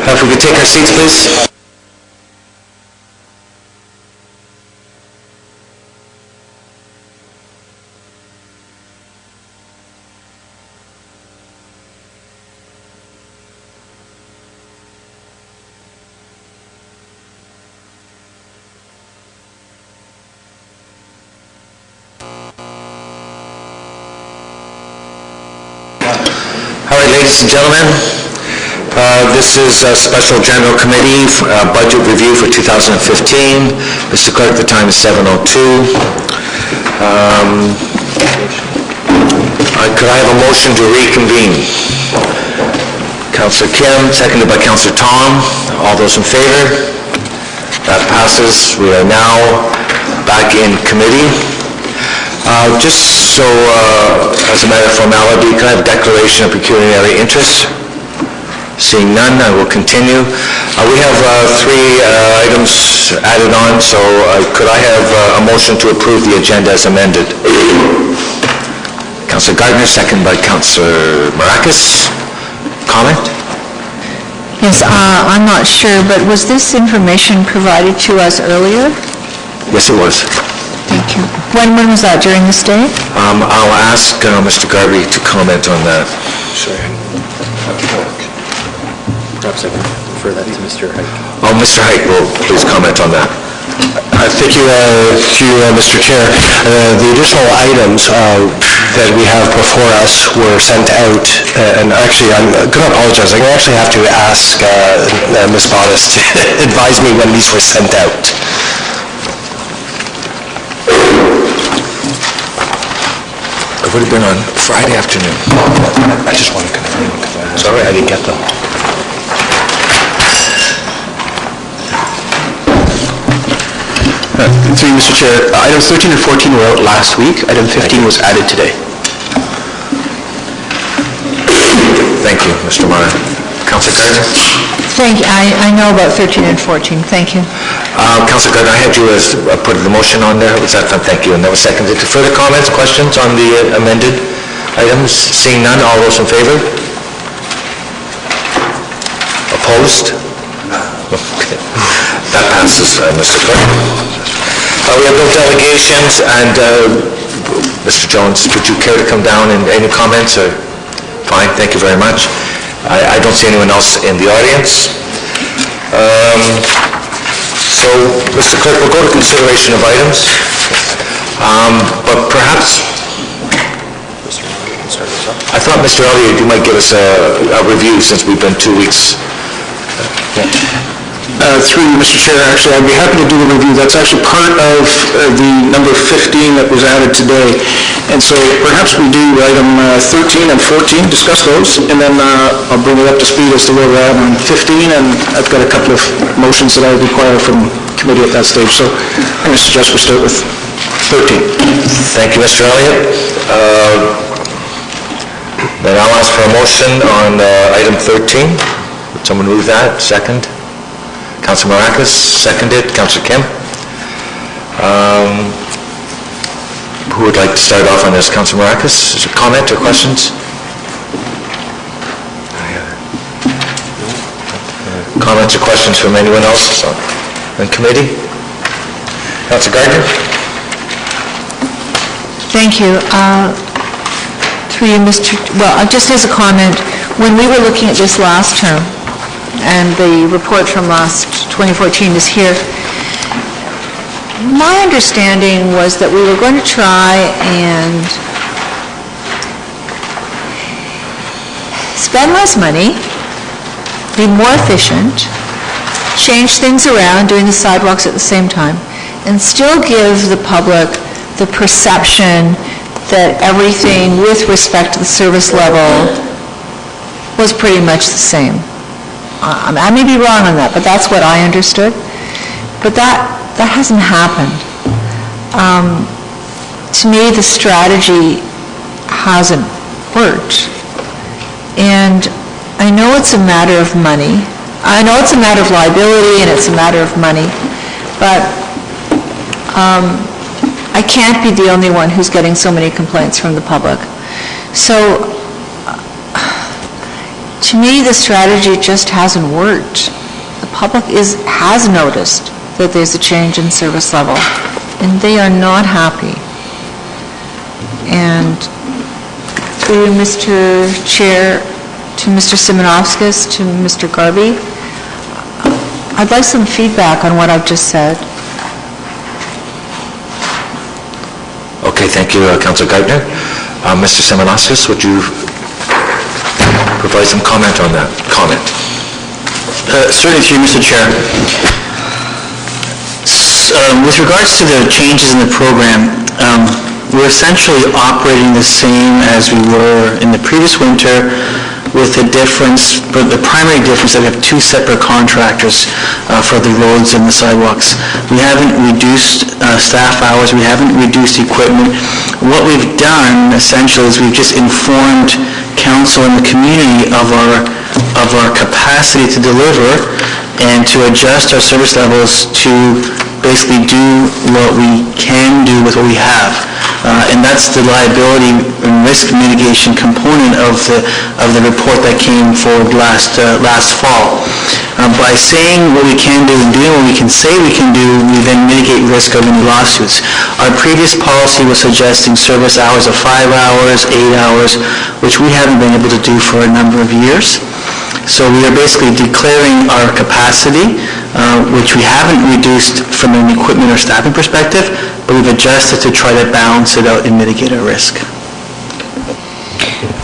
If we could take our seats, please. All right, ladies and gentlemen, this is a special general committee budget review for 2015. Mr. Clerk, the time is 7:02. Could I have a motion to reconvene? Councillor Kim, seconded by Councillor Tom. All those in favor? That passes. We are now back in committee. Just so, as a matter of formality, can I have a declaration of pecuniary interest? Seeing none, I will continue. We have three items added on, so could I have a motion to approve the agenda as amended? Councillor Gardner, second by Councillor Maracas. Comment? Yes, I'm not sure, but was this information provided to us earlier? Yes, it was. Thank you. When was that, during this day? I'll ask Mr. Garvey to comment on that. Sorry. Perhaps I can refer that to Mr. Hike. Oh, Mr. Hike will please comment on that. Thank you, Mr. Chair. The additional items that we have before us were sent out, and actually I'm going to apologize. I'm going to actually have to ask Ms. Bottas to advise me when these were sent out. It would have been on Friday afternoon. I just want to confirm. Sorry, I didn't get them. Through you, Mr. Chair, items 13 and 14 were out last week. Item 15 was added today. Thank you, Mr. Meyer. Councillor Gardner? Thank you. I know about 13 and 14. Thank you. Councillor Gardner, I had you as put the motion on there. Was that fun? Thank you. And that was seconded. Further comments, questions on the amended items? Seeing none, all those in favor? Opposed? Okay. That passes, Mr. Clerk. We have no delegations, and Mr. Jones, would you care to come down and any comments? Or fine, thank you very much. I don't see anyone else in the audience. So, Mr. Clerk, we'll go to consideration of items, but perhaps I thought, Mr. Elliott, you might give us a review since we've been 2 weeks. Through you, Mr. Chair, actually, I'd be happy to do the review. That's actually part of the number 15 that was added today. And so perhaps we do item 13 and 14, discuss those, and then I'll bring it up to speed as to where we're at on 15, and I've got a couple of motions that I require from committee at that stage. So I'm going to suggest we start with 13. Thank you, Mr. Elliott. Then I'll ask for a motion on item 13. Would someone move that? Second? Councillor Maracas, seconded. Councillor Kim. Who would like to start off on this? Councillor Maracas, is there a comment or questions? Comments or questions from anyone else on committee? Councillor Gardner. Thank you. Through you, just as a comment, when we were looking at this last term, and the report from last 2014 is here, my understanding was that we were going to try and spend less money, be more efficient, change things around, doing the sidewalks at the same time, and still give the public the perception that everything with respect to the service level was pretty much the same. I may be wrong on that, but that's what I understood. But that hasn't happened. To me, the strategy hasn't worked. And I know it's a matter of money. I know it's a matter of liability and it's a matter of money. But I can't be the only one who's getting so many complaints from the public. So to me, the strategy just hasn't worked. The public has noticed that there's a change in service level, and they are not happy. And through Mr. Chair, to Mr. Simonovskis, to Mr. Garvey, I'd like some feedback on what I've just said. Okay, thank you, Councillor Geithner. Mr. Simonovskis, would you provide some comment on that? Certainly through you, Mr. Chair. With regards to the changes in the program, we're essentially operating the same as we were in the previous winter, with the difference, but the primary difference that we have two separate contractors for the roads and the sidewalks. We haven't reduced staff hours, we haven't reduced equipment. What we've done essentially is we've just informed council and the community of our capacity to deliver and to adjust our service levels to basically do what we can do with what we have. And that's the liability and risk mitigation component of the report that came forward last fall. By saying what we can do and doing what we can say we can do, we then mitigate risk of any lawsuits. Our previous policy was suggesting service hours of 5 hours, 8 hours, which we haven't been able to do for a number of years. So we are basically declaring our capacity, which we haven't reduced from an equipment or staffing perspective, but we've adjusted to try to balance it out and mitigate our risk.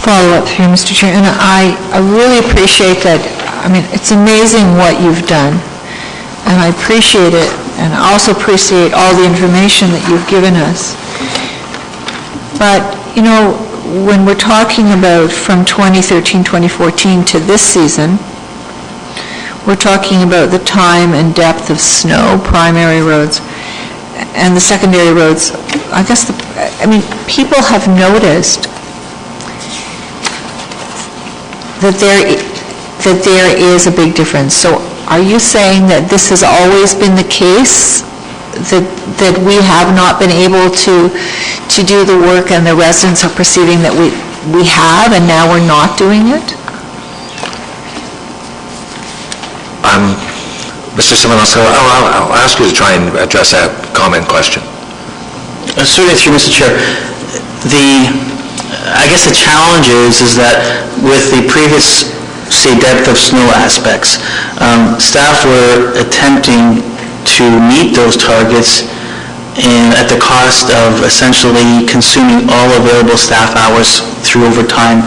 Follow-up here, Mr. Chair, and I really appreciate that. I mean, it's amazing what you've done, and I appreciate it, and I also appreciate all the information that you've given us. But, you know, when we're talking about from 2013, 2014 to this season, we're talking about the time and depth of snow, primary roads, and the secondary roads. I guess, people have noticed that there is a big difference. So are you saying that this has always been the case, that we have not been able to do the work and the residents are perceiving that we have and now we're not doing it? Mr. Simonovskis, I'll ask you to try and address that comment question. Certainly through Mr. Chair. I guess the challenge is that with the previous, say, depth of snow aspects, staff were attempting to meet those targets and at the cost of essentially consuming all available staff hours through overtime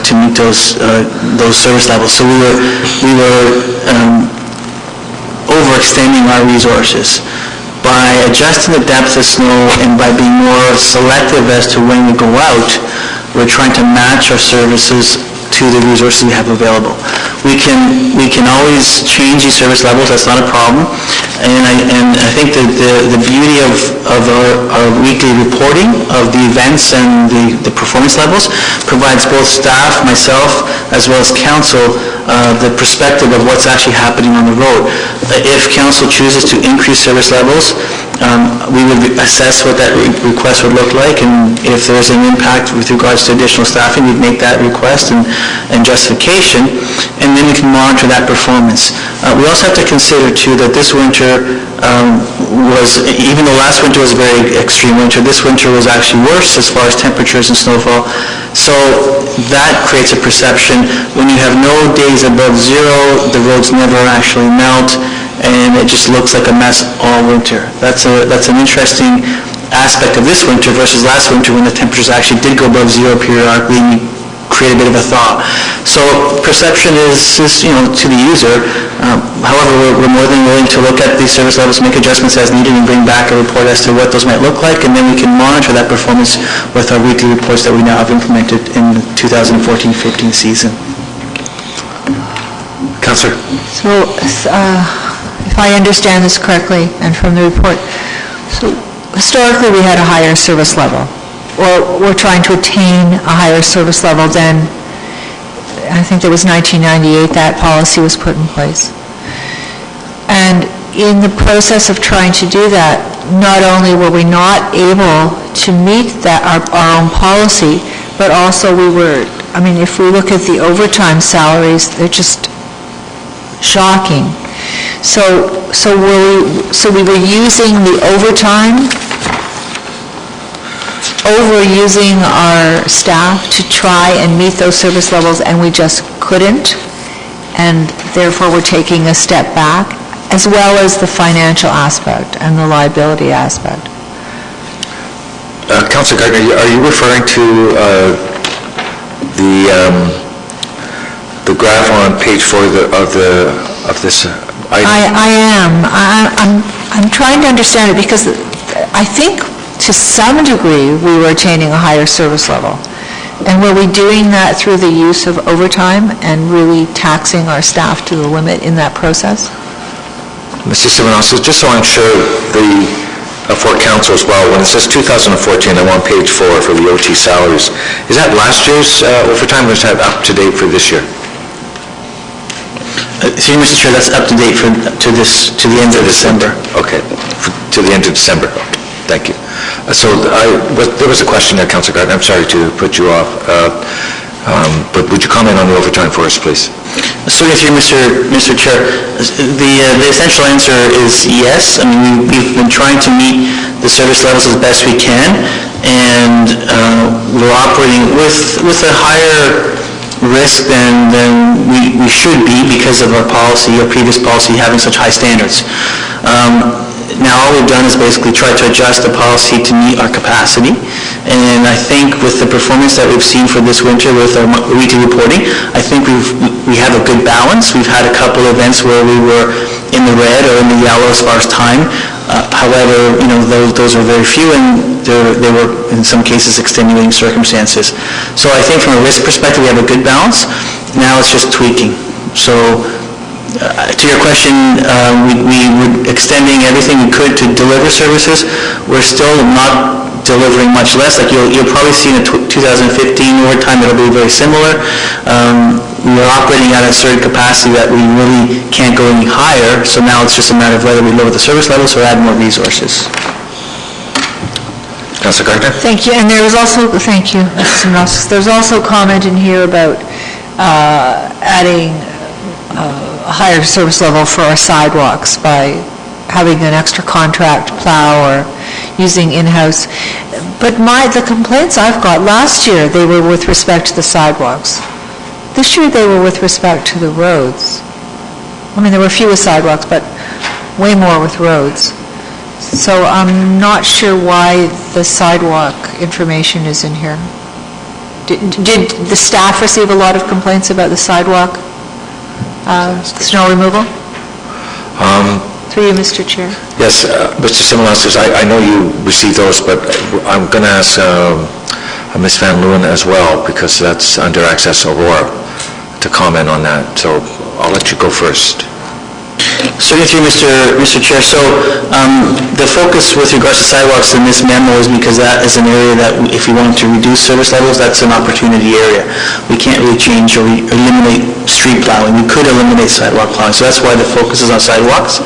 to meet those service levels. So we were overextending our resources. By adjusting the depth of snow and by being more selective as to when we go out, we're trying to match our services to the resources we have available. We can always change these service levels, that's not a problem. And I think that the beauty of our weekly reporting of the events and the performance levels provides both staff, myself, as well as council, the perspective of what's actually happening on the road. If council chooses to increase service levels, we would assess what that request would look like, and if there's an impact with regards to additional staffing, we'd make that request and justification, and then we can monitor that performance. We also have to consider, too, that this winter even though last winter was a very extreme winter, this winter was actually worse as far as temperatures and snowfall. So that creates a perception. When you have no days above zero, the roads never actually melt, and it just looks like a mess all winter. That's an interesting aspect of this winter versus last winter when the temperatures actually did go above zero periodically and you create a bit of a thaw. So perception is to the user. However, we're more than willing to look at these service levels, make adjustments as needed, and bring back a report as to what those might look like, and then we can monitor that performance with our weekly reports that we now have implemented in the 2014-15 season. Councillor. So, if I understand this correctly, and from the report, so historically we had a higher service level, or we're trying to attain a higher service level than, I think it was 1998 that policy was put in place. And in the process of trying to do that, not only were we not able to meet that our own policy, but also we were I mean, if we look at the overtime salaries, they're just shocking. So we were using the overtime, overusing our staff to try and meet those service levels, and we just couldn't, and therefore we're taking a step back, as well as the financial aspect and the liability aspect. Councillor Gardner, are you referring to the graph on page 4 of this item? I am. I'm trying to understand it, because I think to some degree we were attaining a higher service level. And were we doing that through the use of overtime and really taxing our staff to the limit in that process? Mr. Simonosis, just so I'm sure for council as well, when it says 2014, I'm on page 4 for the OT salaries. Is that last year's overtime, or is that up to date for this year? So, Mr. Chair, that's up to date to the end of December. Okay, to the end of December. Thank you. So there was a question there, Councillor Gardner. I'm sorry to put you off, but would you comment on the overtime for us, please? So, Mr. Chair, the essential answer is yes. I mean, we've been trying to meet the service levels as best we can, and we're operating with a higher risk than we should be because of our previous policy having such high standards. Now all we've done is basically try to adjust the policy to meet our capacity, and I think with the performance that we've seen for this winter with our weekly reporting, I think we have a good balance. We've had a couple events where we were in the red or in the yellow as far as time. However, those are very few, and they were in some cases extenuating circumstances. So I think from a risk perspective we have a good balance. Now it's just tweaking. So to your question, we were extending everything we could to deliver services. We're still not delivering much less. Like you'll probably see in the 2015 overtime, it'll be very similar. We are operating at a certain capacity that we really can't go any higher, so now it's just a matter of whether we lower the service levels or add more resources. Councillor Gardner? Thank you. And there was also, thank you, Mr. Simonosis. There's also a comment in here about adding a higher service level for our sidewalks by having an extra contract plow or using in-house. But the complaints I've got, last year they were with respect to the sidewalks. This year they were with respect to the roads. I mean, there were fewer sidewalks, but way more with roads. So I'm not sure why the sidewalk information is in here. Did the staff receive a lot of complaints about the sidewalk snow removal? Through you, Mr. Chair. Yes, Mr. Simonosis, I know you received those, but I'm going to ask Ms. Van Leeuwen as well, because that's under Access Aurora, to comment on that. So I'll let you go first. Certainly through Mr. Chair. So the focus with regards to sidewalks in this memo is because that is an area that if we want to reduce service levels, that's an opportunity area. We can't really change or eliminate street plowing. We could eliminate sidewalk plowing, so that's why the focus is on sidewalks.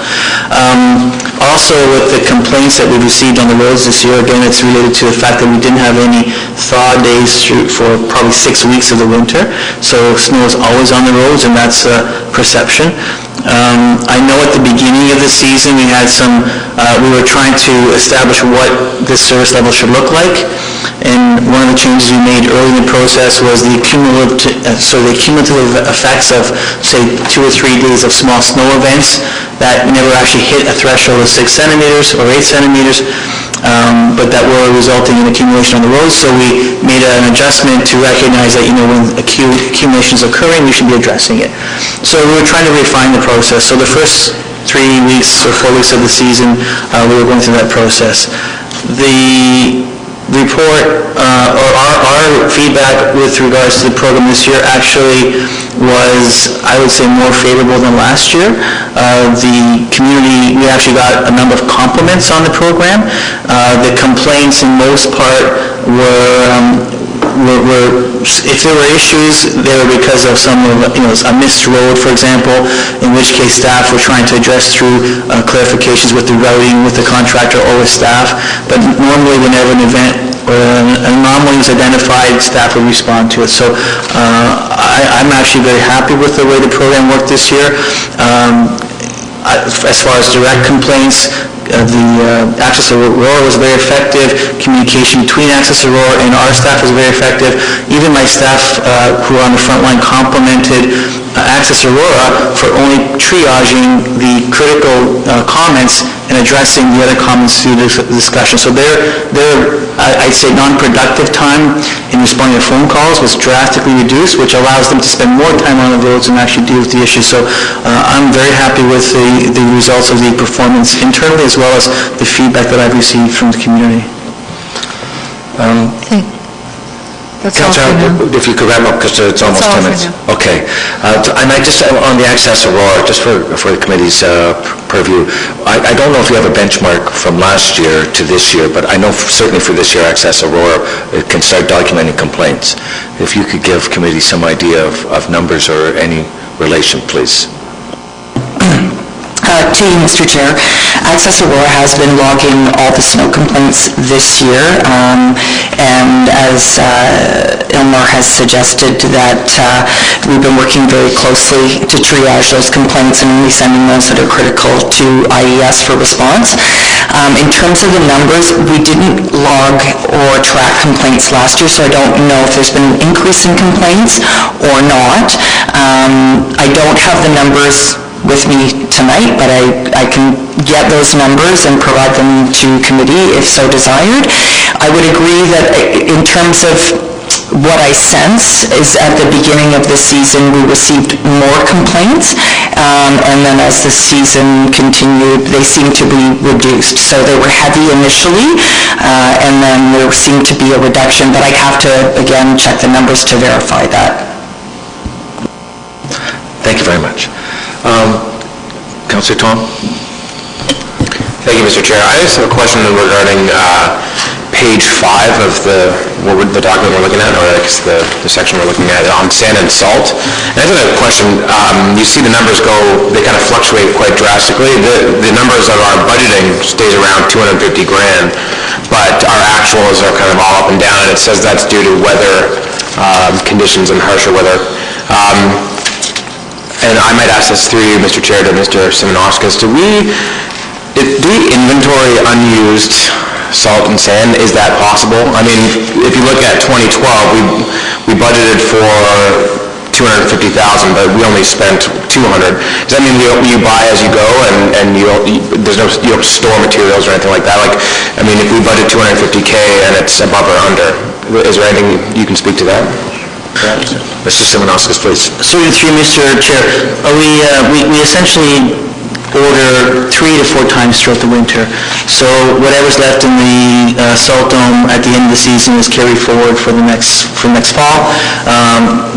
Also, with the complaints that we've received on the roads this year, again, it's related to the fact that we didn't have any thaw days for probably 6 weeks of the winter, so snow is always on the roads, and that's a perception. I know at the beginning of the season we had we were trying to establish what this service level should look like, and one of the changes we made early in the process was the cumulative effects of, say, 2 or 3 days of small snow events that never actually hit a threshold of 6 centimeters or 8 centimeters, but that were resulting in accumulation on the roads. So we made an adjustment to recognize that, when accumulation is occurring, we should be addressing it. So we were trying to refine the process. So the first 3 weeks or 4 weeks of the season, we were going through that process. The report, or our feedback with regards to the program this year actually was, I would say, more favorable than last year. The community, we actually got a number of compliments on the program. The complaints in most part were if there were issues, they were because of a missed road, for example, in which case staff were trying to address through clarifications with the routing, with the contractor, or with staff. But normally whenever an event an anomaly is identified, staff will respond to it. So I'm actually very happy with the way the program worked this year. As far as direct complaints, the Access Aurora was very effective. Communication between Access Aurora and our staff was very effective. Even my staff who are on the front line complimented Access Aurora for only triaging the critical comments and addressing the other comments through the discussion. So I'd say non-productive time in responding to phone calls was drastically reduced, which allows them to spend more time on the roads and actually deal with the issues. So I'm very happy with the results of the performance internally, as well as the feedback that I've received from the community. That's all for now. Councillor, if you could wrap up, because it's almost 10 minutes. Okay. And I just, on the Access Aurora, just for the committee's purview, I don't know if you have a benchmark from last year to this year, but I know certainly for this year, Access Aurora, it can start documenting complaints. If you could give committee some idea of numbers or any relation, please. To you, Mr. Chair. Access Aurora has been logging all the snow complaints this year, and as Ilmar has suggested, that we've been working very closely to triage those complaints and only sending those that are critical to IES for response. In terms of the numbers, we didn't log or track complaints last year, so I don't know if there's been an increase in complaints or not. I don't have the numbers with me tonight, but I can get those numbers and provide them to committee if so desired. I would agree that in terms of what I sense is at the beginning of the season we received more complaints, and then as the season continued they seemed to be reduced. So they were heavy initially, and then there seemed to be a reduction, but I'd have to again check the numbers to verify that. Thank you very much. Councillor Tom? Thank you, Mr. Chair. I just have a question regarding page 5 of the document we're looking at, or I guess the section we're looking at on sand and salt. And I just have a question. You see the numbers they kind of fluctuate quite drastically. The numbers of our budgeting stays around 250 grand, but our actuals are kind of all up and down, and it says that's due to weather conditions and harsher weather. And I might ask this through you, Mr. Chair, to Mr. Simonauskas. Do we inventory unused salt and sand? Is that possible? I mean, if you look at 2012, we budgeted for $250,000, but we only spent $200,000. Does that mean you buy as you go, and you don't store materials or anything like that? Like, I mean, if we budget $250K and it's above or under, is there anything you can speak to that? Mr. Simonauskas, please. Certainly through Mr. Chair, we essentially order 3 to 4 times throughout the winter. So whatever's left in the salt dome at the end of the season is carried forward for next fall.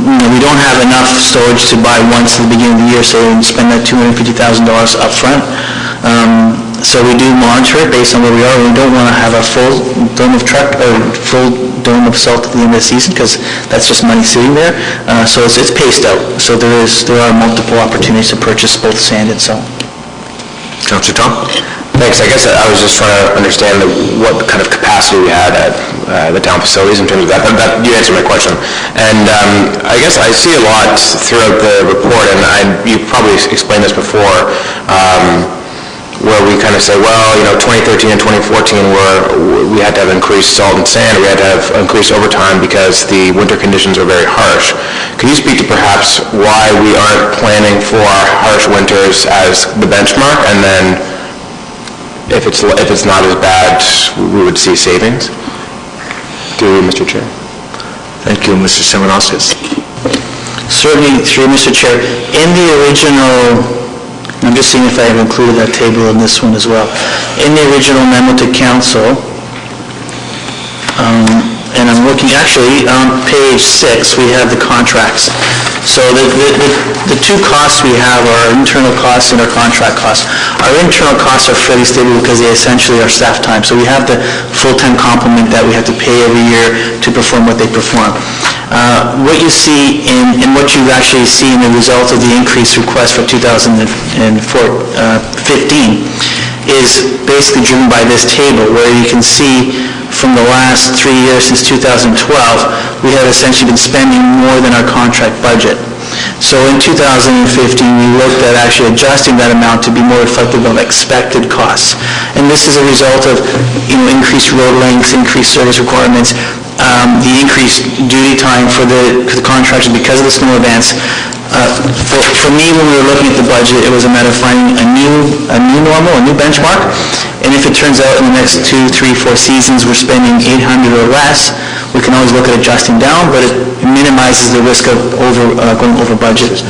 We don't have enough storage to buy once at the beginning of the year, so we spend that $250,000 up front. So we do monitor it based on where we are. We don't want to have a full dome of salt at the end of the season, because that's just money sitting there. So it's paced out. So there are multiple opportunities to purchase both sand and salt. Councillor Tom? Thanks. I guess I was just trying to understand what kind of capacity we had at the town facilities in terms of that. You answered my question. And I guess I see a lot throughout the report, and you probably explained this before, where we kind of say, well, 2013 and 2014 we had to have increased salt and sand, we had to have increased overtime because the winter conditions are very harsh. Can you speak to perhaps why we aren't planning for harsh winters as the benchmark, and then if it's not as bad, we would see savings? Through you, Mr. Chair. Thank you, Mr. Simonauskas. Certainly, through Mr. Chair, in the original, I'm just seeing if I have included that table in this one as well. In the original memo to council, and I'm looking, actually, on page 6, we have the contracts. So the two costs we have are our internal costs and our contract costs. Our internal costs are fairly stable because they essentially are staff time. So we have the full-time complement that we have to pay every year to perform what they perform. What you see in what you actually see in the result of the increase request for 2015 is basically driven by this table, where you can see from the last 3 years since 2012, we have essentially been spending more than our contract budget. So in 2015, we looked at actually adjusting that amount to be more reflective of expected costs. And this is a result of, increased road lengths, increased service requirements, the increased duty time for the contractors because of the snow events. For me, when we were looking at the budget, it was a matter of finding a new normal, a new benchmark. And if it turns out in the next 2, 3, 4 seasons we're spending $800 or less, we can always look at adjusting down, but it minimizes the risk of going over budget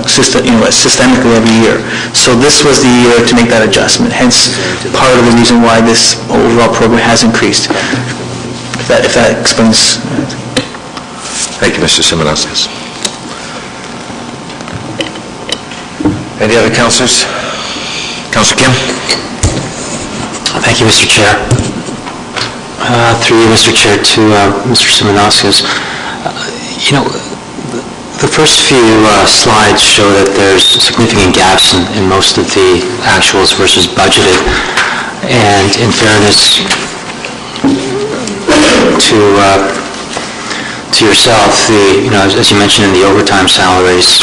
systemically every year. So this was the year to make that adjustment. Hence, part of the reason why this overall program has increased. If that explains. Thank you, Mr. Simonauskas. Any other councillors? Councillor Kim? Thank you, Mr. Chair. Through you, Mr. Chair, to Mr. Simonauskas. The first few slides show that there's significant gaps in most of the actuals versus budgeted. And in fairness to yourself, as you mentioned in the overtime salaries,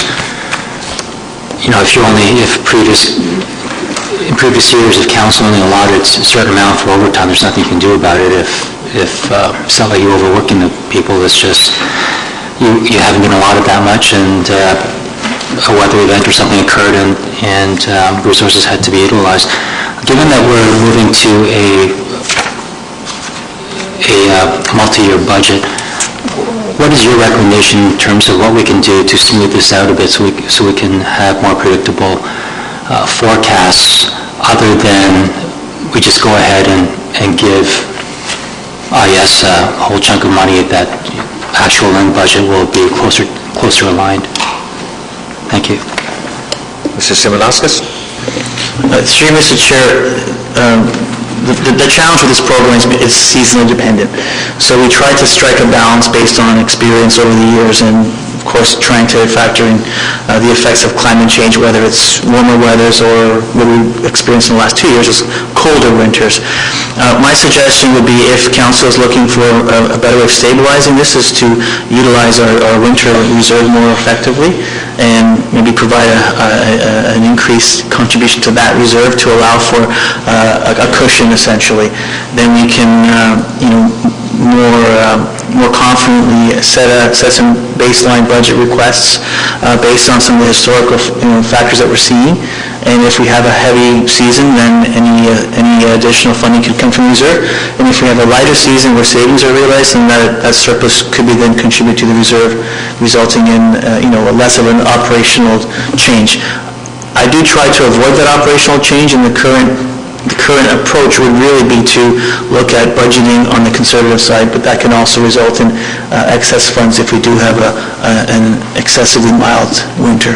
in previous years, if council only allotted a certain amount for overtime, there's nothing you can do about it. If it's not like you're overworking the people, it's just you haven't been allotted that much, and a weather event or something occurred, and resources had to be utilized. Given that we're moving to a multi-year budget, what is your recommendation in terms of what we can do to smooth this out a bit so we can have more predictable forecasts, other than we just go ahead and give IS a whole chunk of money that actual and budget will be closer aligned? Thank you. Mr. Simonauskas? Through you, Mr. Chair, the challenge with this program is seasonally dependent. So we try to strike a balance based on experience over the years, and of course trying to factor in the effects of climate change, whether it's warmer weathers or what we've experienced in the last 2 years is colder winters. My suggestion would be, if council is looking for a better way of stabilizing this, is to utilize our winter reserve more effectively and maybe provide an increased contribution to that reserve to allow for a cushion, essentially. Then we can more confidently set some baseline budget requests based on some of the historical factors that we're seeing. And if we have a heavy season, then any additional funding could come from reserve. And if we have a lighter season where savings are realized, then that surplus could be then contributed to the reserve, resulting in less of an operational change. I do try to avoid that operational change, and the current approach would really be to look at budgeting on the conservative side, but that can also result in excess funds if we do have an excessively mild winter.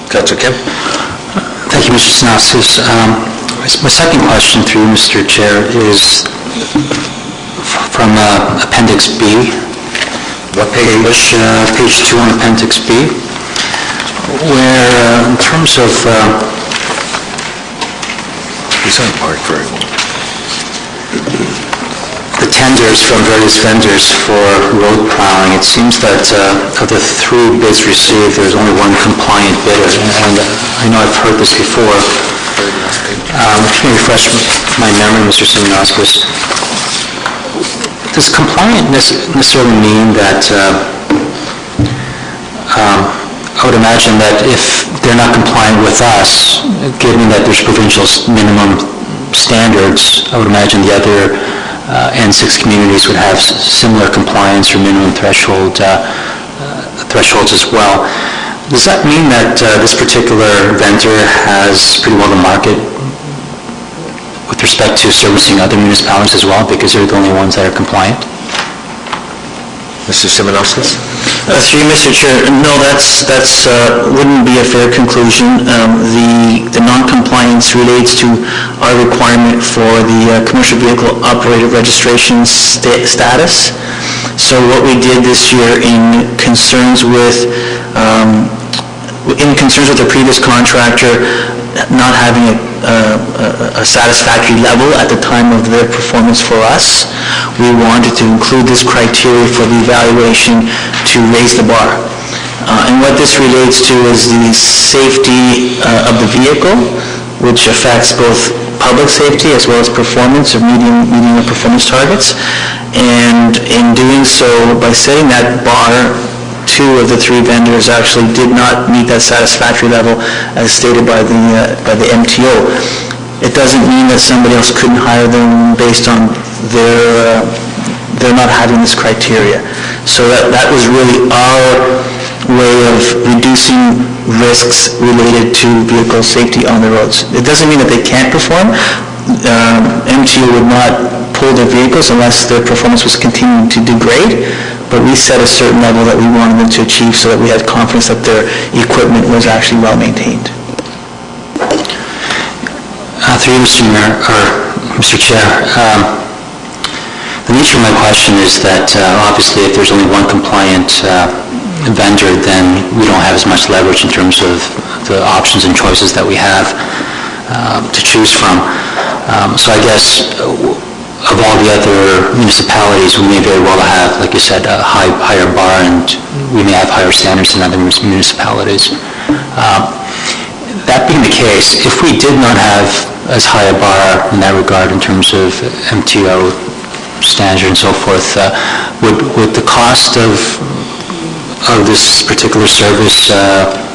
Councillor Kim? Thank you, Mr. Simonauskas. My second question, through you, Mr. Chair, is from Appendix B. What page? Page 2 on Appendix B, where in terms of He's on park very well. the tenders from various vendors for road plowing, it seems that of the 3 bids received, there's only 1 compliant bidder. And I know I've heard this before. If you can refresh my memory, Mr. Simonauskas, does compliant necessarily mean that I would imagine that if they're not compliant with us, given that there's provincial minimum standards, I would imagine the other N6 communities would have similar compliance or minimum thresholds as well. Does that mean that this particular vendor has pretty well the market with respect to servicing other municipalities as well, because they're the only ones that are compliant? Mr. Simonauskas? Through you, Mr. Chair, no, that's wouldn't be a fair conclusion. The non-compliance relates to our requirement for the commercial vehicle operator registration status. So what we did this year in concerns with the previous contractor, not having a satisfactory level at the time of their performance for us, we wanted to include this criteria for the evaluation to raise the bar. And what this relates to is the safety of the vehicle, which affects both public safety as well as performance or meeting the performance targets. And in doing so, by setting that bar, 2 of the 3 vendors actually did not meet that satisfactory level as stated by the MTO. It doesn't mean that somebody else couldn't hire them based on their not having this criteria. So that was really our way of reducing risks related to vehicle safety on the roads. It doesn't mean that they can't perform. MTO would not pull their vehicles unless their performance was continuing to degrade, but we set a certain level that we wanted them to achieve so that we had confidence that their equipment was actually well maintained. Through you, Mr. Chair, the nature of my question is that obviously if there's only one compliant vendor, then we don't have as much leverage in terms of the options and choices that we have to choose from. So I guess of all the other municipalities, we may very well have, like you said, a higher bar, and we may have higher standards than other municipalities. That being the case, if we did not have as high a bar in that regard in terms of MTO standard and so forth, would the cost of this particular service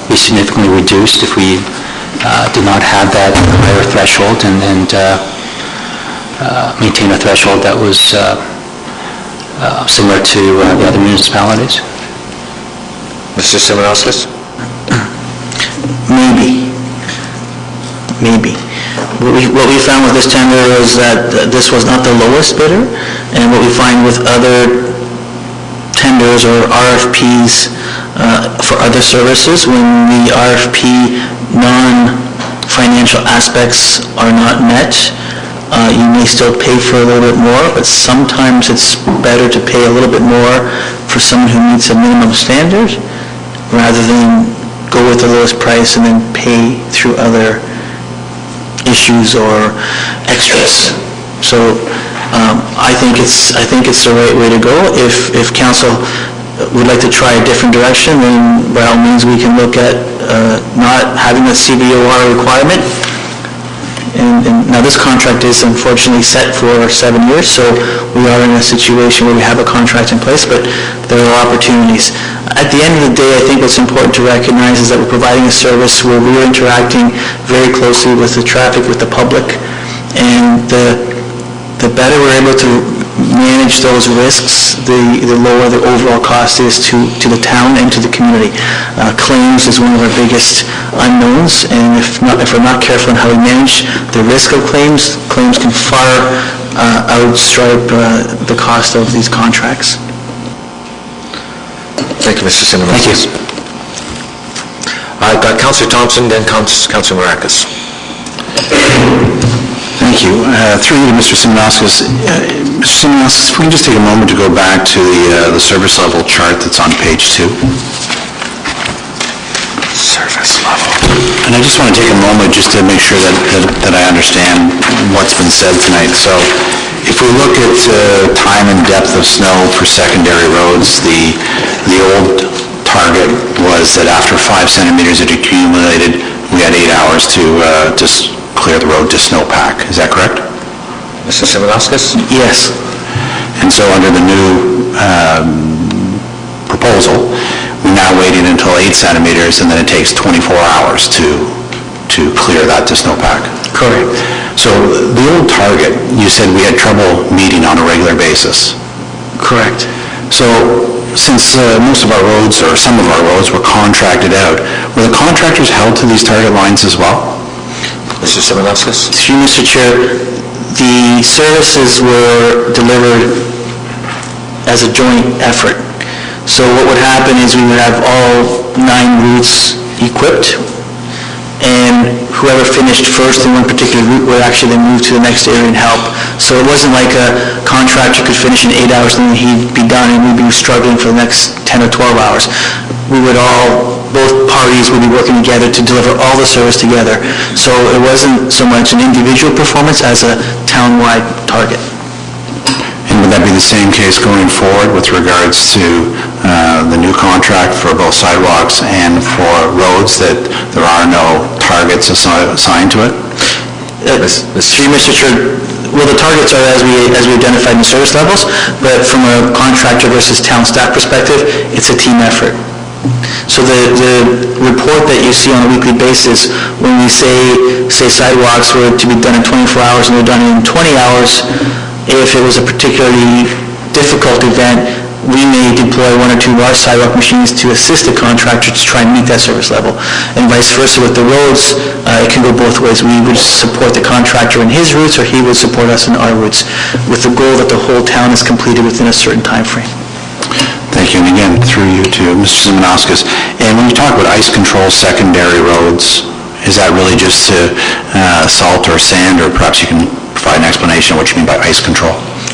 be significantly reduced if we did not have that higher threshold and maintain a threshold that was similar to the other municipalities? Mr. Simonauskas? Maybe. What we found with this tender is that this was not the lowest bidder, and what we find with other tenders or RFPs for other services, when the RFP non-financial aspects are not met, you may still pay for a little bit more, but sometimes it's better to pay a little bit more for someone who meets a minimum standard rather than go with the lowest price and then pay through other issues or extras. So I think it's the right way to go. If council would like to try a different direction, then by all means we can look at not having a CVOR requirement. And now this contract is unfortunately set for 7 years, so we are in a situation where we have a contract in place, but there are opportunities. At the end of the day, I think what's important to recognize is that we're providing a service where we're interacting very closely with the traffic, with the public, and the better we're able to manage those risks, the lower the overall cost is to the town and to the community. Claims is one of our biggest unknowns, and if we're not careful in how we manage the risk of claims can far outstrip the cost of these contracts. Thank you, Mr. Simonauskas. Thank you. I've got Councillor Thompson, then Councillor Maracas. Thank you. Through you to Mr. Simonauskas. Mr. Simonauskas, if we can just take a moment to go back to the service level chart that's on page 2. Service level. And I just want to take a moment just to make sure that I understand what's been said tonight. So if we look at time and depth of snow for secondary roads, the old target was that after 5 centimeters it accumulated, we had 8 hours to clear the road to snowpack. Is that correct? Mr. Simonauskas? Yes. And so under the new proposal, we're now waiting until 8 centimeters, and then it takes 24 hours to clear that to snowpack. Correct. So the old target, you said we had trouble meeting on a regular basis. Correct. So since most of our roads, or some of our roads, were contracted out, were the contractors held to these target lines as well? Mr. Simonauskas? Through you, Mr. Chair, the services were delivered as a joint effort. So what would happen is we would have all 9 routes equipped, and whoever finished first in one particular route would actually then move to the next area and help. So it wasn't like a contractor could finish in 8 hours and then he'd be done and we'd be struggling for the next 10 or 12 hours. both parties would be working together to deliver all the service together. So it wasn't so much an individual performance as a town-wide target. And would that be the same case going forward with regards to the new contract for both sidewalks and for roads, that there are no targets assigned to it? Through Mr. Chair, well, the targets are as we identified in the service levels, but from a contractor versus town staff perspective, it's a team effort. So the report that you see on a weekly basis, when we say sidewalks were to be done in 24 hours and they're done in 20 hours, if it was a particularly difficult event, we may deploy one or two large sidewalk machines to assist the contractor to try and meet that service level. And vice versa with the roads, it can go both ways. We would support the contractor in his routes, or he would support us in our routes, with the goal that the whole town is completed within a certain time frame. Thank you. And again, through you to Mr. Simonauskas. And when you talk about ice control secondary roads, is that really just to salt or sand, or perhaps you can provide an explanation of what you mean by ice control?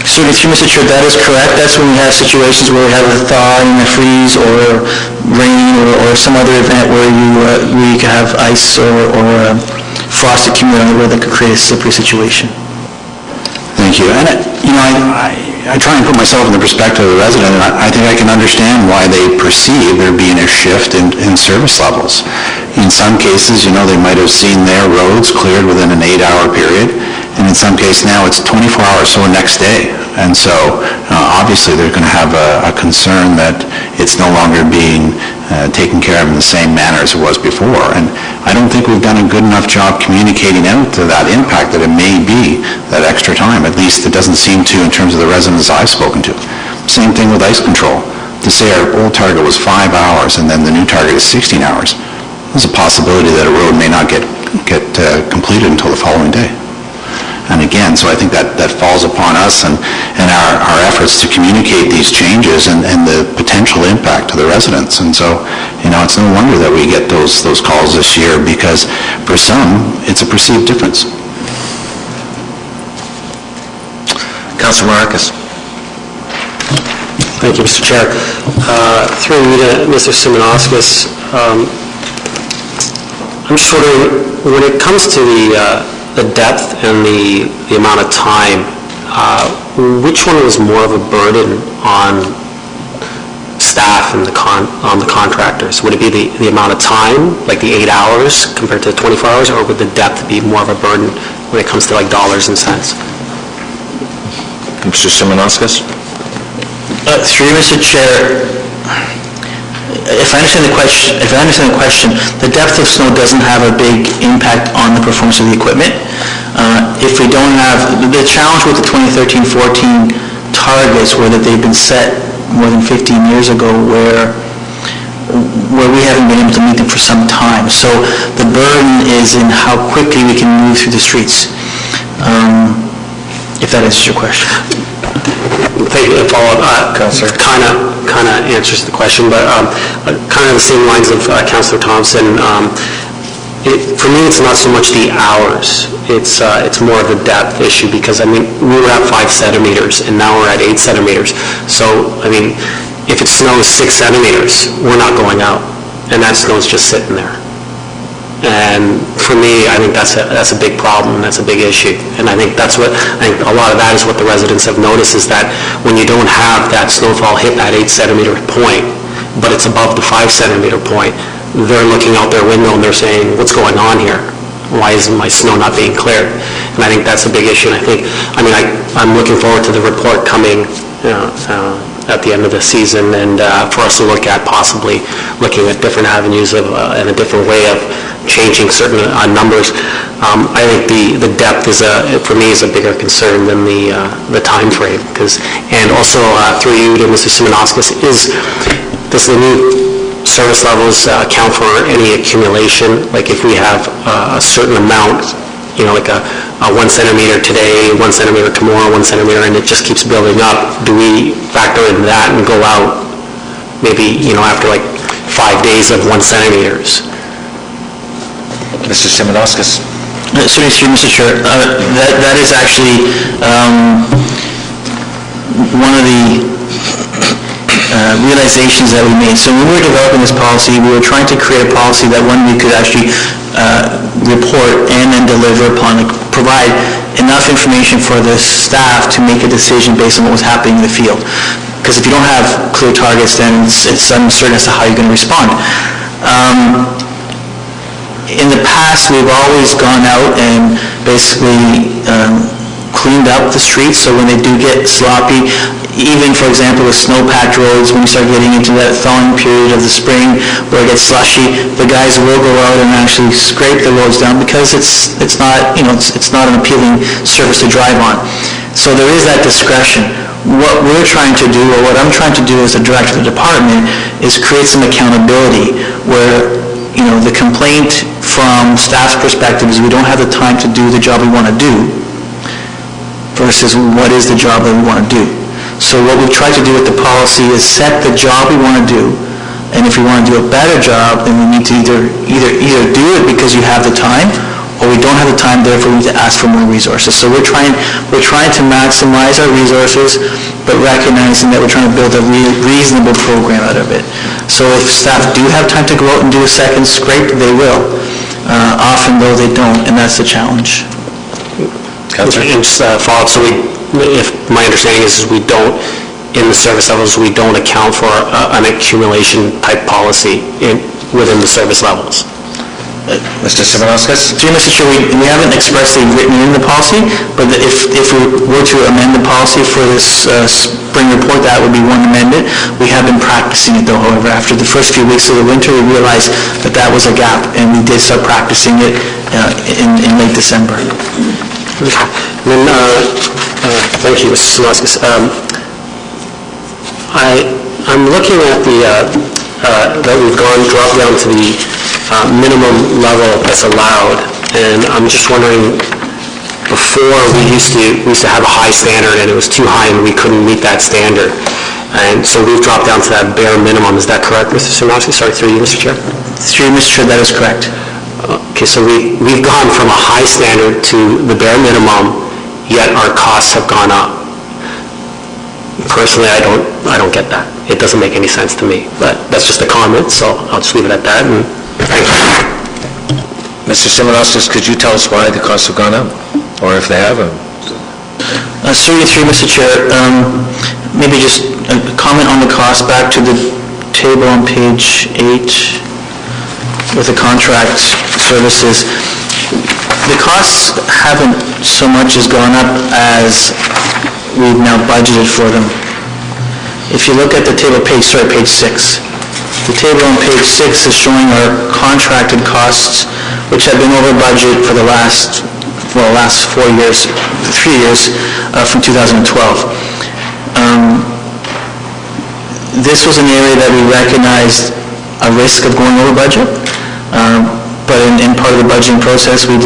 Certainly, through Mr. Chair, that is correct. That's when we have situations where we have a thaw and a freeze, or rain, or some other event where you can have ice or frost accumulate on the road that could create a slippery situation. Thank you. And, I try and put myself in the perspective of the resident, and I think I can understand why they perceive there being a shift in service levels. In some cases, they might have seen their roads cleared within an 8-hour period, and in some cases now it's 24 hours, so next day. And so obviously they're going to have a concern that it's no longer being taken care of in the same manner as it was before. And I don't think we've done a good enough job communicating out to that impact that it may be that extra time. At least it doesn't seem to, in terms of the residents I've spoken to. Same thing with ice control. To say our old target was 5 hours and then the new target is 16 hours, there's a possibility that a road may not get completed until the following day. And again, so I think that falls upon us and our efforts to communicate these changes and the potential impact to the residents. And so, it's no wonder that we get those calls this year, because for some, it's a perceived difference. Councilor Marcus. Thank you, Mr. Chair. Through me to Mr. Simonauskas, I'm just wondering, when it comes to the depth and the amount of time, which one was more of a burden on staff and on the contractors? Would it be the amount of time, like the 8 hours compared to 24 hours, or would the depth be more of a burden when it comes to dollars and cents? Mr. Simonauskas? Through you, Mr. Chair, if I understand the question, the depth of snow doesn't have a big impact on the performance of the equipment. If we don't have, the challenge with the 2013-14 targets were that they've been set more than 15 years ago, where we haven't been able to meet them for some time. So the burden is in how quickly we can move through the streets, if that answers your question. Thank you. A follow-up, kind of answers the question, but kind of the same lines of Councillor Thompson. For me, it's not so much the hours. It's more of the depth issue, because we were at 5 centimeters and now we're at 8 centimeters. So if it snows 6 centimeters, we're not going out, and that snow's just sitting there. And for me, I think that's a big problem, and that's a big issue. And I think a lot of that is what the residents have noticed, is that when you don't have that snowfall hit that 8 centimeter point, but it's above the 5 centimeter point, they're looking out their window and they're saying, what's going on here? Why isn't my snow not being cleared? And I think that's a big issue. And I'm looking forward to the report coming at the end of the season, and for us to look at possibly looking at different avenues and a different way of changing certain numbers. I think the depth for me is a bigger concern than the time frame. And also through you to Mr. Simonauskas, does the new service levels account for any accumulation? Like if we have a certain amount, like a 1 centimeter today, 1 centimeter tomorrow, 1 centimeter, and it just keeps building up, do we factor in that and go out maybe, after 5 days of 1 centimeters? Mr. Simonauskas. Certainly, through Mr. Chair, that is actually one of the realizations that we made. So when we were developing this policy, we were trying to create a policy that one we could actually report and then deliver upon, like, provide enough information for the staff to make a decision based on what was happening in the field. Because if you don't have clear targets, then it's uncertain as to how you're going to respond. In the past, we've always gone out and basically cleaned up the streets, so when they do get sloppy, even, for example, with snow-packed roads, when you start getting into that thawing period of the spring where it gets slushy, the guys will go out and actually scrape the roads down because it's not, it's not an appealing surface to drive on. So there is that discretion. What we're trying to do, or what I'm trying to do as the director of the department, is create some accountability where, the complaint from staff's perspective is we don't have the time to do the job we want to do versus what is the job that we want to do. So what we've tried to do with the policy is set the job we want to do, and if we want to do a better job, then we need to either do it because you have the time, or we don't have the time, therefore we need to ask for more resources. So we're trying to maximize our resources, but recognizing that we're trying to build a reasonable program out of it. So if staff do have time to go out and do a second scrape, they will. Often though they don't, and that's the challenge. Councilor? And just follow up, so if my understanding is we don't, in the service levels, we don't account for an accumulation type policy within the service levels. Mr. Simonauskas? Mr. Chair, we haven't expressly written in the policy, but if we were to amend the policy for this spring report, that would be one amendment. We have been practicing it though, however. After the first few weeks of the winter, we realized that that was a gap, and we did start practicing it in late December. Okay. And then, thank you, Mr. Simonauskas. I'm looking at that we've dropped down to the minimum level that's allowed, and I'm just wondering, before we used to have a high standard and it was too high and we couldn't meet that standard, and so we've dropped down to that bare minimum. Is that correct, Mr. Simonauskas? Sorry, through you, Mr. Chair. Through you, Mr. Chair, that is correct. Okay, so we've gone from a high standard to the bare minimum, yet our costs have gone up. Personally, I don't get that. It doesn't make any sense to me, but that's just a comment, so I'll just leave it at that. And thank you. Mr. Simonauskas, could you tell us why the costs have gone up, or if they have? Through you, Mr. Chair, maybe just a comment on the cost back to the table on page 8 with the contract services. The costs haven't so much as gone up as we've now budgeted for them. If you look at the table, page 6. The table on page 6 is showing our contracted costs, which have been over budget for the last 3 years, from 2012. This was an area that we recognized a risk of going over budget, but in part of the budgeting process, we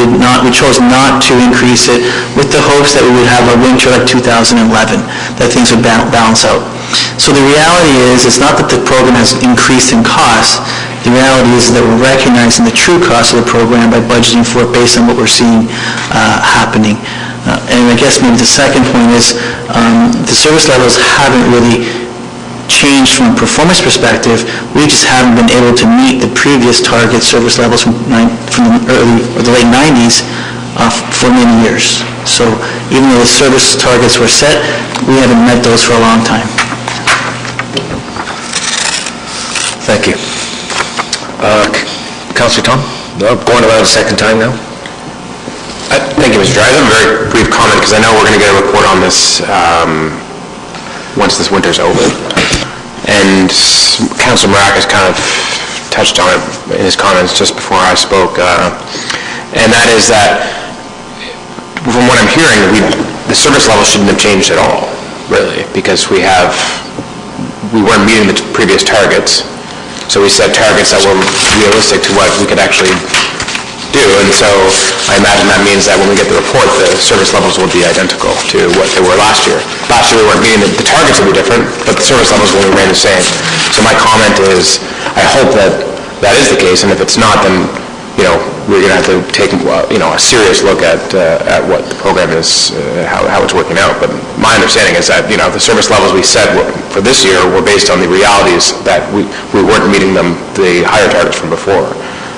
chose not to increase it with the hopes that we would have a winter like 2011, that things would balance out. So the reality is, it's not that the program has increased in cost. The reality is that we're recognizing the true cost of the program by budgeting for it based on what we're seeing happening. And I guess maybe the second point is the service levels haven't really changed from a performance perspective. We just haven't been able to meet the previous target service levels from the late 90s for many years. So even though the service targets were set, we haven't met those for a long time. Thank you. Councilor Tom? Going around a second time now? Thank you, Mr. Chair. I have a very brief comment, because I know we're going to get a report on this once this winter's over. And Councilor Maracas kind of touched on it in his comments just before I spoke, and that is that, from what I'm hearing, the service level shouldn't have changed at all, really, because we weren't meeting the previous targets, so we set targets that were realistic to what we could actually do, and so I imagine that means that when we get the report, the service levels will be identical to what they were last year. Last year we weren't meeting, the targets will be different, but the service levels will remain the same. So my comment is, I hope that that is the case, and if it's not, then, we're going to have to take, a serious look at what the program is, how it's working out. But my understanding is that, the service levels we set for this year were based on the realities that we weren't meeting the higher targets from before.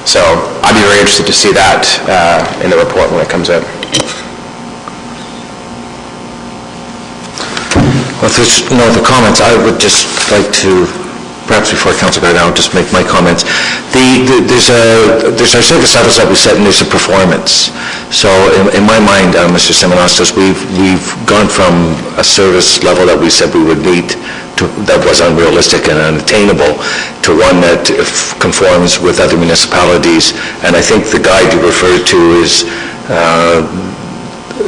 So I'd be very interested to see that in the report when it comes out. Well, if there's no other comments, I would just like to, perhaps before Councilor Garneau, just make my comments. There's our service levels that we set, and there's a performance. So in my mind, Mr. Simonostos, we've gone from a service level that we said we would meet that was unrealistic and unattainable to one that conforms with other municipalities. And I think the guide you referred to is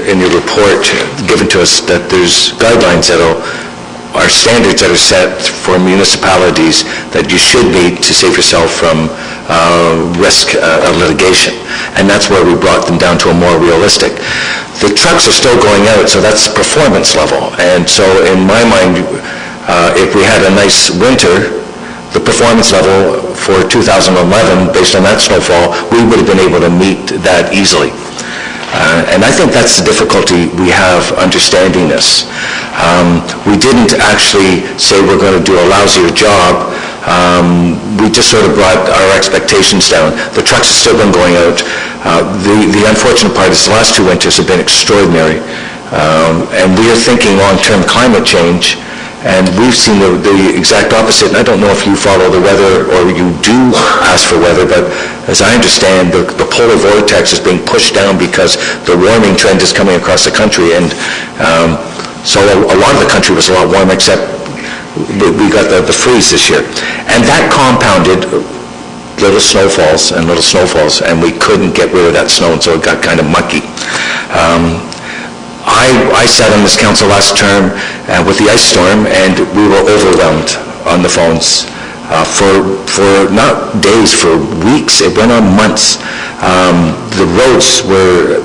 in your report given to us, that there's guidelines that are standards that are set for municipalities that you should meet to save yourself from risk of litigation. And that's where we brought them down to a more realistic. The trucks are still going out, so that's performance level. And so in my mind, if we had a nice winter, the performance level for 2011, based on that snowfall, we would have been able to meet that easily. And I think that's the difficulty we have understanding this. We didn't actually say we're going to do a lousier job. We just sort of brought our expectations down. The trucks have still been going out. The unfortunate part is the last two winters have been extraordinary. And we are thinking long-term climate change. And we've seen the exact opposite. And I don't know if you follow the weather or you do ask for weather, but as I understand, the polar vortex is being pushed down because the warming trend is coming across the country. And so a lot of the country was a lot warmer, except we got the freeze this year. And that compounded little snowfalls, and we couldn't get rid of that snow, and so it got kind of mucky. I sat on this council last term with the ice storm, and we were overwhelmed on the phones for not days, for weeks. It went on months. The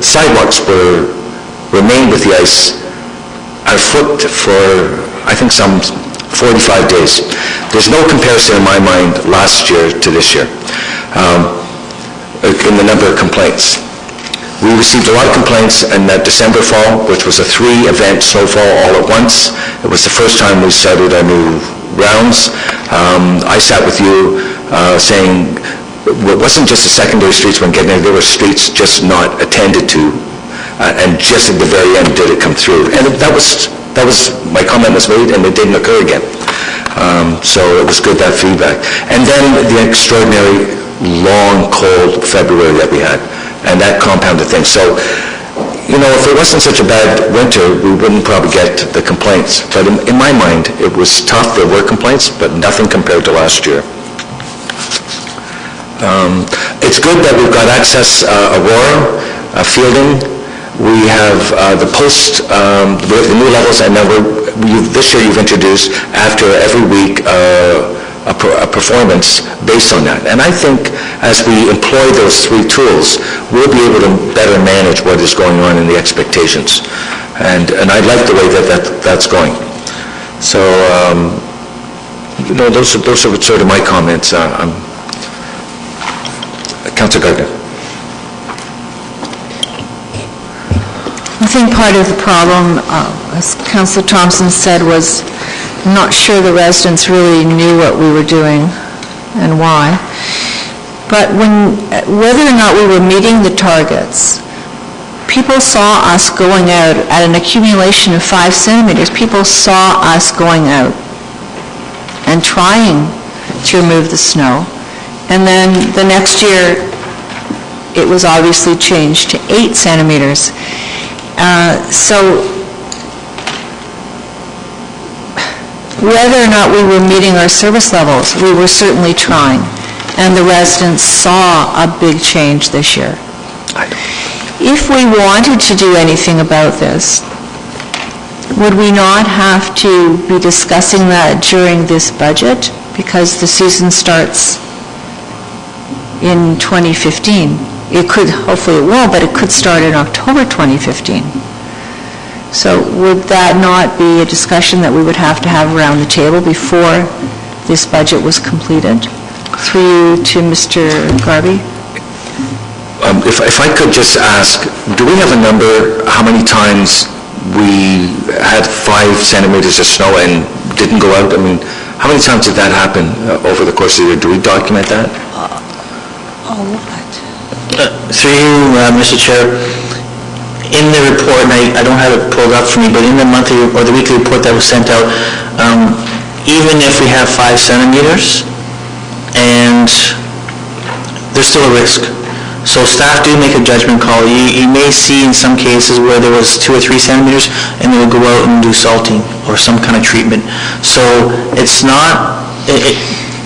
sidewalks remained with the ice at a foot for, I think, some 45 days. There's no comparison in my mind last year to this year in the number of complaints. We received a lot of complaints in that December fall, which was a 3-event snowfall all at once. It was the first time we started our new rounds. I sat with you saying it wasn't just the secondary streets when getting there were streets just not attended to, and just at the very end did it come through. And that was my comment was made, and it didn't occur again. So it was good, that feedback. And then the extraordinary long, cold February that we had. And that compounded things. So, if it wasn't such a bad winter, we wouldn't probably get the complaints. But in my mind, it was tough. There were complaints, but nothing compared to last year. It's good that we've got access Aurora fielding. We have the post, we have the new levels, and now this year you've introduced after every week a performance based on that. And I think as we employ those 3 tools, we'll be able to better manage what is going on in the expectations. And I like the way that's going. So, those are sort of my comments. Councillor Gardner. I think part of the problem, as Councillor Thompson said, was I'm not sure the residents really knew what we were doing and why. But whether or not we were meeting the targets, people saw us going out at an accumulation of 5 centimeters. People saw us going out and trying to remove the snow. And then the next year, it was obviously changed to 8 centimeters. So whether or not we were meeting our service levels, we were certainly trying. And the residents saw a big change this year. If we wanted to do anything about this, would we not have to be discussing that during this budget? Because the season starts in 2015. It could, hopefully it won't, but it could start in October 2015. So would that not be a discussion that we would have to have around the table before this budget was completed? Through you to Mr. Garvey? If I could just ask, do we have a number, how many times we had 5 centimeters of snow and didn't go out? I mean, how many times did that happen over the course of the year? Do we document that? Through you, Mr. Chair, in the report, and I don't have it pulled up for me, but in the monthly or the weekly report that was sent out, even if we have 5 centimeters, and there's still a risk. So staff do make a judgment call. You may see in some cases where there was 2 or 3 centimeters, and they will go out and do salting or some kind of treatment. So it's not,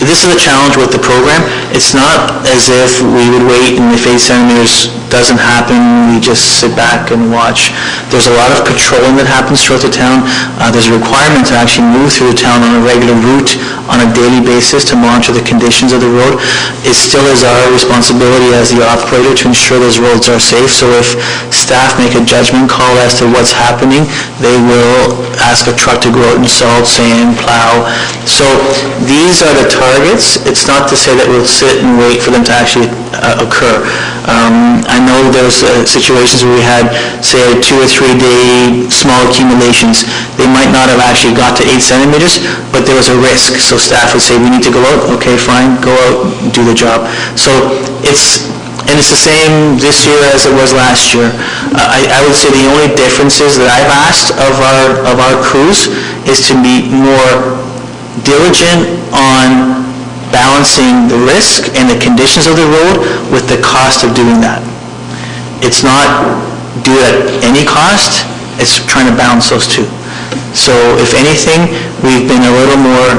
this is a challenge with the program. It's not as if we would wait and if 8 centimeters doesn't happen, we just sit back and watch. There's a lot of patrolling that happens throughout the town. There's a requirement to actually move through the town on a regular route on a daily basis to monitor the conditions of the road. It still is our responsibility as the operator to ensure those roads are safe. So if staff make a judgment call as to what's happening, they will ask a truck to go out and salt, sand, plow. So these are the targets. It's not to say that we'll sit and wait for them to actually occur. I know there's situations where we had, say, 2 or 3 day small accumulations. They might not have actually got to 8 centimeters, but there was a risk. So staff would say, we need to go out. Okay, fine, go out, do the job. So it's the same this year as it was last year. I would say the only differences that I've asked of our crews is to be more diligent on balancing the risk and the conditions of the road with the cost of doing that. It's not do it at any cost, it's trying to balance those two. So if anything, we've been a little more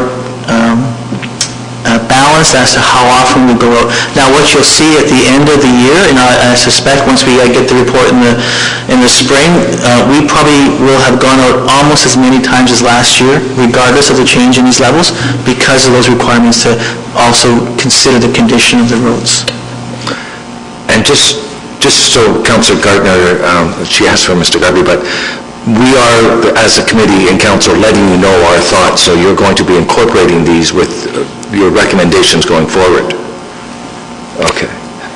balanced as to how often we go out. Now what you'll see at the end of the year, and I suspect once we get the report in the spring, we probably will have gone out almost as many times as last year, regardless of the change in these levels, because of those requirements to also consider the condition of the roads. And just so Councillor Gardner, she asked for Mr. Garvey, but we are, as a committee and council, letting you know our thoughts, so you're going to be incorporating these with your recommendations going forward. Okay.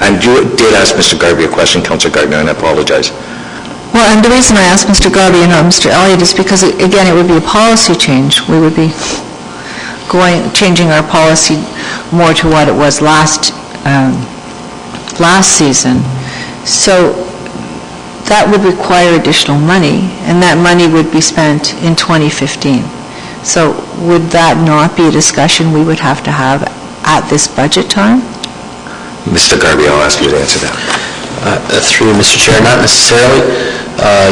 And you did ask Mr. Garvey a question, Councillor Gardner, and I apologize. Well, and the reason I asked Mr. Garvey and not Mr. Elliott is because, again, it would be a policy change. We would be changing our policy more to what it was last season. So that would require additional money, and that money would be spent in 2015. So would that not be a discussion we would have to have at this budget time? Mr. Garvey, I'll ask you to answer that. Through Mr. Chair, not necessarily.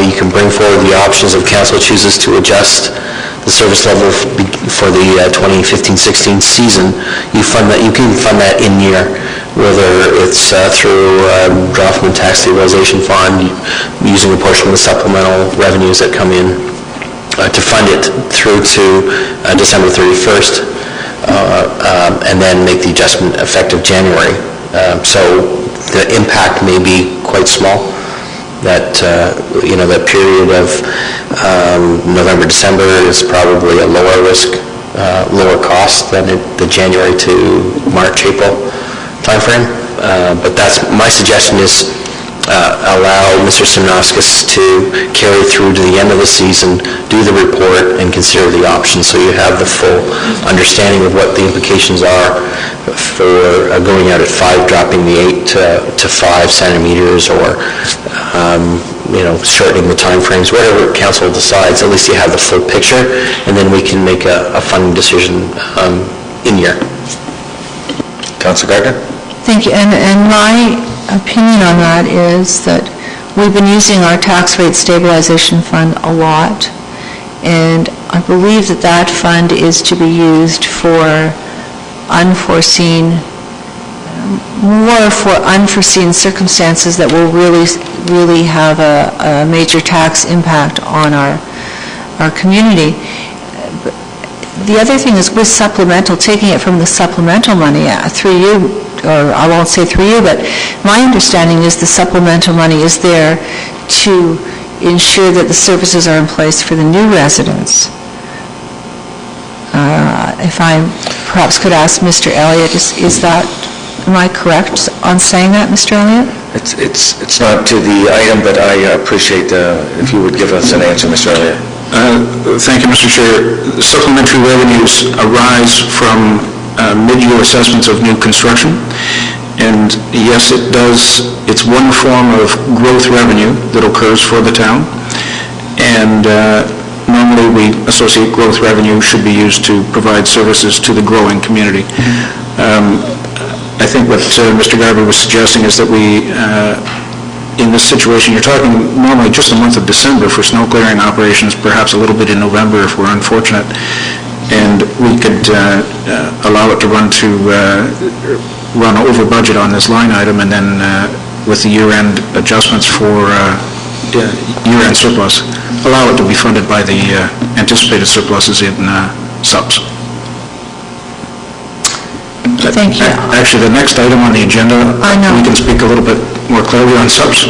You can bring forward the options if council chooses to adjust the service level for the 2015-16 season. You can fund that in year, whether it's through draw from the tax stabilization fund, using a portion of the supplemental revenues that come in to fund it through to December 31st, and then make the adjustment effective January. So the impact may be quite small. That that period of November, December is probably a lower risk, lower cost than the January to March, April timeframe. But that's my suggestion is allow Mr. Simonauskas to carry through to the end of the season, do the report, and consider the options so you have the full understanding of what the implications are for going out at 5, dropping the 8 to 5 centimeters, or shortening the time frames, whatever council decides. At least you have the full picture, and then we can make a funding decision in year. Councillor Gardner? Thank you. And my opinion on that is that we've been using our tax rate stabilization fund a lot, and I believe that fund is to be used for unforeseen circumstances that will really have a major tax impact on our community. The other thing is with supplemental, taking it from the supplemental money through you, or I won't say through you, but my understanding is the supplemental money is there to ensure that the services are in place for the new residents. If I perhaps could ask Mr. Elliott, is that Am I correct on saying that, Mr. Elliott? It's not to the item, but I appreciate if you would give us an answer, Mr. Elliott. Thank you, Mr. Chair. Supplementary revenues arise from mid-year assessments of new construction. And yes, it does, it's one form of growth revenue that occurs for the town. And normally we associate growth revenue should be used to provide services to the growing community. I think what Mr. Garber was suggesting is that we, in this situation, you're talking normally just the month of December for snow clearing operations, perhaps a little bit in November if we're unfortunate, and we could allow it to run over budget on this line item, and then with the year-end adjustments for year-end surplus, allow it to be funded by the anticipated surpluses in subs. Thank you. Actually, the next item on the agenda, we can speak a little bit more clearly on subs.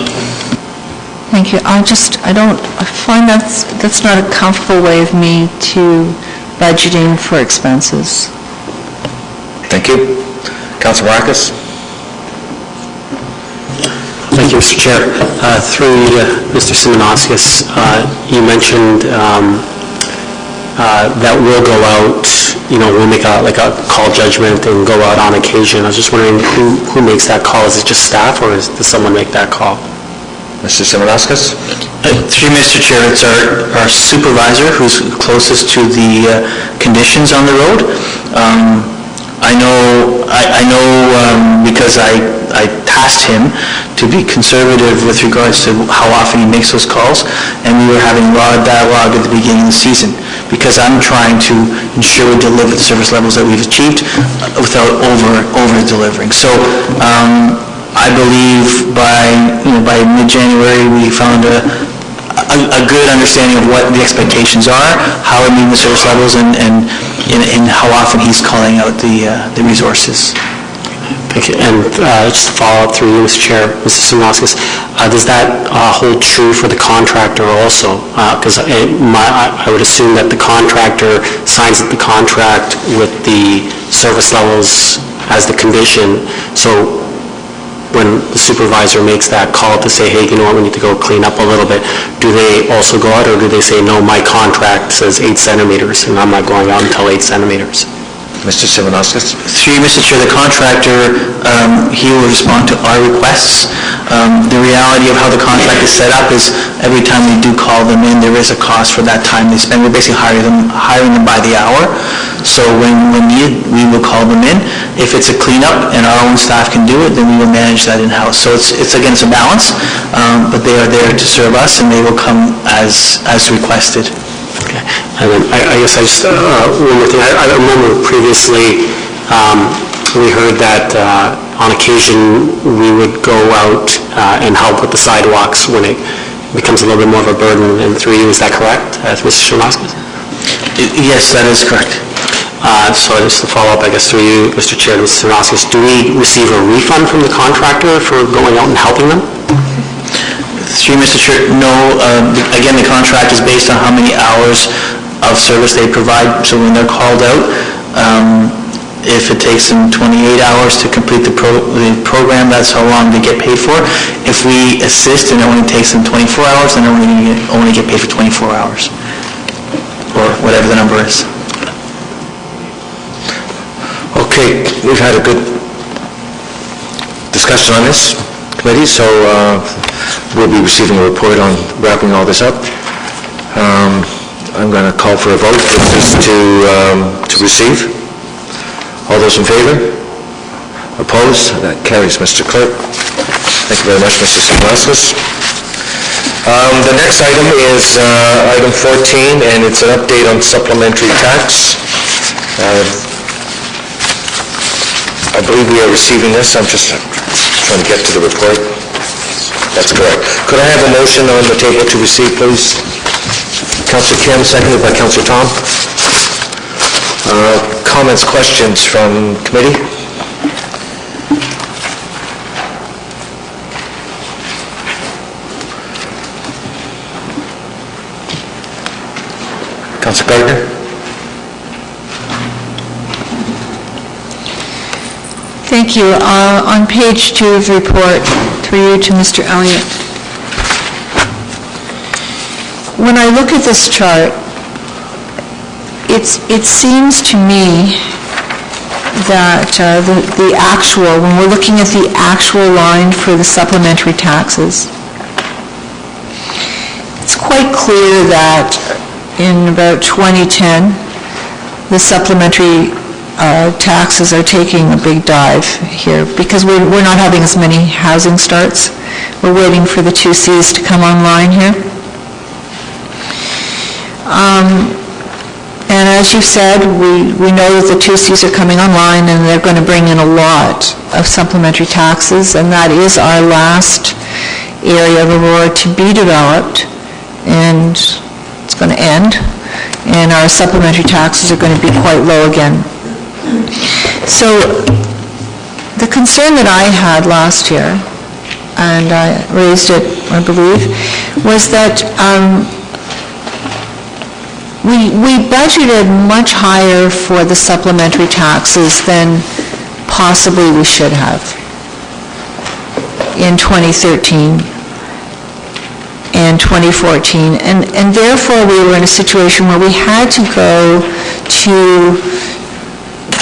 Thank you. I find that's not a comfortable way of me to budgeting for expenses. Thank you. Councilor Marcus? Thank you, Mr. Chair. Through Mr. Simonauskas, you mentioned that we'll go out, we'll make a call judgment and go out on occasion. I was just wondering who makes that call? Is it just staff, or does someone make that call? Mr. Simonauskas? Through Mr. Chair, it's our supervisor who's closest to the conditions on the road. I know because I tasked him to be conservative with regards to how often he makes those calls, and we were having a lot of dialogue at the beginning of the season, because I'm trying to ensure we deliver the service levels that we've achieved without over-delivering. So I believe by mid-January we found a good understanding of what the expectations are, how we're meeting the service levels, and how often he's calling out the resources. Thank you. And just to follow up through you, Mr. Chair, Mr. Simonauskas, does that hold true for the contractor also? Because I would assume that the contractor signs the contract with the service levels as the condition. So when the supervisor makes that call to say, hey, you know what, we need to go clean up a little bit, do they also go out, or do they say, no, my contract says 8 centimeters, and I'm not going out until 8 centimeters? Mr. Simonauskas? Through you, Mr. Chair, the contractor, he will respond to our requests. The reality of how the contract is set up is every time we do call them in, there is a cost for that time they spend. We're basically hiring them by the hour. So when needed, we will call them in. If it's a cleanup and our own staff can do it, then we will manage that in-house. So it's again, it's a balance, but they are there to serve us, and they will come as requested. Okay. And then I guess I just, one more thing. I remember previously we heard that on occasion we would go out and help with the sidewalks when it becomes a little bit more of a burden. And through you, is that correct, Mr. Simonauskas? Yes, that is correct. So just to follow up, I guess, through you, Mr. Chair, Mr. Simonauskas, do we receive a refund from the contractor for going out and helping them? Through Mr. Chair, no. Again, the contract is based on how many hours of service they provide. So when they're called out, if it takes them 28 hours to complete the program, that's how long they get paid for. If we assist and it only takes them 24 hours, then they only get paid for 24 hours, or whatever the number is. Okay, we've had a good discussion on this committee, so we'll be receiving a report on wrapping all this up. I'm going to call for a vote. This is to receive. All those in favor? Opposed? That carries, Mr. Clerk. Thank you very much, Mr. Simonauskas. The next item is item 14, and it's an update on supplementary tax. I believe we are receiving this. I'm just trying to get to the report. That's correct. Could I have a motion on the table to receive, please? Councillor Kim, seconded by Councillor Tom. Comments, questions from committee? Councillor Gardner? Thank Thank you. On page 2 of the report, through you to Mr. Elliott. When I look at this chart, it seems to me that the actual, when we're looking at the actual line for the supplementary taxes, it's quite clear that in about 2010, the supplementary taxes are taking a big dive here because we're not having as many housing starts. We're waiting for the 2Cs to come online here. And as you said, we know that the 2Cs are coming online and they're going to bring in a lot of supplementary taxes, and that is our last area of Aurora to be developed, and it's going to end, and our supplementary taxes are going to be quite low again. So the concern that I had last year, and I raised it, I believe, was that we budgeted much higher for the supplementary taxes than possibly we should have in 2013 and 2014, and therefore we were in a situation where we had to go to,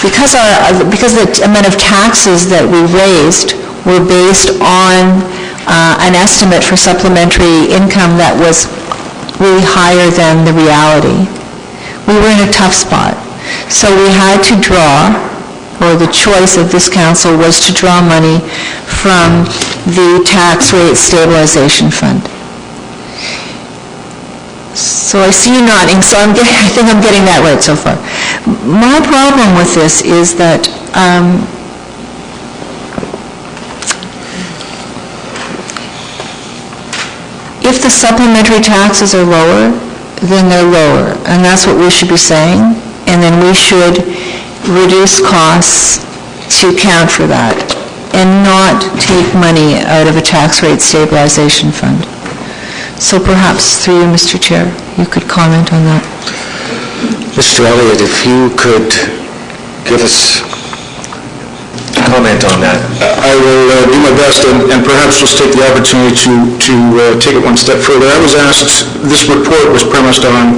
because the amount of taxes that we raised were based on an estimate for supplementary income that was really higher than the reality. We were in a tough spot. So we had to draw, or the choice of this council was to draw money from the tax rate stabilization fund. So I see you nodding, so I think I'm getting that right so far. My problem with this is that if the supplementary taxes are lower, then they're lower, and that's what we should be saying, and then we should reduce costs to account for that, and not take money out of a tax rate stabilization fund. So perhaps through you, Mr. Chair, you could comment on that. Mr. Elliott, if you could give us a comment on that. I will do my best and perhaps just take the opportunity to take it one step further. I was asked, this report was premised on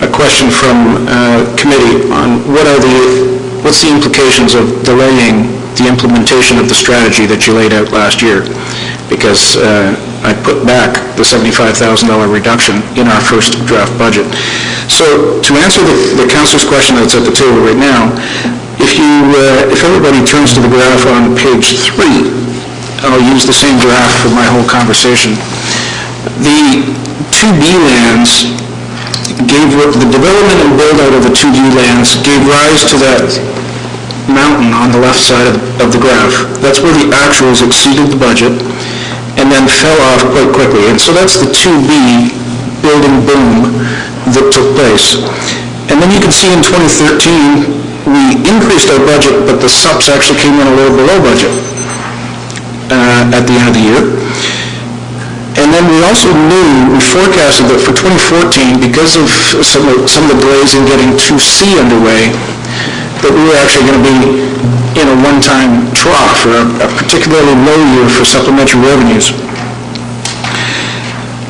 a question from committee on what's the implications of delaying the implementation of the strategy that you laid out last year, because I put back the $75,000 reduction in our first draft budget. So to answer the councilor's question that's at the table right now, if everybody turns to the graph on page 3, I'll use the same graph for my whole conversation. The 2B lands the development and build-out of the 2D lands gave rise to that mountain on the left side of the graph. That's where the actuals exceeded the budget and then fell off quite quickly. And so that's the 2B building boom that took place. And then you can see in 2013, we increased our budget, but the subs actually came in a little below budget at the end of the year. And then we also we forecasted that for 2014, because of some of the delays in getting 2C underway, that we were actually going to be in a one-time trough, or a particularly low year for supplementary revenues.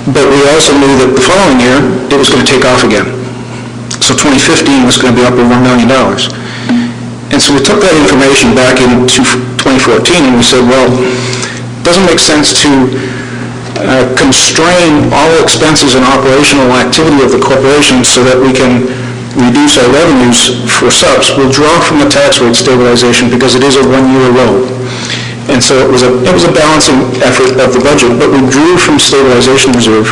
But we also knew that the following year, it was going to take off again. So 2015 was going to be up over $1 million. And so we took that information back into 2014 and we said, well, it doesn't make sense to constrain all expenses and operational activity of the corporation so that we can reduce our revenues for subs. We'll draw from the tax rate stabilization because it is a one-year low. And so it was a balancing effort of the budget, but we drew from stabilization reserve,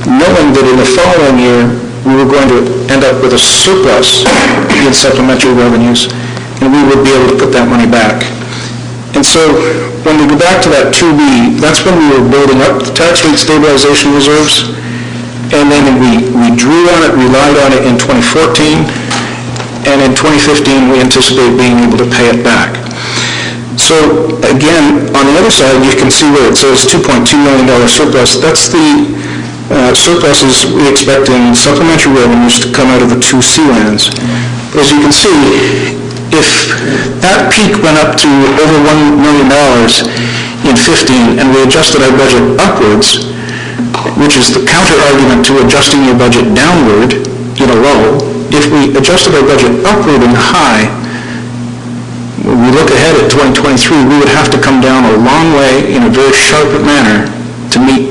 knowing that in the following year we were going to end up with a surplus in supplementary revenues, and we would be able to put that money back. And so when we go back to that 2B, that's when we were building up the tax rate stabilization reserves, and then we drew on it, relied on it in 2014, and in 2015 we anticipate being able to pay it back. So again, on the other side, you can see where it says $2.2 million surplus. That's the surpluses we expect in supplementary revenues to come out of the 2C lands. But as you can see, if that peak went up to over $1 million in 15 and we adjusted our budget upwards, which is the counter-argument to adjusting your budget downward in a low, if we adjusted our budget upward in high, when we look ahead at 2023, we would have to come down a long way in a very sharp manner to meet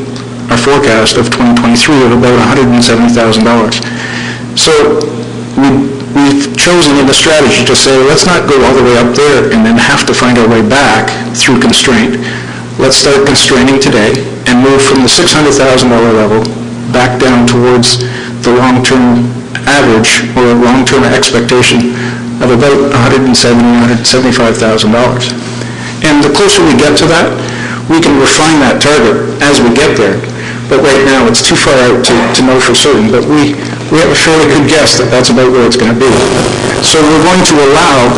our forecast of 2023 of about $170,000. So we've chosen in the strategy to say, let's not go all the way up there and then have to find our way back through constraint. Let's start constraining today and move from the $600,000 level back down towards the long-term average or long-term expectation of about $175,000. And the closer we get to that, we can refine that target as we get there. But right now, it's too far out to know for certain. But we have a fairly good guess that that's about where it's going to be. So we're going to allow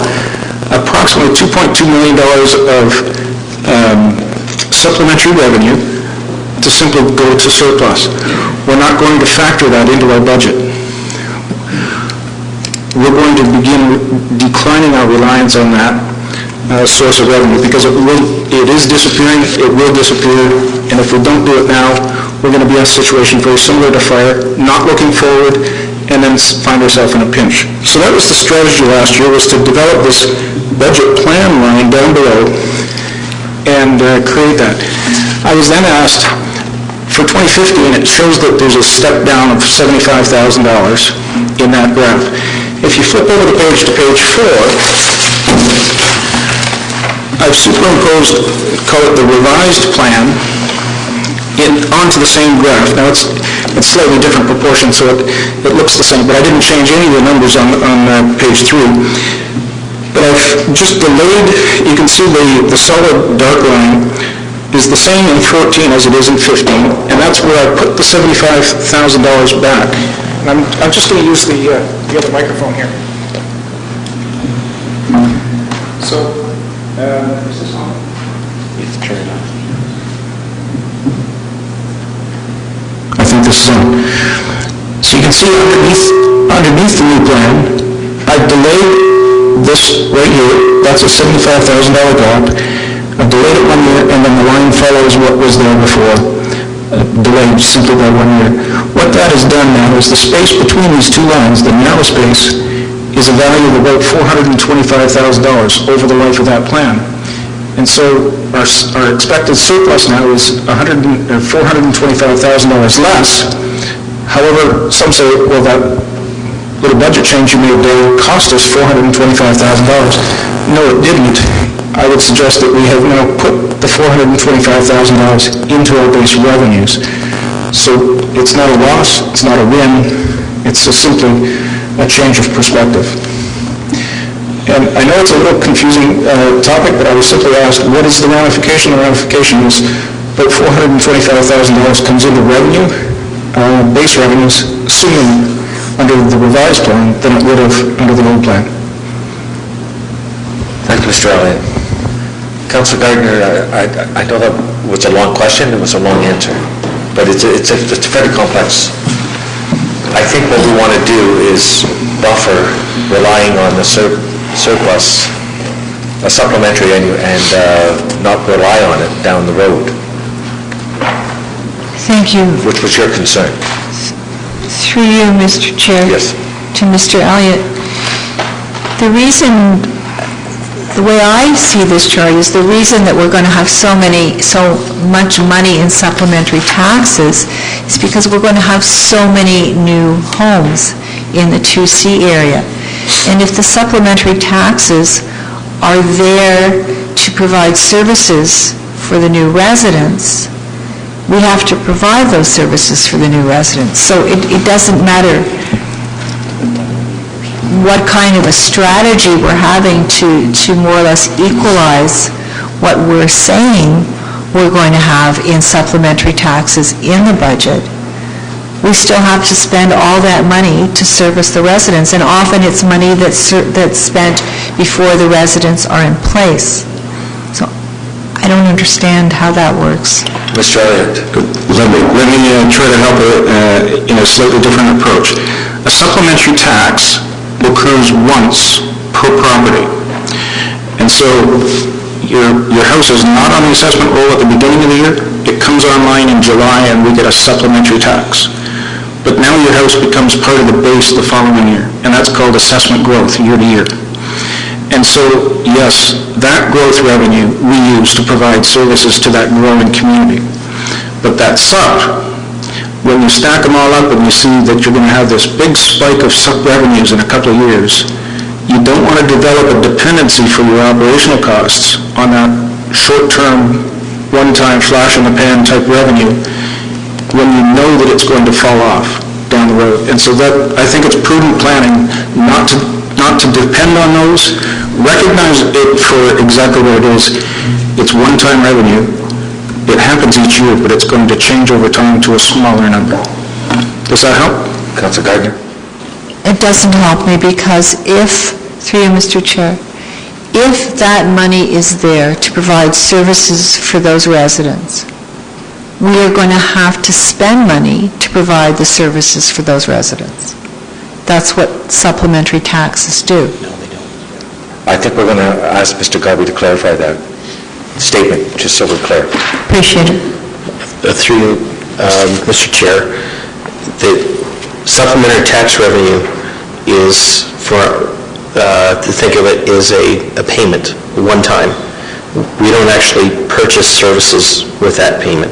approximately $2.2 million of supplementary revenue to simply go to surplus. We're not going to factor that into our budget. We're going to begin declining our reliance on that source of revenue because it is disappearing, it will disappear, and if we don't do it now, we're going to be in a situation very similar to fire, not looking forward, and then find ourselves in a pinch. So that was the strategy last year, was to develop this budget plan line down below and create that. I was then asked, for 2015, it shows that there's a step down of $75,000 in that graph. If you flip over the page to page 4, I've superimposed, call it the revised plan, onto the same graph. Now it's slightly different proportions, so it looks the same, but I didn't change any of the numbers on page 3. But I've just delayed, you can see the solid dark line is the same in 14 as it is in 15, and that's where I put the $75,000 back. And I'm just going to use the other microphone here. So, is this on? It's turned on. I think this is on. So you can see underneath the new plan, I've delayed this right here. That's a $75,000 drop. I've delayed it 1 year, and then the line follows what was there before, delayed simply by 1 year. What that has done now is the space between these two lines, the narrow space, is a value of about $425,000 over the life of that plan. And so our expected surplus now is $425,000 less. However, some say, well, that little budget change you made there cost us $425,000. No, it didn't. I would suggest that we have now put the $425,000 into our base revenues. So it's not a loss, it's not a win, it's just simply a change of perspective. And I know it's a little confusing topic, but I was simply asked, what is the ramification? The ramification is about $425,000 comes into revenue, base revenues, sooner under the revised plan than it would have under the old plan. Thank you, Mr. Elliott. Councillor Gardner, I know that was a long question, it was a long answer, but it's very complex. I think what we want to do is buffer relying on the surplus, a supplementary, and not rely on it down the road. Thank you. Which was your concern? Through you, Mr. Chair. Yes. To Mr. Elliott. The reason, the way I see this chart is the reason that we're going to have so much money in supplementary taxes is because we're going to have so many new homes in the 2C area. And if the supplementary taxes are there to provide services for the new residents, we have to provide those services for the new residents. So it doesn't matter what kind of a strategy we're having to more or less equalize what we're saying we're going to have in supplementary taxes in the budget. We still have to spend all that money to service the residents, and often it's money that's spent before the residents are in place. So I don't understand how that works. Mr. Elliott. Let me try to help in a slightly different approach. A supplementary tax occurs once per property. And so your house is not on the assessment roll at the beginning of the year. It comes online in July and we get a supplementary tax. But now your house becomes part of the base the following year, and that's called assessment growth year to year. And so, yes, that growth revenue we use to provide services to that growing community. But that sub, when you stack them all up and you see that you're going to have this big spike of sub revenues in a couple of years, you don't want to develop a dependency for your operational costs on that short-term, one-time flash-in-the-pan type revenue when you know that it's going to fall off down the road. And so that, I think it's prudent planning not to depend on those, recognize it for exactly what it is. It's one-time revenue. It happens each year, but it's going to change over time to a smaller number. Does that help? Councillor Gardner? It doesn't help me because if, through you, Mr. Chair, if that money is there to provide services for those residents, we are going to have to spend money to provide the services for those residents. That's what supplementary taxes do. I think we're going to ask Mr. Garvey to clarify that statement, just so we're clear. Appreciate it. Through you, Mr. Chair, the supplementary tax revenue is, to think of it, is a payment, one time. We don't actually purchase services with that payment.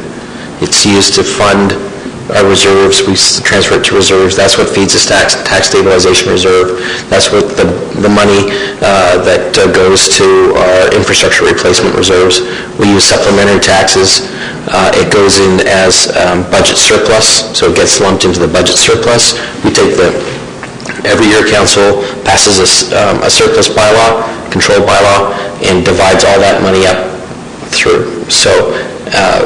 It's used to fund our reserves. We transfer it to reserves. That's what feeds the tax stabilization reserve. That's what the money that goes to our infrastructure replacement reserves. We use supplementary taxes. It goes in as budget surplus, so it gets lumped into the budget surplus. We take every year council passes a surplus bylaw, control bylaw, and divides all that money up through. So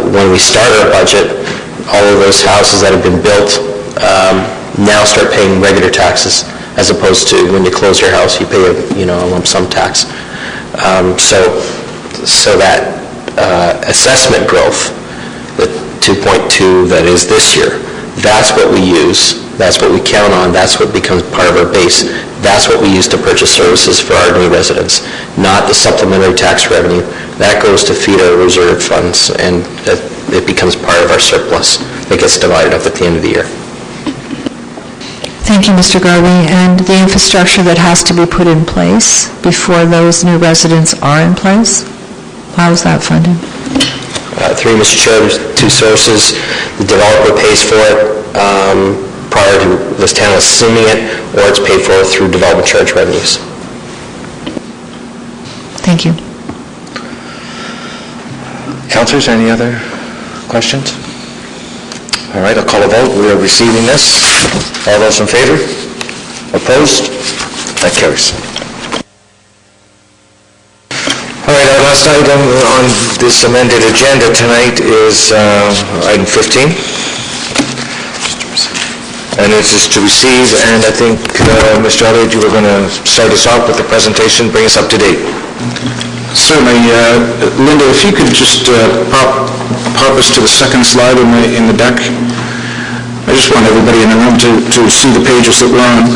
when we start our budget, all of those houses that have been built now start paying regular taxes, as opposed to when you close your house, you pay a lump sum tax. So that assessment growth, the 2.2 that is this year, that's what we use, that's what we count on, that's what becomes part of our base. That's what we use to purchase services for our new residents, not the supplementary tax revenue. That goes to feed our reserve funds, and it becomes part of our surplus that gets divided up at the end of the year. Thank you, Mr. Garvey. And the infrastructure that has to be put in place before those new residents are in place, how is that funded? Through Mr. Chair, there's two sources. The developer pays for it prior to this town assuming it, or it's paid for through development charge revenues. Thank you. Councillors, any other questions? All right, I'll call a vote. We are receiving this. All those in favor? Opposed? That carries. All right, our last item on this amended agenda tonight is item 15. And it's just to receive, and I think, Mr. Elliott, you were going to start us off with the presentation, bring us up to date. Certainly. Linda, if you could just pop us to the second slide in the deck. I just want everybody in the room to see the pages that we're on.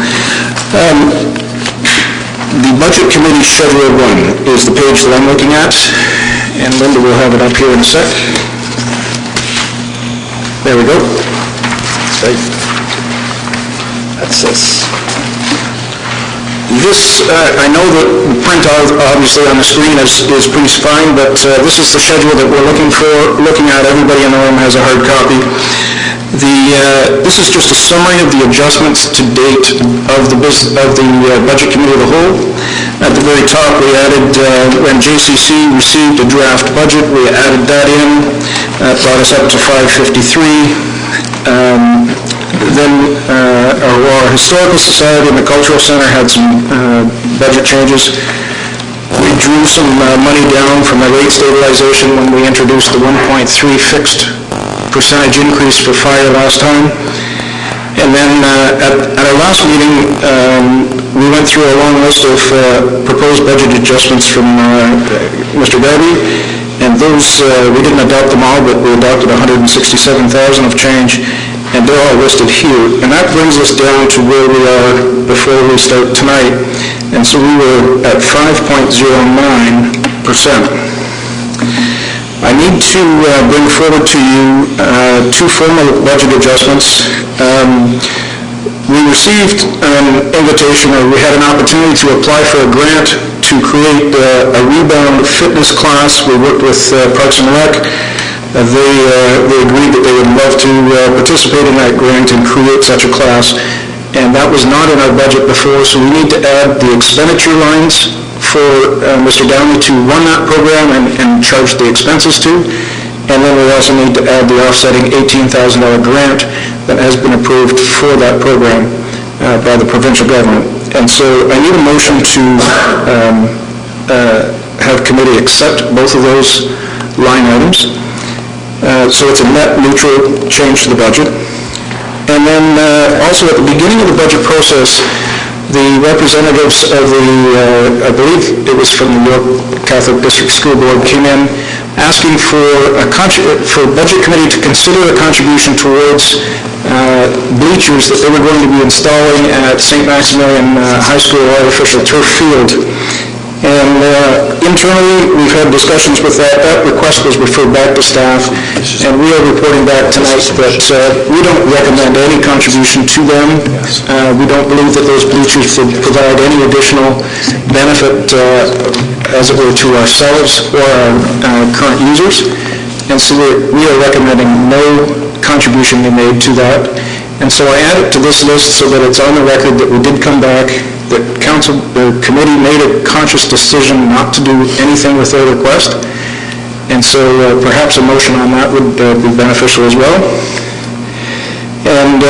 The Budget Committee Schedule 1 is the page that I'm looking at, and Linda will have it up here in a sec. There we go. Right. That's this. This, I know that the print obviously on the screen is pretty fine, but this is the schedule that we're looking at. Everybody in the room has a hard copy. This is just a summary of the adjustments to date of the Budget Committee of the Whole. At the very top, we added, when JCC received a draft budget, we added that in. That brought us up to 553. Then Aurora Historical Society and the Cultural Center had some budget changes. We drew some money down from the rate stabilization when we introduced the 1.3 fixed percentage increase for fire last time. And then at our last meeting, we went through a long list of proposed budget adjustments from Mr. Garvey, and those, we didn't adopt them all, but we adopted 167,000 of change. and they're all listed here. And that brings us down to where we are before we start tonight. And so we were at 5.09%. I need to bring forward to you two formal budget adjustments. We received an invitation, or we had an opportunity to apply for a grant to create a rebound fitness class. We worked with Parks and Rec. They agreed that they would love to participate in that grant and create such a class. And that was not in our budget before, so we need to add the expenditure lines for Mr. Downey to run that program and charge the expenses to. And then we also need to add the offsetting $18,000 grant that has been approved for that program by the provincial government. And so I need a motion to have committee accept both of those line items. So it's a net neutral change to the budget. And then also at the beginning of the budget process, the representatives of the, I believe it was from the York Catholic District School Board, came in asking for Budget Committee to consider a contribution towards bleachers that they were going to be installing at St. Maximilian High School artificial turf field. And internally, we've had discussions with that. That request was referred back to staff, and we are reporting back tonight that we don't recommend any contribution to them. We don't believe that those bleachers would provide any additional benefit, as it were, to ourselves or our current users. And so we are recommending no contribution be made to that. And so I add it to this list so that it's on the record that we did come back, that the committee made a conscious decision not to do anything with their request. And so perhaps a motion on that would be beneficial as well. And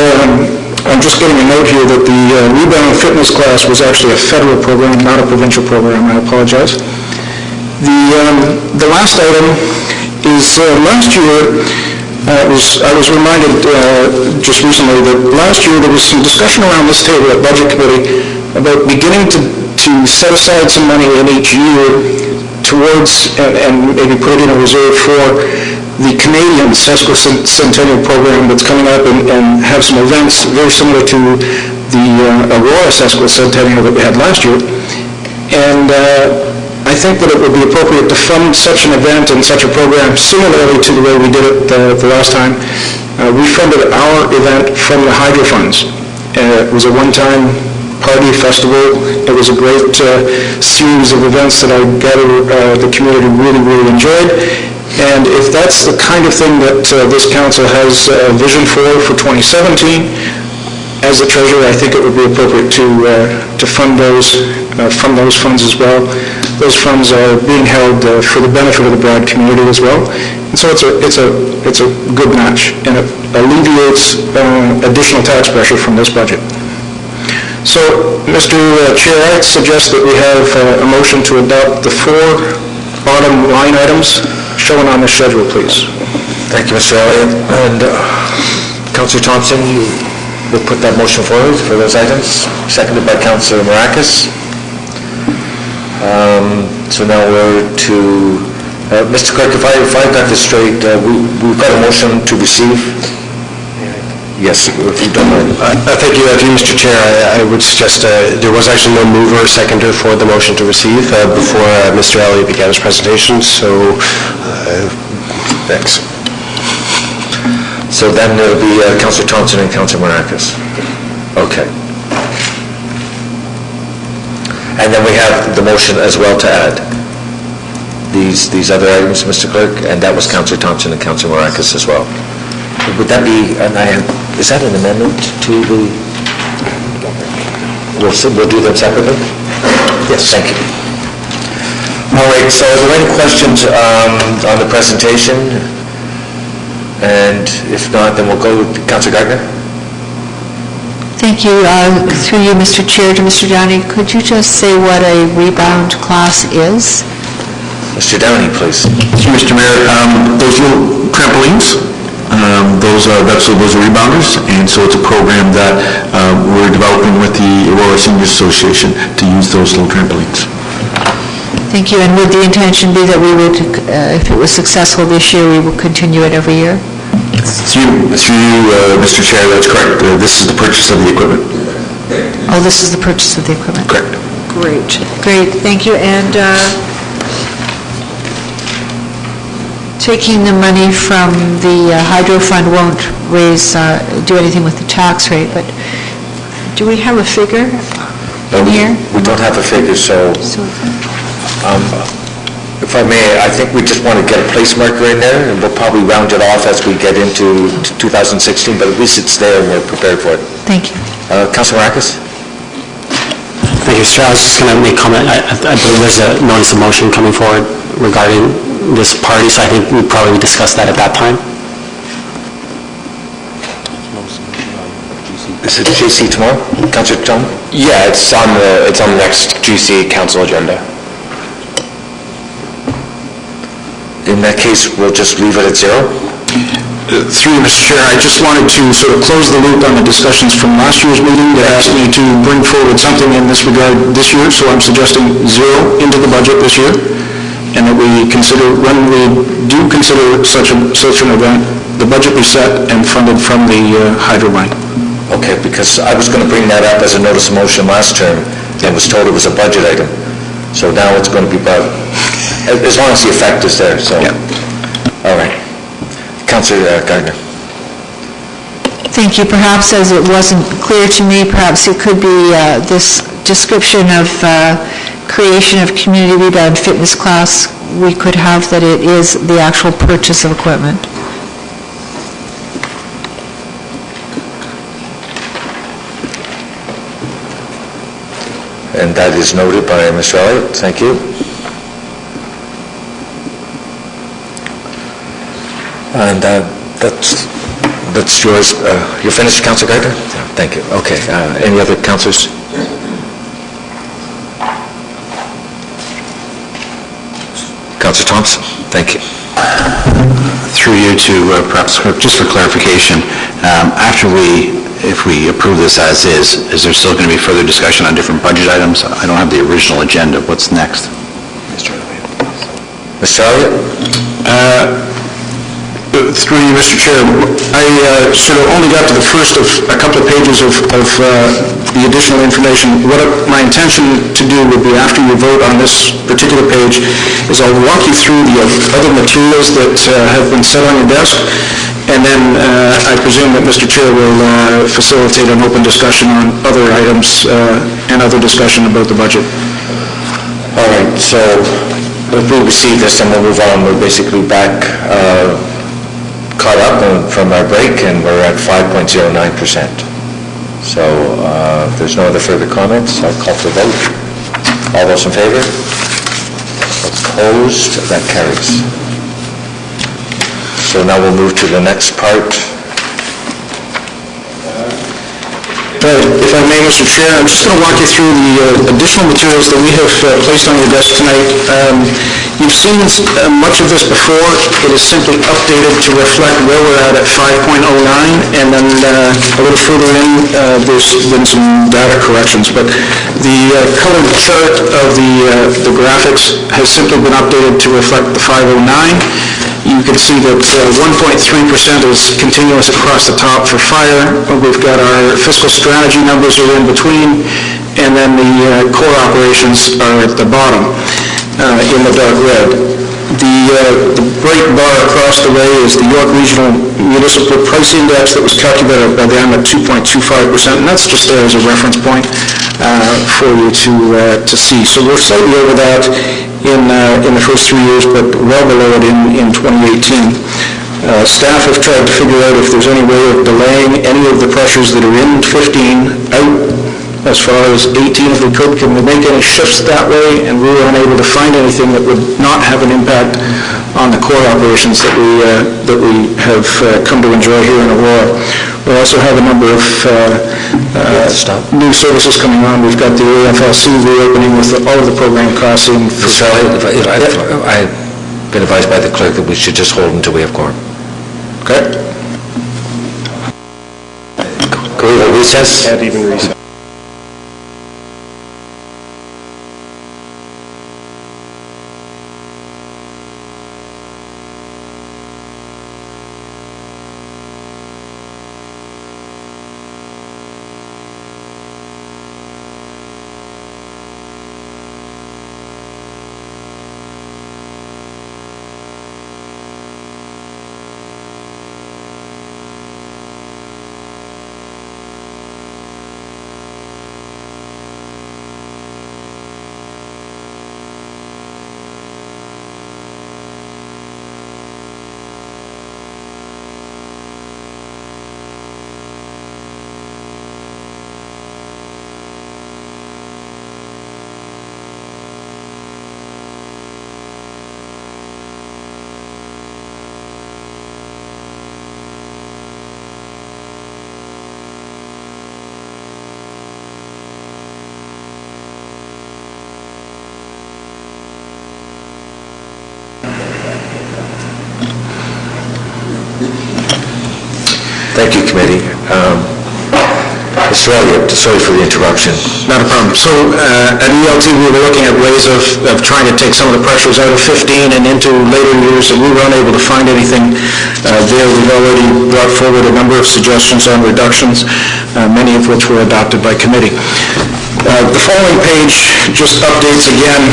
I'm just getting a note here that the Rebound Fitness class was actually a federal program, not a provincial program. I apologize. The last item is last year, I was reminded just recently that last year there was some discussion around this table at Budget Committee about beginning to set aside some money in each year towards and maybe put it in a reserve for the Canadian sesquicentennial program that's coming up and have some events very similar to the Aurora sesquicentennial that we had last year. And I think that it would be appropriate to fund such an event and such a program similarly to the way we did it the last time. We funded our event from the Hydro funds. It was a one-time party festival. It was a great series of events that I gather the community really, really enjoyed. And if that's the kind of thing that this council has a vision for 2017, as the treasurer, I think it would be appropriate to fund those funds as well. Those funds are being held for the benefit of the broad community as well. And so it's a good match, and it alleviates additional tax pressure from this budget. So, Mr. Chair, I suggest that we have a motion to adopt the four bottom line items shown on the schedule, please. Thank you, Mr. Elliott. And Councillor Thompson, you will put that motion forward for those items, seconded by Councillor Maracas. So now we're to, Mr. Clerk, if I've got this straight, we've got a motion to receive. Yes, if you don't mind. Thank you, Mr. Chair. I would suggest there was actually no mover or seconder for the motion to receive before Mr. Elliott began his presentation, so thanks. So then it'll be Councillor Thompson and Councillor Maracas. Okay. And then we have the motion as well to add these other items, Mr. Clerk, and that was Councillor Thompson and Councillor Maracas as well. Would that be, is that an amendment to the, we'll do them separately? Yes. Thank you. All right, so are there any questions on the presentation? And if not, then we'll go to Councillor Gardner. Thank you. Through you, Mr. Chair, to Mr. Downey, could you just say what a rebound class is? Mr. Downey, please. Thank you, Mr. Mayor. Those little trampolines, those are rebounders, and so it's a program that we're developing with the Aurora Seniors Association to use those little trampolines. Thank you. And would the intention be that we would, if it was successful this year, we will continue it every year? Through you, Mr. Chair, that's correct. This is the purchase of the equipment. Oh, this is the purchase of the equipment? Correct. Great, thank you. And taking the money from the hydro fund won't do anything with the tax rate, but do we have a figure in here? We don't have a figure, so if I may, I think we just want to get a place marker in there, and we'll probably round it off as we get into 2016, but at least it's there and we're prepared for it. Thank you. Councilor Marcus? Thank you, Mr. Chair. I was just going to make a comment. I believe there's a notice of motion coming forward regarding this party, so I think we probably discussed that at that time. Is it GC tomorrow? Councilor Tom? Yeah, it's on the next GC council agenda. In that case, we'll just leave it at 0? Through you, Mr. Chair, I just wanted to sort of close the loop on the discussions from last year's meeting that asked me to bring forward something in this regard this year, so I'm suggesting 0 into the budget this year, and that we consider, when we do consider such an event, the budget be set and funded from the hydro line. Okay, because I was going to bring that up as a notice of motion last term, and was told it was a budget item. So now it's going to be brought, as long as the effect is there, so. Yeah. All right. Councilor Gardner. Thank you. Perhaps as it wasn't clear to me, perhaps it could be this description of creation of community rebound fitness class, we could have that it is the actual purchase of equipment. And that is noted by Mr. Elliott. Thank you. And that's yours. You're finished, Councilor Gardner? Yeah, thank you. Okay. Any other councilors? Councilor Thompson? Thank you. Through you to perhaps, just for clarification, if we approve this as is there still going to be further discussion on different budget items? I don't have the original agenda. What's next? Mr. Elliott? Through you, Mr. Chair, I sort of only got to the first of a couple of pages of the additional information. What my intention to do would be, after you vote on this particular page, is I'll walk you through the other materials that have been set on your desk, and then I presume that Mr. Chair will facilitate an open discussion on other items and other discussion about the budget. All right, so if we receive this and we'll move on, we're basically back caught up from our break, and we're at 5.09%. So if there's no other further comments, I'll call for the vote. All those in favor? Opposed? That carries. So now we'll move to the next part. If I may, Mr. Chair, I'm just going to walk you through the additional materials that we have placed on your desk tonight. You've seen much of this before. It is simply updated to reflect where we're at 5.09, and then a little further in, there's been some data corrections. But the colored chart of the graphics has simply been updated to reflect the 509. You can see that 1.3% is continuous across the top for fire. We've got our fiscal strategy numbers are in between, and then the core operations are at the bottom in the dark red. The bright bar across the way is the York Regional Municipal Price Index that was calculated by them at 2.25%, and that's just there as a reference point for you to see. So we're slightly over that in the first 3 years, but well below it in 2018. Staff have tried to figure out if there's any way of delaying any of the pressures that are in 15 out as far as 18 if we could. Can we make any shifts that way? And we were unable to find anything that would not have an impact on the core operations that we have come to enjoy here in Aurora. We also have a number of new services coming on. We've got the AFLC reopening with all of the program costs in. I've been advised by the clerk that we should just hold until we have quorum. Okay? Can we have a recess? Can't even recess. Thank you, committee. Mr. Elliott, sorry for the interruption. Not a problem. So at ELT, we were looking at ways of trying to take some of the pressures out of 15 and into later years, and we were unable to find anything there. We've already brought forward a number of suggestions on reductions, many of which were adopted by committee. The following page just updates again,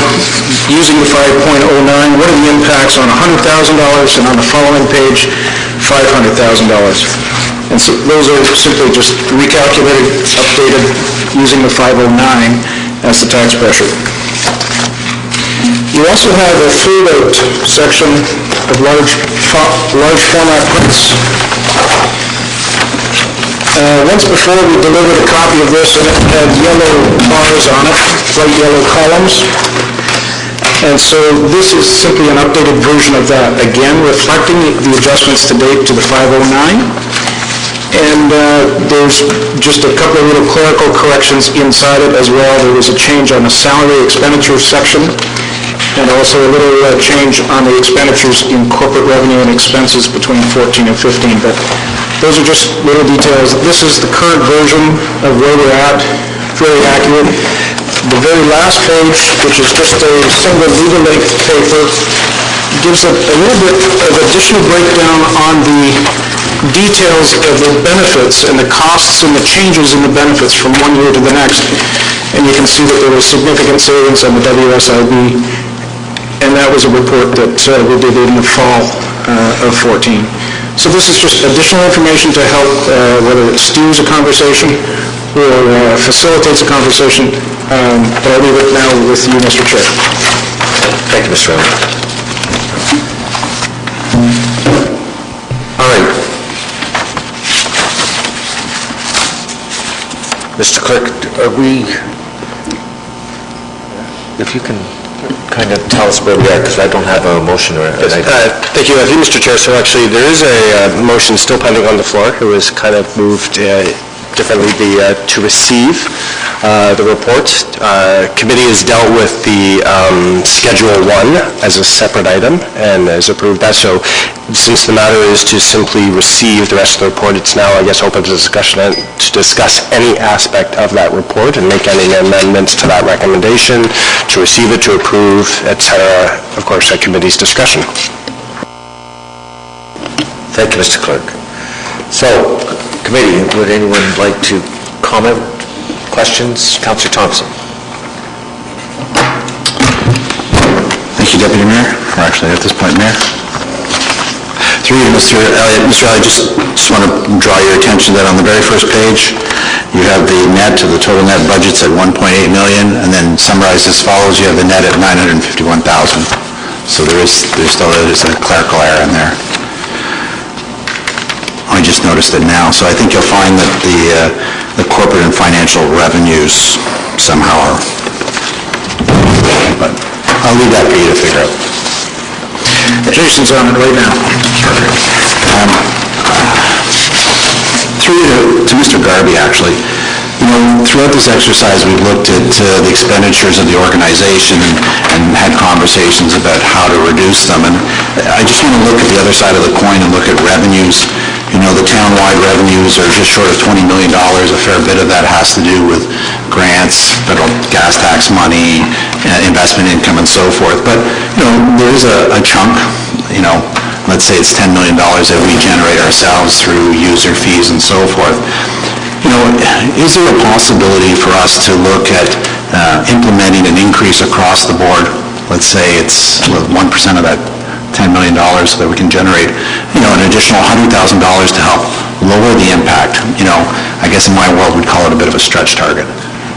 using the 5.09, what are the impacts on $100,000, and on the following page, $500,000. And so those are simply just recalculated, updated, using the 509 as the tax pressure. You also have a fold-out section of large format prints. Once before, we delivered a copy of this, and it had yellow bars on it, bright yellow columns. And so this is simply an updated version of that, again, reflecting the adjustments to date to the 509. And there's just a couple of little clerical corrections inside it as well. There was a change on the salary expenditure section, and also a little change on the expenditures in corporate revenue and expenses between 14 and 15. But those are just little details. This is the current version of where we're at, very accurate. The very last page, which is just a single legal length paper, gives a little bit of additional breakdown on the details of the benefits and the costs and the changes in the benefits from one year to the next. And you can see that there was significant savings on the WSIB, and that was a report that we did in the fall of 14. So this is just additional information to help, whether it steers a conversation or facilitates a conversation. But I'll leave it now with you, Mr. Chair. Thank you, Mr. Elliott. All right. Mr. Clerk, if you can kind of tell us where we are, because I don't have a motion or... Thank you, Mr. Chair. So actually, there is a motion still pending on the floor. It was kind of moved differently, to receive the report. Committee has dealt with the Schedule 1 as a separate item and has approved that. So since the matter is to simply receive the rest of the report, it's now, I guess, open to discussion to discuss any aspect of that report and make any amendments to that recommendation, to receive it, to approve, etc. Of course, at committee's discretion. Thank you, Mr. Clerk. So, committee, would anyone like to comment? Questions? Councillor Thompson. Thank you, Deputy Mayor, or actually at this point, Mayor. Through you, Mr. Elliott. Mr. Elliott, just want to draw your attention that on the very first page, you have the net, the total net budgets at $1.8 million, and then summarized as follows, you have the net at $951,000. So there still is a clerical error in there. I just noticed it now. So I think you'll find that the corporate and financial revenues somehow are... But I'll leave that for you to figure out. Jason's on it right now. Through you to Mr. Garby, actually. You know, throughout this exercise, we've looked at the expenditures of the organization and had conversations about how to reduce them. And I just want to look at the other side of the coin and look at revenues. You know, the town-wide revenues are just short of $20 million. A fair bit of that has to do with grants, federal gas tax money, investment income, and so forth. But, you know, there is a chunk, you know, let's say it's $10 million that we generate ourselves through user fees and so forth. You know, is there a possibility for us to look at implementing an increase across the board? Let's say it's 1% of that $10 million so that we can generate, you know, an additional $100,000 to help lower the impact. You know, I guess in my world we'd call it a bit of a stretch target.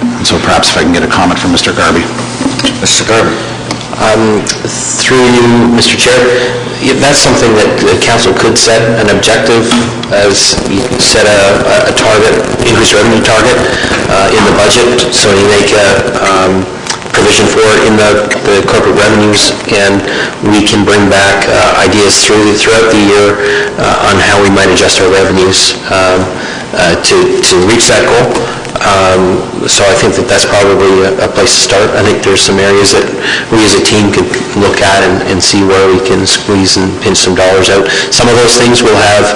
And so perhaps if I can get a comment from Mr. Garby. Mr. Garby. Through you, Mr. Chair, that's something that the council could set an objective, as you set a target, increased revenue target in the budget, so you make a provision for it in the corporate revenues, and we can bring back ideas throughout the year on how we might adjust our revenues to reach that goal. So I think that that's probably a place to start. I think there's some areas that we as a team could look at and see where we can squeeze and pinch some dollars out. Some of those things will have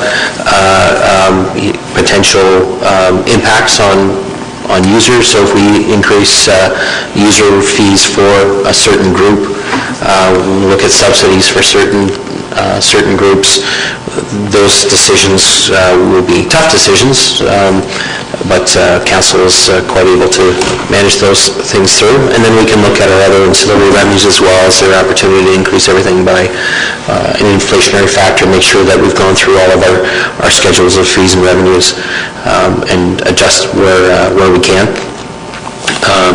potential impacts on users. So if we increase user fees for a certain group, look at subsidies for certain groups, those decisions will be tough decisions, but council is quite able to manage those things through. And then we can look at our other ancillary revenues as well as their opportunity to increase everything by an inflationary factor, make sure that we've gone through all of our schedules of fees and revenues and adjust where we can.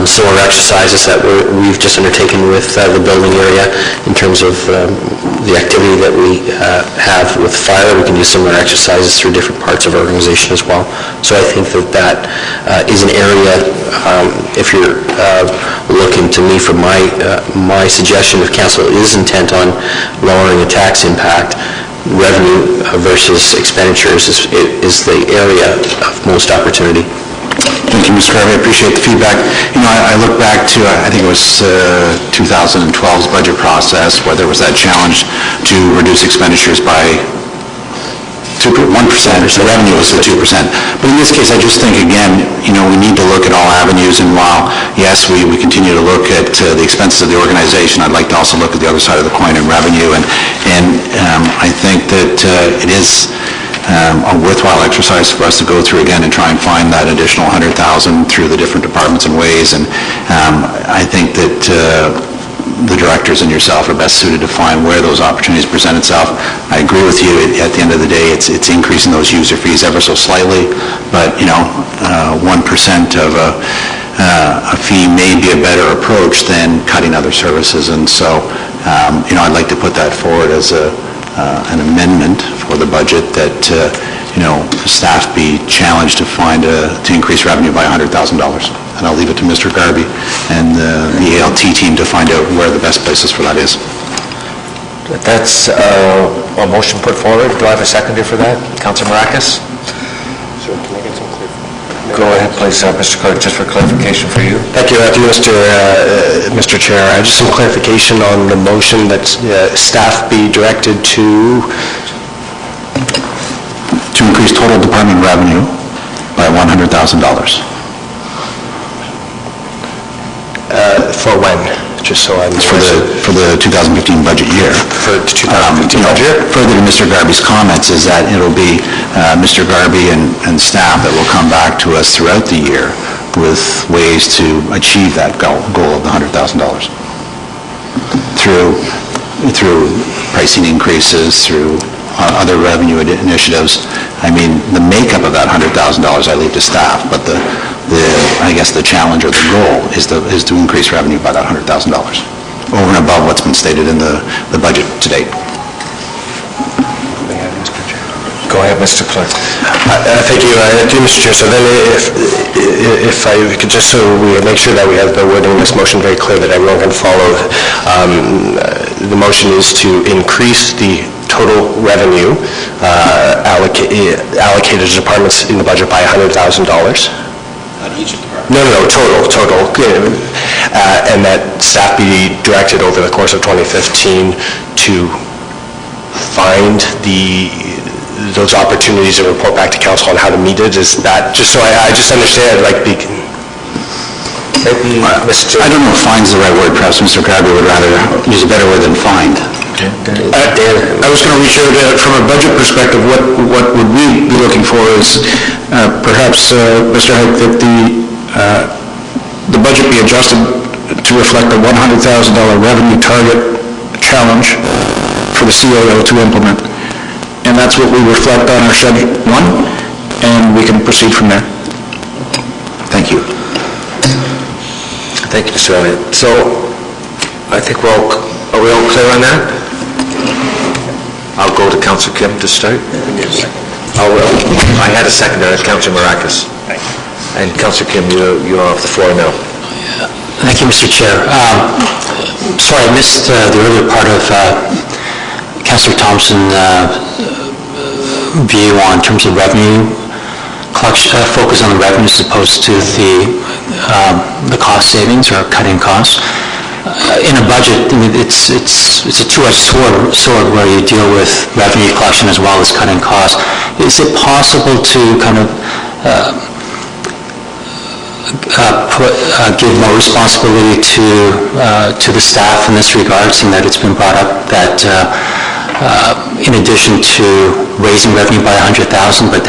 Similar exercises that we've just undertaken with the building area in terms of the activity that we have with fire. We can do similar exercises through different parts of our organization as well. So I think that is an area, if you're looking to me for my suggestion, if council is intent on lowering the tax impact, revenue versus expenditures is the area of most opportunity. Thank you, Mr. Garvey. I appreciate the feedback. You know, I look back to, I think it was 2012's budget process, where there was that challenge to reduce expenditures by 1%, so revenue was at 2%. But in this case, I just think, again, you know, we need to look at all avenues, and while, yes, we continue to look at the expenses of the organization, I'd like to also look at the other side of the coin in revenue, and I think that it is a worthwhile exercise for us to go through again and try and find that additional $100,000 through the different departments and ways. And I think that the directors and yourself are best suited to find where those opportunities present itself. I agree with you. At the end of the day, it's increasing those user fees ever so slightly, but 1% of a fee may be a better approach than cutting other services. And so, I'd like to put that forward as an amendment for the budget that, staff be challenged to to increase revenue by $100,000. And I'll leave it to Mr. Garvey and the ALT team to find out where the best places for that is. That's a motion put forward. Do I have a seconder for that? Councilor Maracas? Go ahead, please, Mr. Clerk, just for clarification for you. Thank you, Mr. Chair. Just some clarification on the motion that staff be directed to increase total department revenue by $100,000. For when? Just so I'm... For the 2015 budget year. For the 2015 budget year? Further to Mr. Garvey's comments is that it'll be Mr. Garvey and staff that will come back to us throughout the year with ways to achieve that goal of the $100,000 through pricing increases, through other revenue initiatives. I mean, the makeup of that $100,000 I leave to staff, but I guess the challenge or the goal is to increase revenue by that $100,000 over and above what's been stated in the budget to date. Go ahead, Mr. Clerk. Thank you, Mr. Chair. So then if I could just, so we make sure that we have the wording in this motion very clear that everyone can follow. The motion is to increase the total revenue allocated to departments in the budget by $100,000. On each department? No, total. And that staff be directed over the course of 2015 to find those opportunities and report back to council on how to meet it. Is that, just so I just understand, like, I don't know if find's the right word. Perhaps Mr. Garvey would rather use a better word than find. I was going to reach out from a budget perspective. What would we be looking for is perhaps, Mr. Hike, that the budget be adjusted to reflect the $100,000 revenue target challenge for the CAO to implement. And that's what we reflect on our Schedule 1, and we can proceed from there. Thank you. Thank you, Mr. Elliott. So, I think are we all clear on that? I'll go to Councilor Kim to start. I had a seconder, Councilor Maracas. And Councilor Kim, you're off the floor now. Thank you, Mr. Chair. Sorry, I missed the earlier part of Councilor Thompson's view on terms of revenue focus on the revenues as opposed to the cost savings or cutting costs. In a budget, I mean, it's a two-edged sword where you deal with revenue collection as well as cutting costs. Is it possible to kind of give more responsibility to the staff in this regard, seeing that it's been brought up that in addition to raising revenue by $100,000, but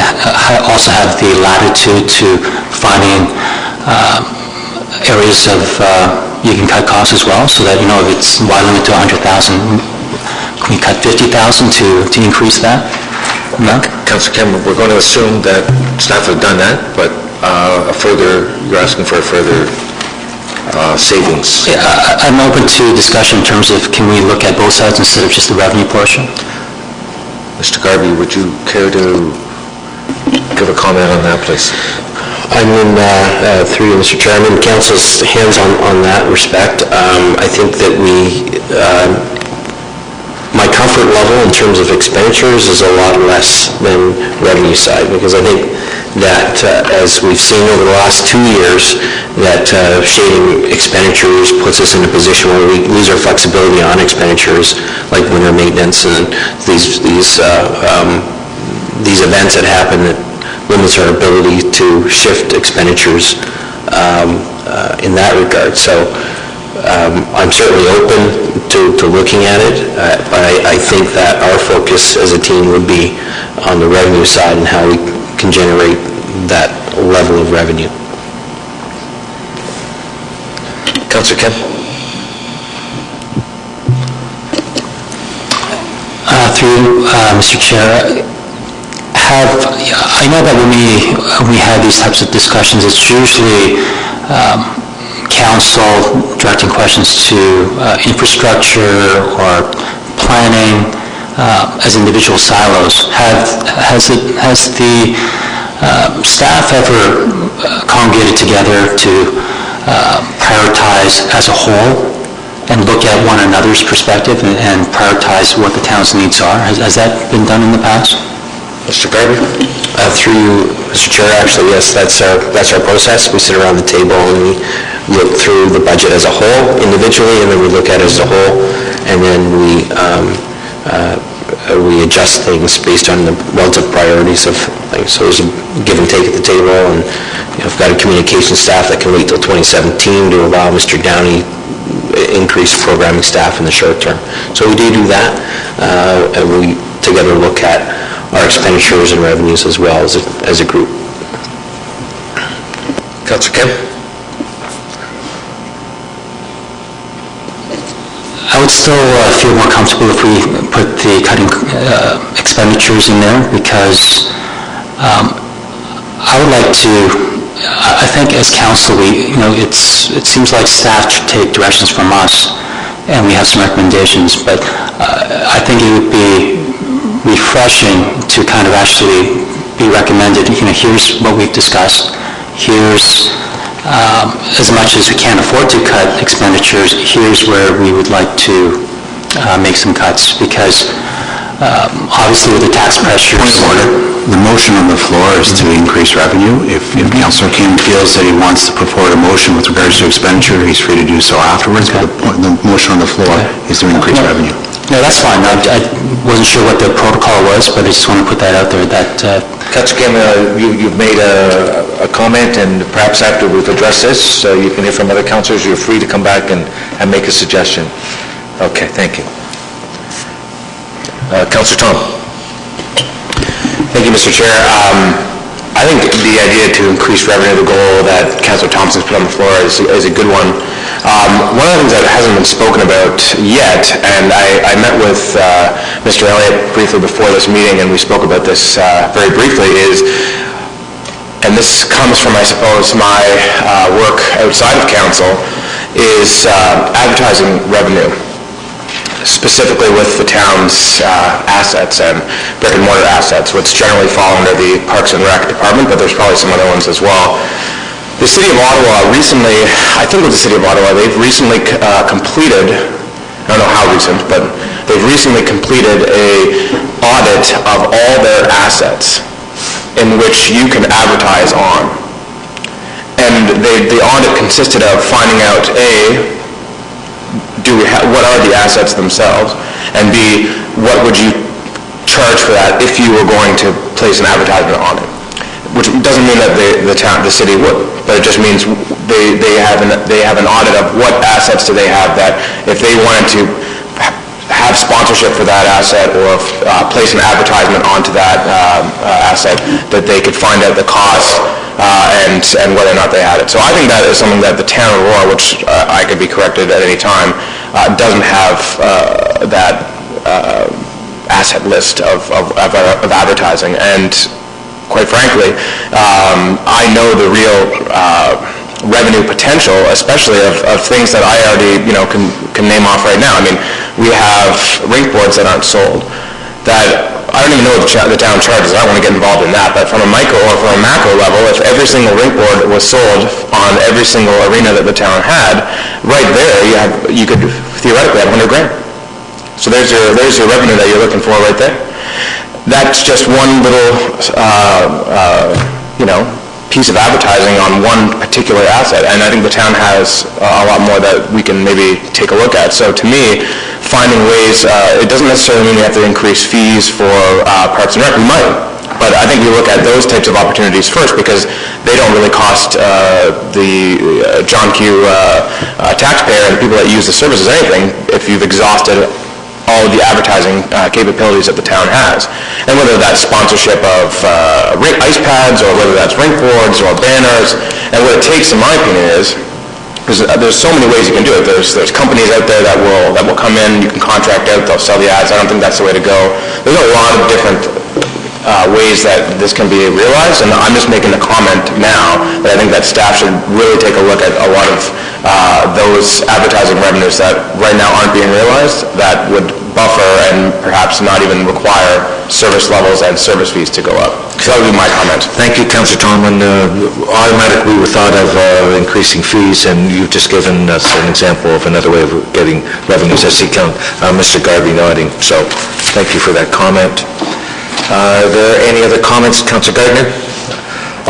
also have the latitude to finding areas of you can cut costs as well, so that, you know, if it's why limit to $100,000, can we cut $50,000 to increase that? No? Councillor Kim, we're going to assume that staff have done that, but you're asking for a further savings. Yeah, I'm open to discussion in terms of can we look at both sides instead of just the revenue portion? Mr. Garvey, would you care to give a comment on that, please? I mean, through you, Mr. Chairman, council's hands on that respect. I think that my comfort level in terms of expenditures is a lot less than revenue side, because I think that as we've seen over the last 2 years, that shading expenditures puts us in a position where we lose our flexibility on expenditures like winter maintenance and these events that happen that limits our ability to shift expenditures in that regard. So I'm certainly open to looking at it, but I think that our focus as a team would be on the revenue side and how we can generate that level of revenue. Councillor Kim? Through Mr. Chair, I know that when we have these types of discussions, it's usually council directing questions to infrastructure or planning as individual silos. Has the staff ever congregated together to prioritize as a whole and look at one another's perspective and prioritize what the town's needs are? Has that been done in the past? Mr. Garvey? Through you, Mr. Chair, actually, yes, that's our process. We sit around the table and we look through the budget as a whole individually, and then we look at it as a whole, and then we adjust things based on the relative priorities of things. So there's a give and take at the table, and I've got a communication staff that can wait till 2017 to allow Mr. Downey increased programming staff in the short term. So we do that, and we together look at our expenditures and revenues as well as a group. Councillor Kim? I would still feel more comfortable if we put the cutting expenditures in there, because I would like to, I think as council, it seems like staff should take directions from us, and we have some recommendations, but I think it would be refreshing to kind of actually be recommended, here's what we've discussed, here's as much as we can't afford to cut expenditures, here's where we would like to make some cuts, because obviously with the tax pressures... Point of order. The motion on the floor is to increase revenue. If Councillor Kim feels that he wants to put forward a motion with regards to expenditure, he's free to do so afterwards, but the motion on the floor is to increase revenue. No, that's fine. I wasn't sure what the protocol was, but I just want to put that out there that... Councillor Kim, you've made a comment, and perhaps after we've addressed this, you can hear from other councillors. You're free to come back and make a suggestion. Okay, thank you. Councillor Tom. Thank you, Mr. Chair. I think the idea to increase revenue, the goal that Councillor Thompson's put on the floor is a good one. One of the things that hasn't been spoken about yet, and I met with Mr. Elliott briefly before this meeting, and we spoke about this very briefly, and this comes from, I suppose, my work outside of council, is advertising revenue, specifically with the town's assets and brick-and-mortar assets, which generally fall under the Parks and Rec department, but there's probably some other ones as well. The City of Ottawa recently, I think it was the City of Ottawa, they've recently completed, I don't know how recent, but they've recently completed an audit of all their assets in which you can advertise on. And the audit consisted of finding out, A, what are the assets themselves, and B, what would you charge for that if you were going to place an advertisement on it? Which doesn't mean that the city would, but it just means they have an audit of what assets do they have that if they wanted to have sponsorship for that asset or place an advertisement onto that asset, that they could find out the cost and whether or not they had it. So I think that is something that the town of Aurora, which I could be corrected at any time, doesn't have that asset list of advertising. And quite frankly, I know the real revenue potential, especially of things that I already can name off right now. I mean, we have rink boards that aren't sold that I don't even know what the town charges. I don't want to get involved in that. But from a micro or from a macro level, if every single rink board was sold on every single arena that the town had, right there you could theoretically have $100,000. So there's your revenue that you're looking for right there. That's just one little piece of advertising on one particular asset, and I think the town has a lot more that we can maybe take a look at. So to me, finding ways, it doesn't necessarily mean we have to increase fees for Parks and Rec. We might, but I think we look at those types of opportunities first because they don't really cost the John Q. Taxpayer and the people that use the services anything if you've exhausted all of the advertising capabilities that the town has. And whether that's sponsorship of ice pads or whether that's rink boards or banners, and what it takes, in my opinion, is there's so many ways you can do it. There's companies out there that will come in, you can contract out, they'll sell the ads. I don't think that's the way to go. There's a lot of different ways that this can be realized, and I'm just making a comment now that I think that staff should really take a look at a lot of those advertising revenues that right now aren't being realized that would buffer and perhaps not even require service levels and service fees to go up. So that would be my comment. Thank you, Councillor Tomlin. Automatically we thought of increasing fees, and you've just given us an example of another way of getting revenues. I see Mr. Garvey nodding, so thank you for that comment. Are there any other comments, Councillor Gardner,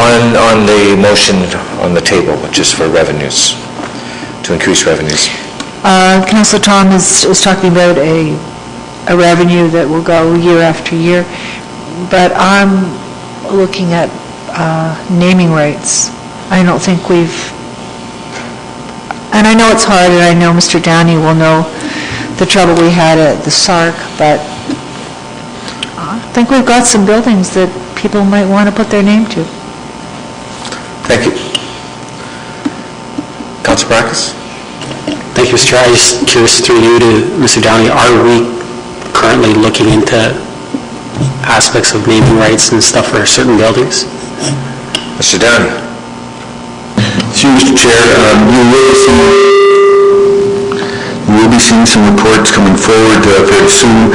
on the motion on the table, which is for revenues, to increase revenues? Councillor Tom is talking about a revenue that will go year after year, but I'm looking at naming rights. I don't think and I know it's hard, and I know Mr. Downey will know the trouble we had at the SARC, but I think we've got some buildings that people might want to put their name to. Thank you. Councillor Backus? Thank you, Mr. Chair. I'm just curious through you to Mr. Downey, are we currently looking into aspects of naming rights and stuff for certain buildings? Mr. Downey? Through you, Mr. Chair, you will be seeing some reports coming forward very soon.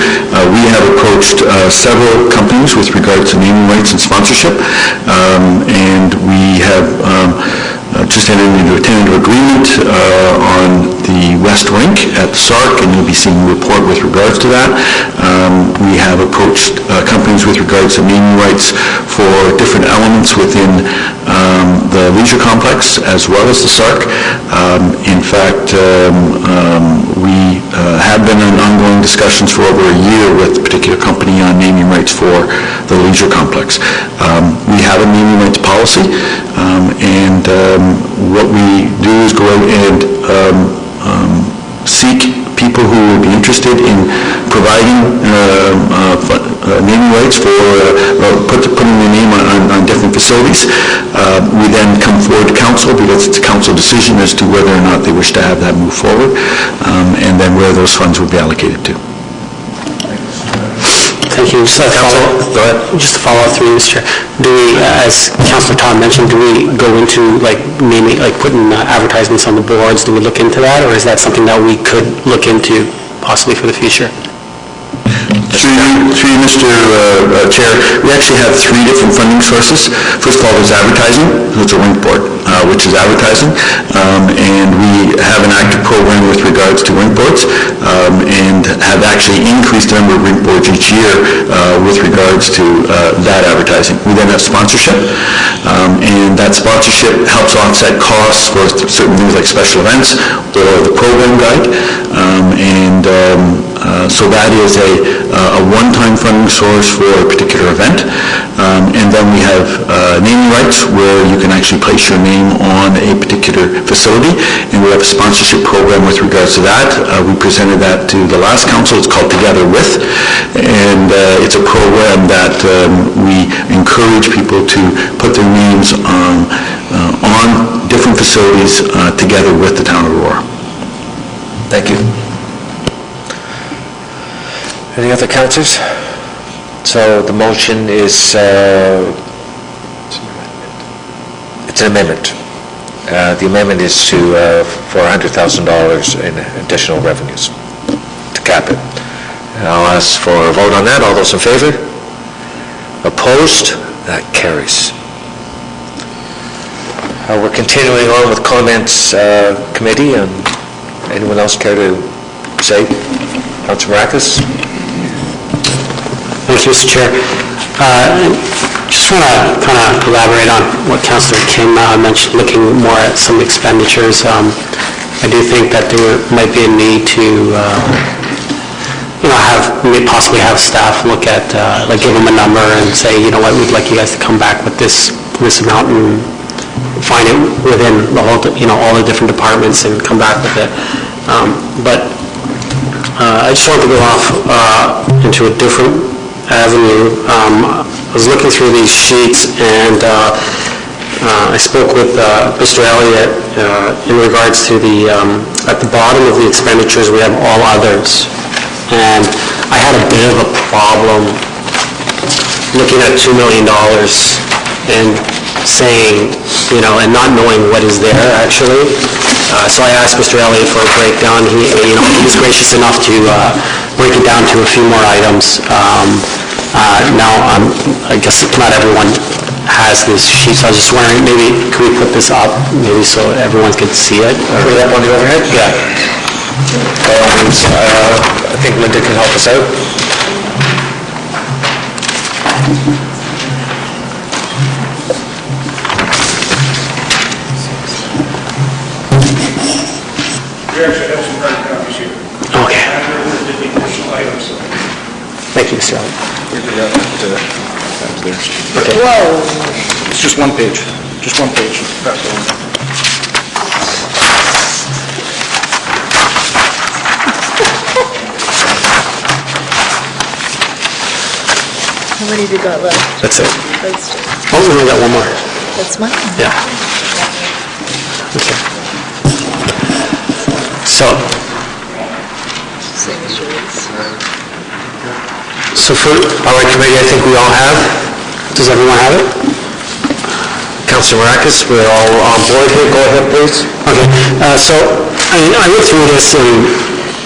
We have approached several companies with regard to naming rights and sponsorship, and we have just entered into a tentative agreement on the West Rink at the SARC, and you'll be seeing a report with regards to that. We have approached companies with regards to naming rights for different elements within the leisure complex as well as the SARC. In fact, we have been in ongoing discussions for over a year with a particular company on naming rights for the leisure complex. We have a naming rights policy, and what we do is go out and seek people who would be interested in providing naming rights for putting their name on different facilities. We then come forward to council because it's a council decision as to whether or not they wish to have that move forward, and then where those funds would be allocated to. Thank you. Just to follow up through, Mr. Chair, do we, as Councillor Tom mentioned, do we go into naming, putting advertisements on the boards? Do we look into that, or is that something that we could look into possibly for the future? Through you, Mr. Chair, we actually have three different funding sources. First of all, there's advertising, there's a rink board, which is advertising, and we have an active program with regards to rink boards, and have actually increased the number of rink boards each year with regards to that advertising. We then have sponsorship, and that sponsorship helps offset costs for certain things like special events or the program guide, so that is a one-time funding source for a particular event. And then we have naming rights, where you can actually place your name on a particular facility, and we have a sponsorship program with regards to that. We presented that to the last council. It's called Together With, and it's a program that we encourage people to put their names on different facilities together with the town of Aurora. Thank you. Any other councillors? So the motion is, it's an amendment. The amendment is to $400,000 in additional revenues to cap it. And I'll ask for a vote on that. All those in favor? Opposed? That carries. We're continuing on with comments committee, and anyone else care to say? Councillor Maracas? Thank you, Mr. Chair. Just want to kind of elaborate on what Councillor Kim mentioned, looking more at some expenditures. I do think that there might be a need to, possibly have staff look at, give them a number and say, you know what, we'd like you guys to come back with this amount and find it within the whole, all the different departments and come back with it. I just wanted to go off into a different avenue. I was looking through these sheets, and I spoke with Mr. Elliott in regards to at the bottom of the expenditures we have all others, and I had a bit of a problem looking at $2 million and saying, and not knowing what is there actually. So I asked Mr. Elliott for a breakdown. He was gracious enough to break it down to a few more items. Now, I guess not everyone has this sheet, so I was just wondering, maybe could we put this up, maybe so everyone could see it? Put it up on the overhead? Yeah. I think Linda can help us out. We actually have some hard copies here. Okay. And there are the additional items. Thank you, Mr. Elliott. Okay. Whoa! It's just one page. Just one page. How many have you got left? That's it. Those two. Oh, we only got one more. That's mine. Yeah. Okay. So, Same as yours. So for our committee, I think we all have. Does everyone have it? Councillor Maracas, we're all on board here. Go ahead, please. Okay. So I went through this, and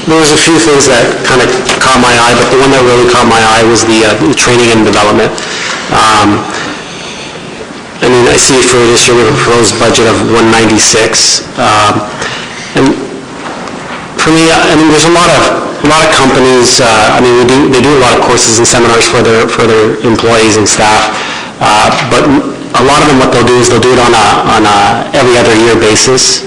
there was a few things that kind of caught my eye, but the one that really caught my eye was the training and development. I see for this year we have a proposed budget of $196. And for me, there's a lot of companies. They do a lot of courses and seminars for their employees and staff, but a lot of them, what they'll do is they'll do it on a every other year basis.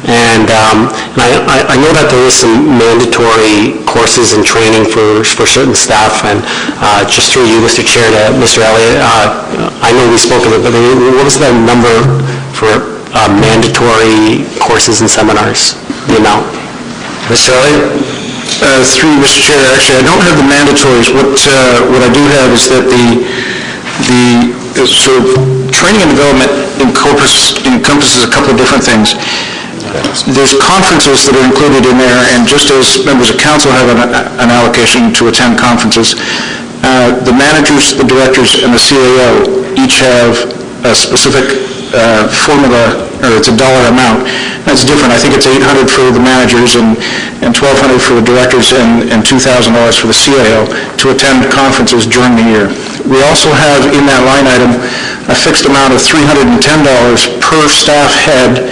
And I know that there is some mandatory courses and training for certain staff, and just through you, Mr. Chair, to Mr. Elliott, I know we spoke of it, but what was the number for mandatory courses and seminars, the amount? Mr. Elliott? Through you, Mr. Chair, actually, I don't have the mandatories. What I do have is that the sort of training and development encompasses a couple of different things. There's conferences that are included in there, and just as members of council have an allocation to attend conferences, the managers, the directors, and the CAO each have a specific formula or it's a dollar amount. That's different. I think it's $800 for the managers and $1,200 for the directors and $2,000 for the CIO to attend conferences during the year. We also have in that line item a fixed amount of $310 per staff head,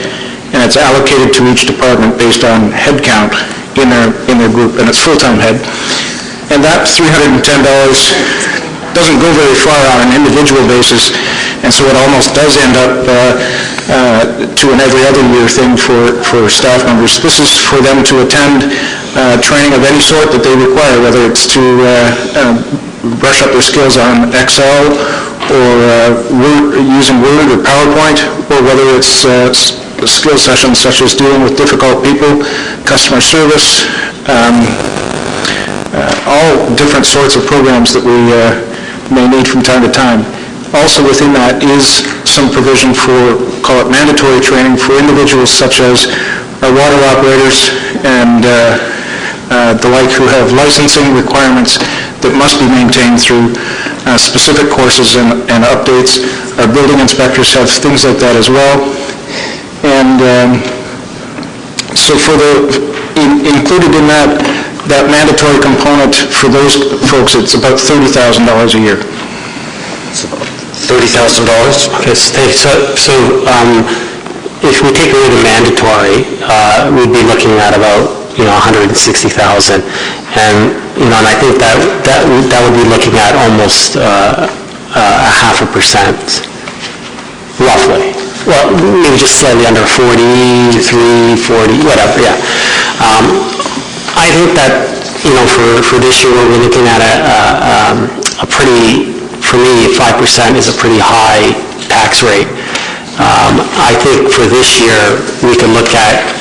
and it's allocated to each department based on head count in their group, and it's full-time head. And that $310 doesn't go very far on an individual basis, and so it almost does end up to an every other year thing for staff members. This is for them to attend training of any sort that they require, whether it's to brush up their skills on Excel or using Word or PowerPoint, or whether it's skill sessions such as dealing with difficult people, customer service, all different sorts of programs that we may need from time to time. Also within that is some provision for, call it mandatory training for individuals such as our water operators and the like, who have licensing requirements that must be maintained through specific courses and updates. Our building inspectors have things like that as well. And so for included in that mandatory component for those folks, it's about $30,000 a year. $30,000? Okay, thanks. So if we take away the mandatory, we'd be looking at about, $160,000. And, and I think that would be looking at almost a 0.5%, roughly. Well, maybe just slightly under 43, 40, whatever, yeah. I think that, for this year, we're looking at a pretty, for me, 5% is a pretty high tax rate. I think for this year, we can look at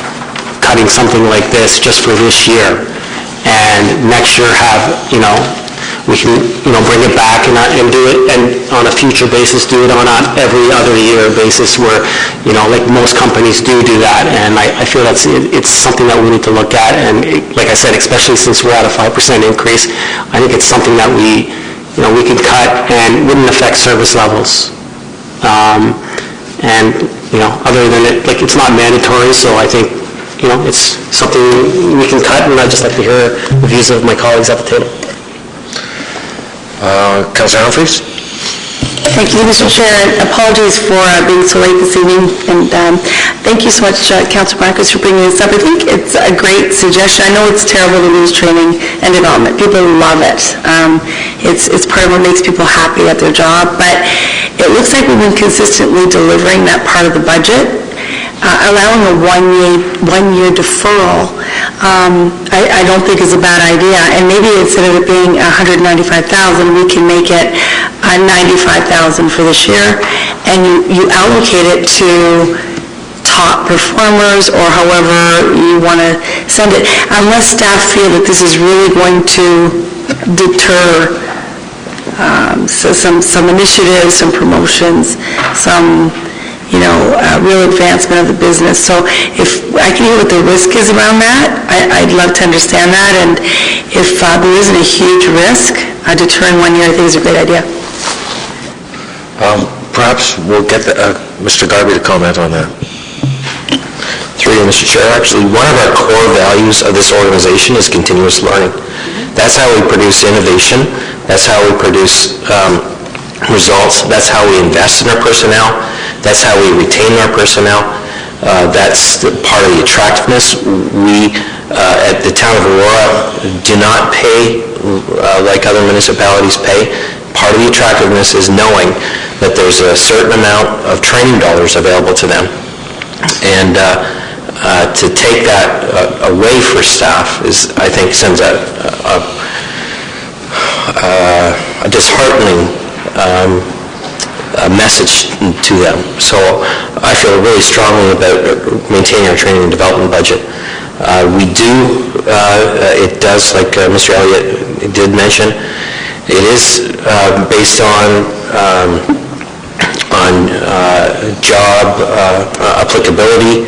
cutting something like this just for this year, and next year have, we can, bring it back and do it, and on a future basis, do it on an every other year basis where, like most companies do that, and I feel it's something that we need to look at, and like I said, especially since we're at a 5% increase, I think it's something that we can cut and wouldn't affect service levels. And, other than it, like, it's not mandatory, so I think, it's something we can cut, and I'd just like to hear the views of my colleagues at the table. Councillor Humphries? Thank you, Mr. Chair. Apologies for being so late this evening, and thank you so much, Councillor Marcus, for bringing this up. I think it's a great suggestion. I know it's terrible to lose training and development. People love it. It's part of what makes people happy at their job, but it looks like we've been consistently delivering that part of the budget. Allowing a one-year deferral, I don't think is a bad idea. And maybe instead of it being $195,000, we can make it $95,000 for this year, and you allocate it to top performers or however you want to send it, unless staff feel that this is really going to deter some initiatives, some promotions, some real advancement of the business. So if I can hear what the risk is around that, I'd love to understand that. And if there isn't a huge risk, deterring 1 year I think is a great idea. Perhaps we'll get Mr. Garby to comment on that. Through you, Mr. Chair, actually, one of our core values of this organization is continuous learning. That's how we produce innovation. That's how we produce results. That's how we invest in our personnel. That's how we retain our personnel. That's part of the attractiveness. We, at the town of Aurora, do not pay like other municipalities pay. Part of the attractiveness is knowing that there's a certain amount of training dollars available to them. And to take that away for staff is, I think, sends a disheartening a message to them. So I feel really strongly about maintaining our training and development budget. We do, it does, like Mr. Elliott did mention, it is based on job applicability,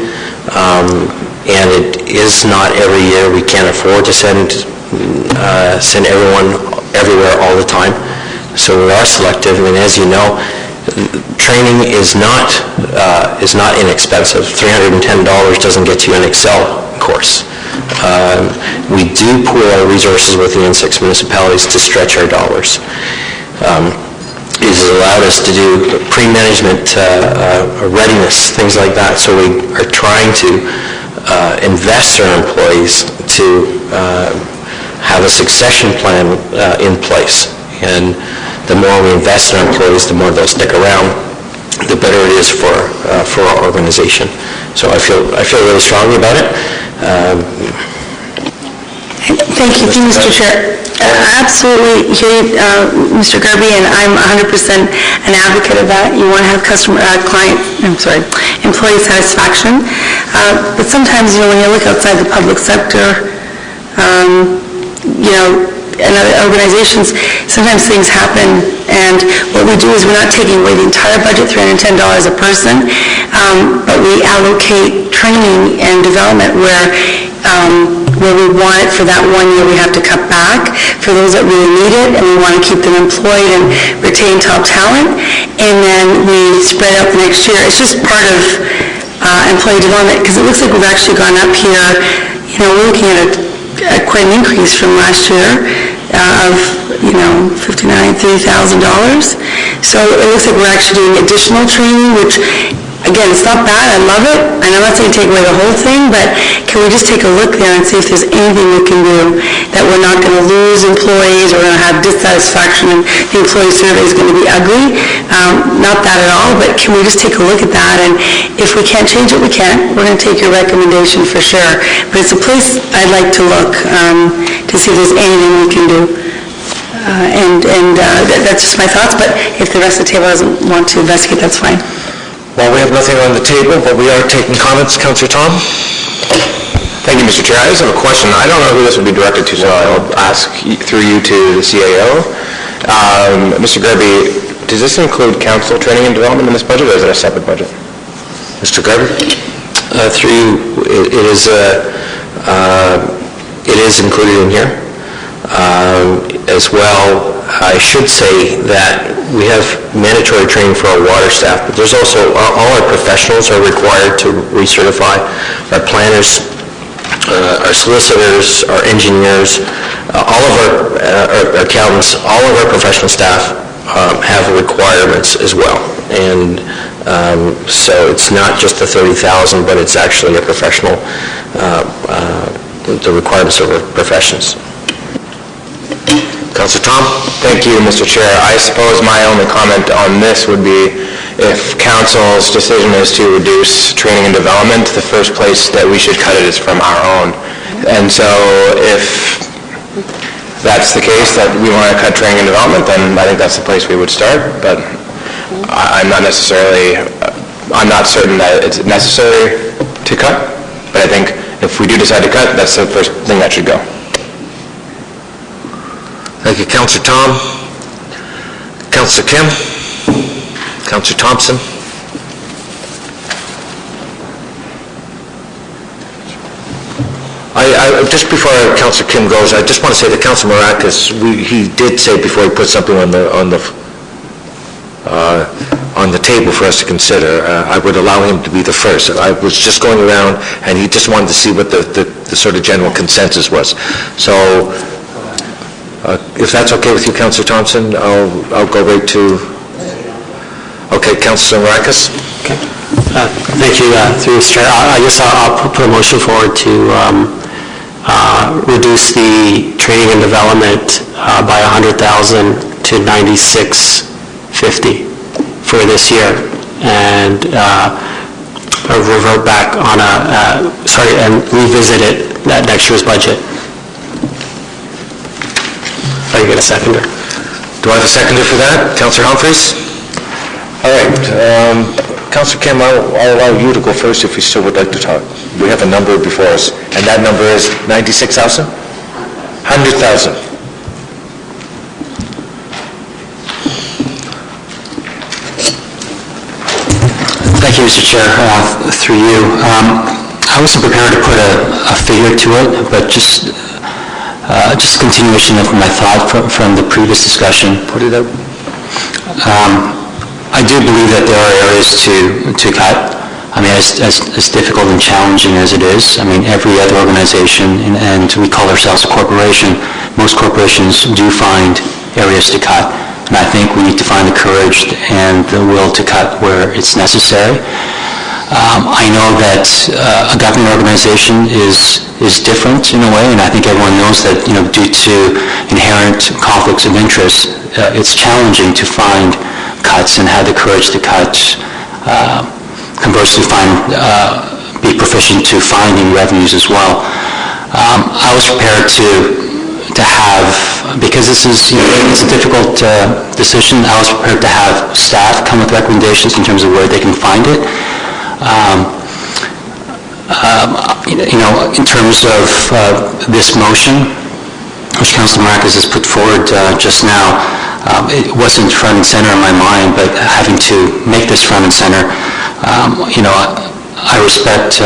and it is not every year. We can't afford to send everyone everywhere all the time. So we are selective, and as you know, training is not inexpensive. $310 doesn't get you an Excel course. We do pool our resources within 6 municipalities to stretch our dollars. It has allowed us to do pre-management readiness, things like that. So we are trying to invest our employees to have a succession plan in place. And the more we invest in our employees, the more they'll stick around, the better it is for our organization. So I feel really strongly about it. Thank you, Mr. Chair. Absolutely hear you, Mr. Garby, and I'm 100% an advocate of that. You want to have employee satisfaction. But sometimes, when you look outside the public sector, and other organizations, sometimes things happen, and what we do is we're not taking away the entire budget, $310 a person, but we allocate training and development where we want it for that 1 year, we have to cut back for those that really need it, and we want to keep them employed and retain top talent, and then we spread out the next year. It's just part of employee development, because it looks like we've actually gone up here. We're looking at quite an increase from last year of $59,000, $30,000. So it looks like we're actually doing additional training, which, again, it's not bad. I love it. And I'm not saying take away the whole thing, but can we just take a look there and see if there's anything we can do that we're not going to lose employees or going to have dissatisfaction and the employee survey is going to be ugly? Not that at all, but can we just take a look at that? And if we can't change it, we can't. We're going to take your recommendation for sure. But it's a place I'd like to look to see if there's anything we can do. That's just my thoughts, but if the rest of the table doesn't want to investigate, that's fine. Well, we have nothing on the table, but we are taking comments. Councillor Tom? Thank you, Mr. Chair. I just have a question. I don't know who this would be directed to, so I'll ask through you to the CAO. Mr. Garby, does this include council training and development in this budget, or is it a separate budget? Mr. Garby? Through you, it is included in here. As well, I should say that we have mandatory training for our water staff, but there's also, all our professionals are required to recertify. Our planners, our solicitors, our engineers, all of our accountants, all of our professional staff have requirements as well. And so it's not just the 30,000, but it's actually a professional, the requirements of our professions. Councillor Tom? Thank you, Mr. Chair. I suppose my only comment on this would be if council's decision is to reduce training and development, the first place that we should cut it is from our own. And so if that's the case, that we want to cut training and development, then I think that's the place we would start. But I'm not certain that it's necessary to cut. But I think if we do decide to cut, that's the first thing that should go. Thank you, Councillor Tom. Councillor Kim? Councillor Thompson? Just before Councillor Kim goes, I just want to say that Councillor Maracas, he did say before he put something on the table for us to consider, I would allow him to be the first. I was just going around, and he just wanted to see what the sort of general consensus was. So, if that's okay with you, Councillor Thompson, I'll go right to... Okay, Councillor Maracas? Okay. Thank you, through Mr. Chair. I guess I'll put a motion forward to reduce the training and development by $100,000 to $96.50 for this year, and revert back on and revisit it at next year's budget. Are you going to seconder? Do I have a seconder for that? Councillor Humphreys? All right. Councillor Kim, I'll allow you to go first if you still would like to talk. We have a number before us, and that number is 96,000? 100,000. Thank you, Mr. Chair. Through you, I wasn't prepared to put a figure to it, but just a continuation of my thought from the previous discussion. Put it out. I do believe that there are areas to cut. I mean, as difficult and challenging as it is, I mean, every other organization, and we call ourselves a corporation, most corporations do find areas to cut. And I think we need to find the courage and the will to cut where it's necessary. I know that a government organization is different in a way, and I think everyone knows that, due to inherent conflicts of interest, it's challenging to find cuts and have the courage to cut. Conversely, be proficient to finding revenues as well. I was prepared to have, because this is, it's a difficult decision, I was prepared to have staff come with recommendations in terms of where they can find it. In terms of this motion, which Councilor Marcus has put forward just now, it wasn't front and center in my mind, but having to make this front and center, I respect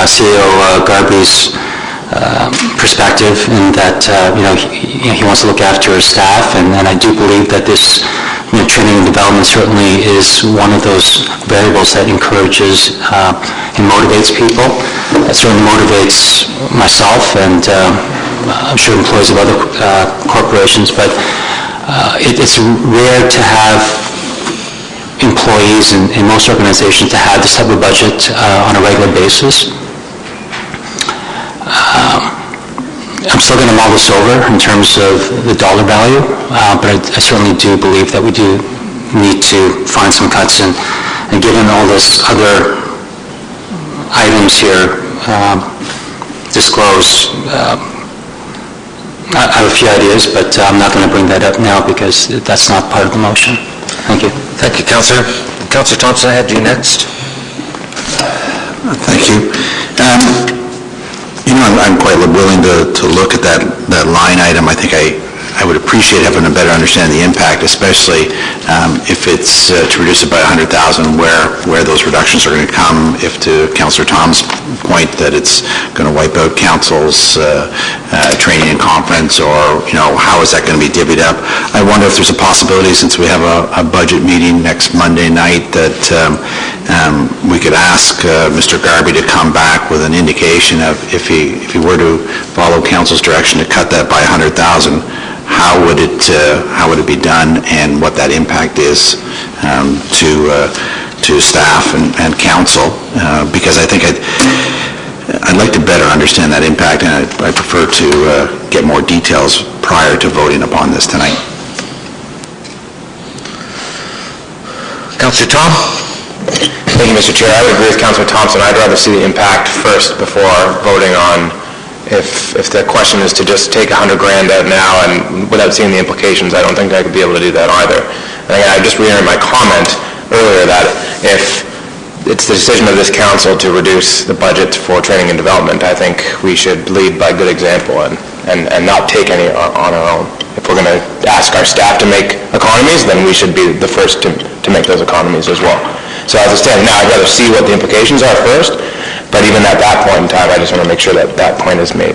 CEO Garby's perspective in that, he wants to look after his staff, and I do believe that this training and development certainly is one of those variables that encourages and motivates people. It certainly motivates myself and I'm sure employees of other corporations, but it's rare to have employees in most organizations to have this type of budget on a regular basis. I'm still going to mull this over in terms of the dollar value, but I certainly do believe that we do need to find some cuts, and given all this other items here disclosed, I have a few ideas, but I'm not going to bring that up now because that's not part of the motion. Thank you. Thank you, Councillor. Councillor Thompson, I had you next. Thank you. I'm quite willing to look at that line item. I think I would appreciate having a better understanding of the impact, especially if it's to reduce it by 100,000, where those reductions are going to come. If, to Councillor Tom's point, that it's going to wipe out council's training and conference, or how is that going to be divvied up? I wonder if there's a possibility, since we have a budget meeting next Monday night, that we could ask Mr. Garby to come back with an indication of if he were to follow council's direction to cut that by 100,000, how would it be done, and what that impact is to staff and council, because I think I'd like to better understand that impact, and I prefer to get more details prior to voting upon this tonight. Councillor Tom? Thank you, Mr. Chair. I would agree with Councillor Thompson. I'd rather see the impact first before voting on if the question is to just take $100,000 out now and without seeing the implications. I don't think I could be able to do that either. And again, I just reiterate my comment earlier that if it's the decision of this council to reduce the budget for training and development, I think we should lead by good example and not take any on our own. If we're going to ask our staff to make economies, then we should be the first to make those economies as well. So as I stand now, I'd rather see what the implications are first, but even at that point in time, I just want to make sure that that point is made.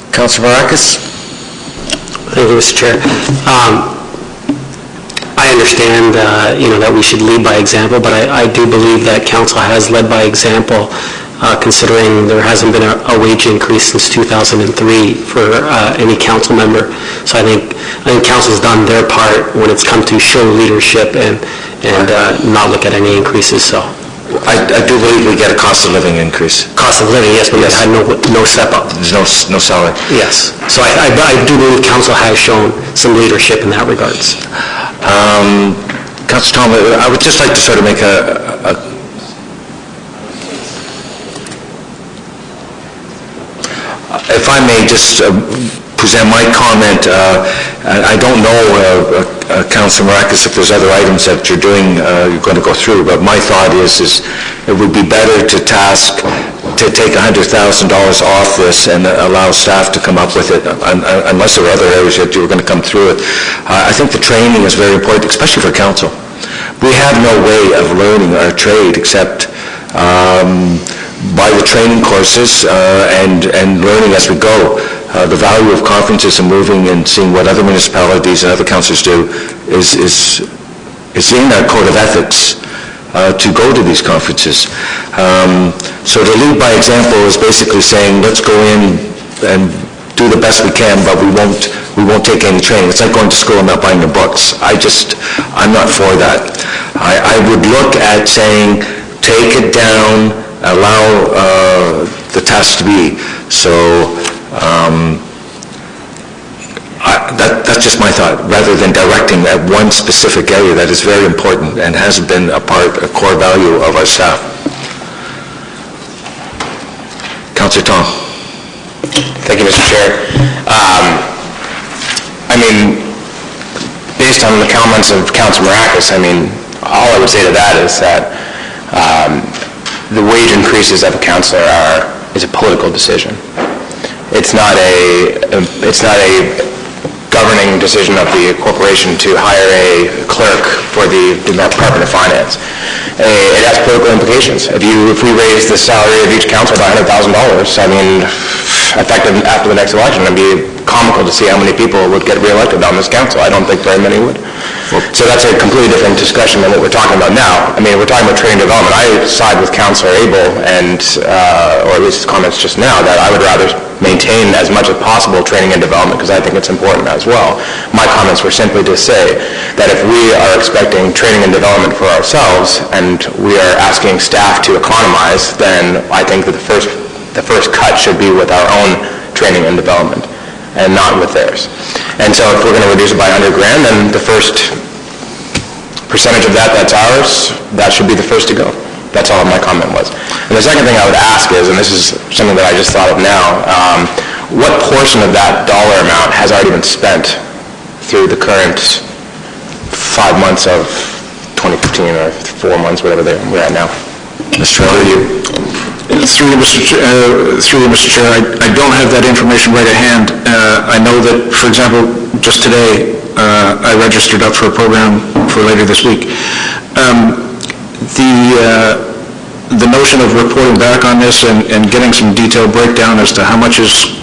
Councillor Marcus? Thank you, Mr. Chair. I understand, that we should lead by example, but I do believe that council has led by example, considering there hasn't been a wage increase since 2003 for any council member. So I think council's done their part when it's come to show leadership and not look at any increases. So I do believe we get a cost of living increase. Cost of living, yes, but yes. We had no step up. There's no salary. Yes. So I do believe council has shown some leadership in that regards. Councillor Tom, I would just like to sort of make if I may just present my comment. I don't know, Councillor Marcus, if there's other items that you're going to go through, but my thought is it would be better to take $100,000 off this and allow staff to come up with it, unless there are other areas that you were going to come through it. I think the training is very important, especially for council. We have no way of learning our trade except by the training courses and learning as we go. the value of conferences and moving and seeing what other municipalities and other councils do is in our code of ethics to go to these conferences. So to lead by example is basically saying, let's go in and do the best we can, but we won't take any training. It's like going to school and not buying the books. I'm not for that. I would look at saying, take it down, allow the task to be. So that's just my thought, rather than directing at one specific area that is very important and has been a core value of our staff. Councillor Tom. Thank you, Mr. Chair. I mean, based on the comments of Councillor Maracas, I mean, all I would say to that is that the wage increases of a councillor is a political decision. It's not a governing decision of the corporation to hire a clerk for the Department of Finance. It has political implications. If we raise the salary of each councillor by $100,000, I mean, effective after the next election, it'd be comical to see how many people would get re-elected on this council. I don't think very many would. So that's a completely different discussion than what we're talking about now. I mean, we're talking about training and development. I side with Councillor Abel and, or at least his comments just now, that I would rather maintain as much as possible training and development because I think it's important as well. My comments were simply to say that if we are expecting training and development for ourselves and we are asking staff to economize, then I think that the first cut should be with our own training and development and not with theirs. And so if we're going to reduce it by $100,000, then the first percentage of that's ours, that should be the first to go. That's all my comment was. And the second thing I would ask is, and this is something that I just thought of now, what portion of that dollar amount has already been spent through the current 5 months of 2015 or 4 months, whatever we're at now? Mr. Trevor, Through you, Mr. Chair, I don't have that information right at hand. I know that, for example, just today, I registered up for a program for later this week. The notion of reporting back on this and getting some detailed breakdown as to how much is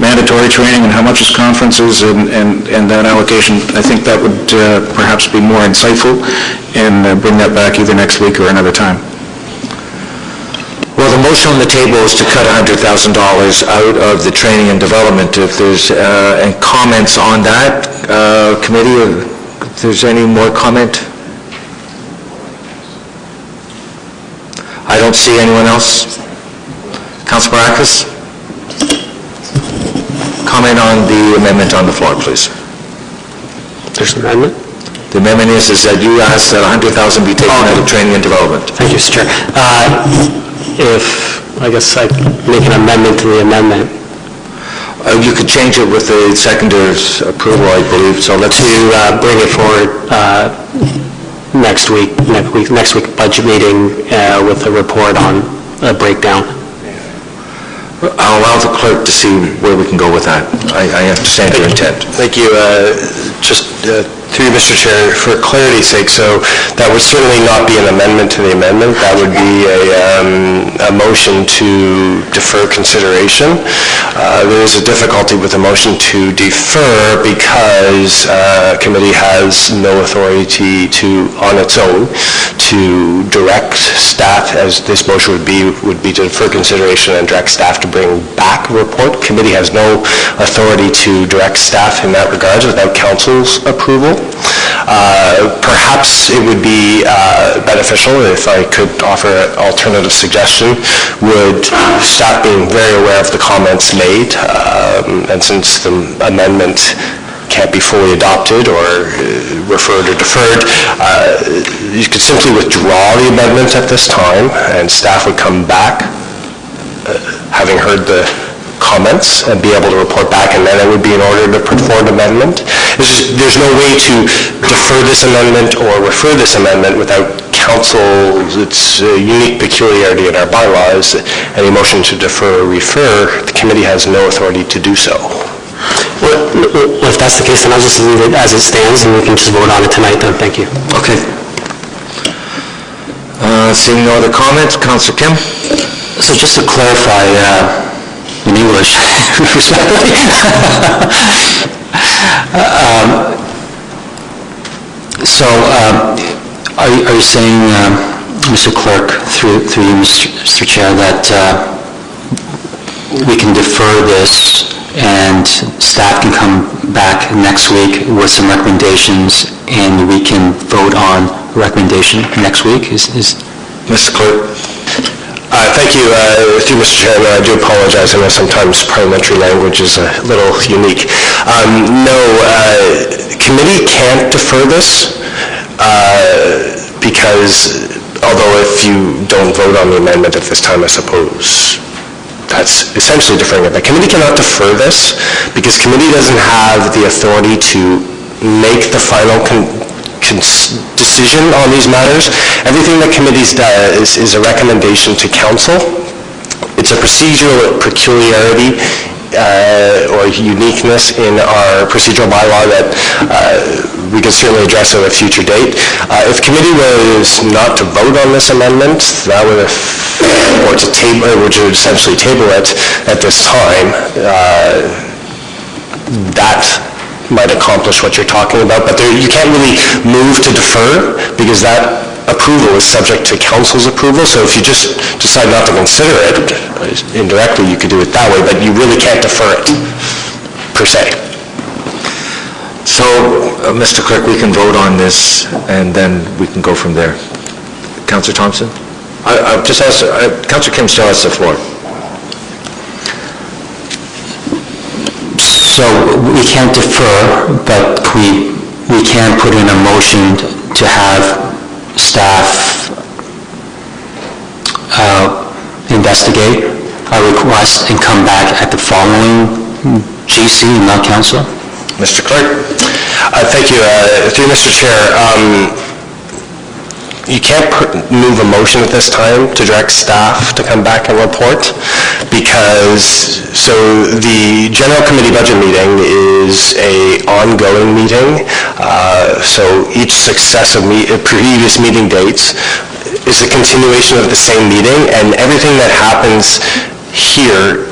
mandatory training and how much is conferences and that allocation, I think that would perhaps be more insightful and bring that back either next week or another time. Well, the motion on the table is to cut $100,000 out of the training and development. If there's any comments on that, committee, if there's any more comment? I don't see anyone else. Councillor Maracas? Comment on the amendment on the floor, please. There's an amendment? The amendment is that you asked that $100,000 be taken out of training and development. Thank you, Mr. Chair. If, I guess I make an amendment to the amendment. You could change it with the secondar's approval, I believe, so let's... To bring it forward next week budget meeting with a report on a breakdown. I'll allow the clerk to see where we can go with that. I understand your intent. Thank you. Just through you, Mr. Chair, for clarity's sake, so that would certainly not be an amendment to the amendment. That would be a motion to defer consideration. There is a difficulty with a motion to defer because committee has no authority on its own to direct staff, as this motion would be to defer consideration and direct staff to bring back a report. Committee has no authority to direct staff in that regard without council's approval. Perhaps it would be beneficial if I could offer an alternative suggestion. Would staff being very aware of the comments made, and since the amendment can't be fully adopted or referred or deferred, you could simply withdraw the amendment at this time, and staff would come back, having heard the comments, and be able to report back, and then it would be in order to put forward an amendment. There's no way to defer this amendment or refer this amendment without council. It's a unique peculiarity in our bylaws. Any motion to defer or refer, the committee has no authority to do so. Well, if that's the case, then I'll just leave it as it stands, and we can just vote on it tonight then. Thank you. Okay. Seeing no other comments, Councillor Kim? So just to clarify, we English, respectfully. So, are you saying, Mr. Clerk, through you, Mr. Chair, that we can defer this and staff can come back next week with some recommendations and we can vote on a recommendation next week? Mr. Clerk? Thank you. Through Mr. Chairman, I do apologize. I know sometimes parliamentary language is a little unique. No, committee can't defer this because although if you don't vote on the amendment at this time, I suppose that's essentially deferring it. But committee cannot defer this because committee doesn't have the authority to make the final decision on these matters. Everything that committees does is a recommendation to council. It's a procedural peculiarity or uniqueness in our procedural bylaw that we can certainly address at a future date. If committee was not to vote on this amendment, that would or to table, which would essentially table it at this time, that might accomplish what you're talking about, but you can't really move to defer because that approval is subject to council's approval, so if you just decide not to consider it, indirectly you could do it that way, but you really can't defer it, per se. So, Mr. Clerk, we can vote on this and then we can go from there. Councillor Thompson? I've just asked, Councillor Kim still has the floor. So we can't defer, but we can put in a motion to have staff investigate our request and come back at the following GC, not council. Mr. Clerk? Thank you. Through Mr. Chair, you can't move a motion at this time to direct staff to come back and report because, so the General Committee budget meeting is a ongoing meeting. So each successive previous meeting dates is a continuation of the same meeting, and everything that happens here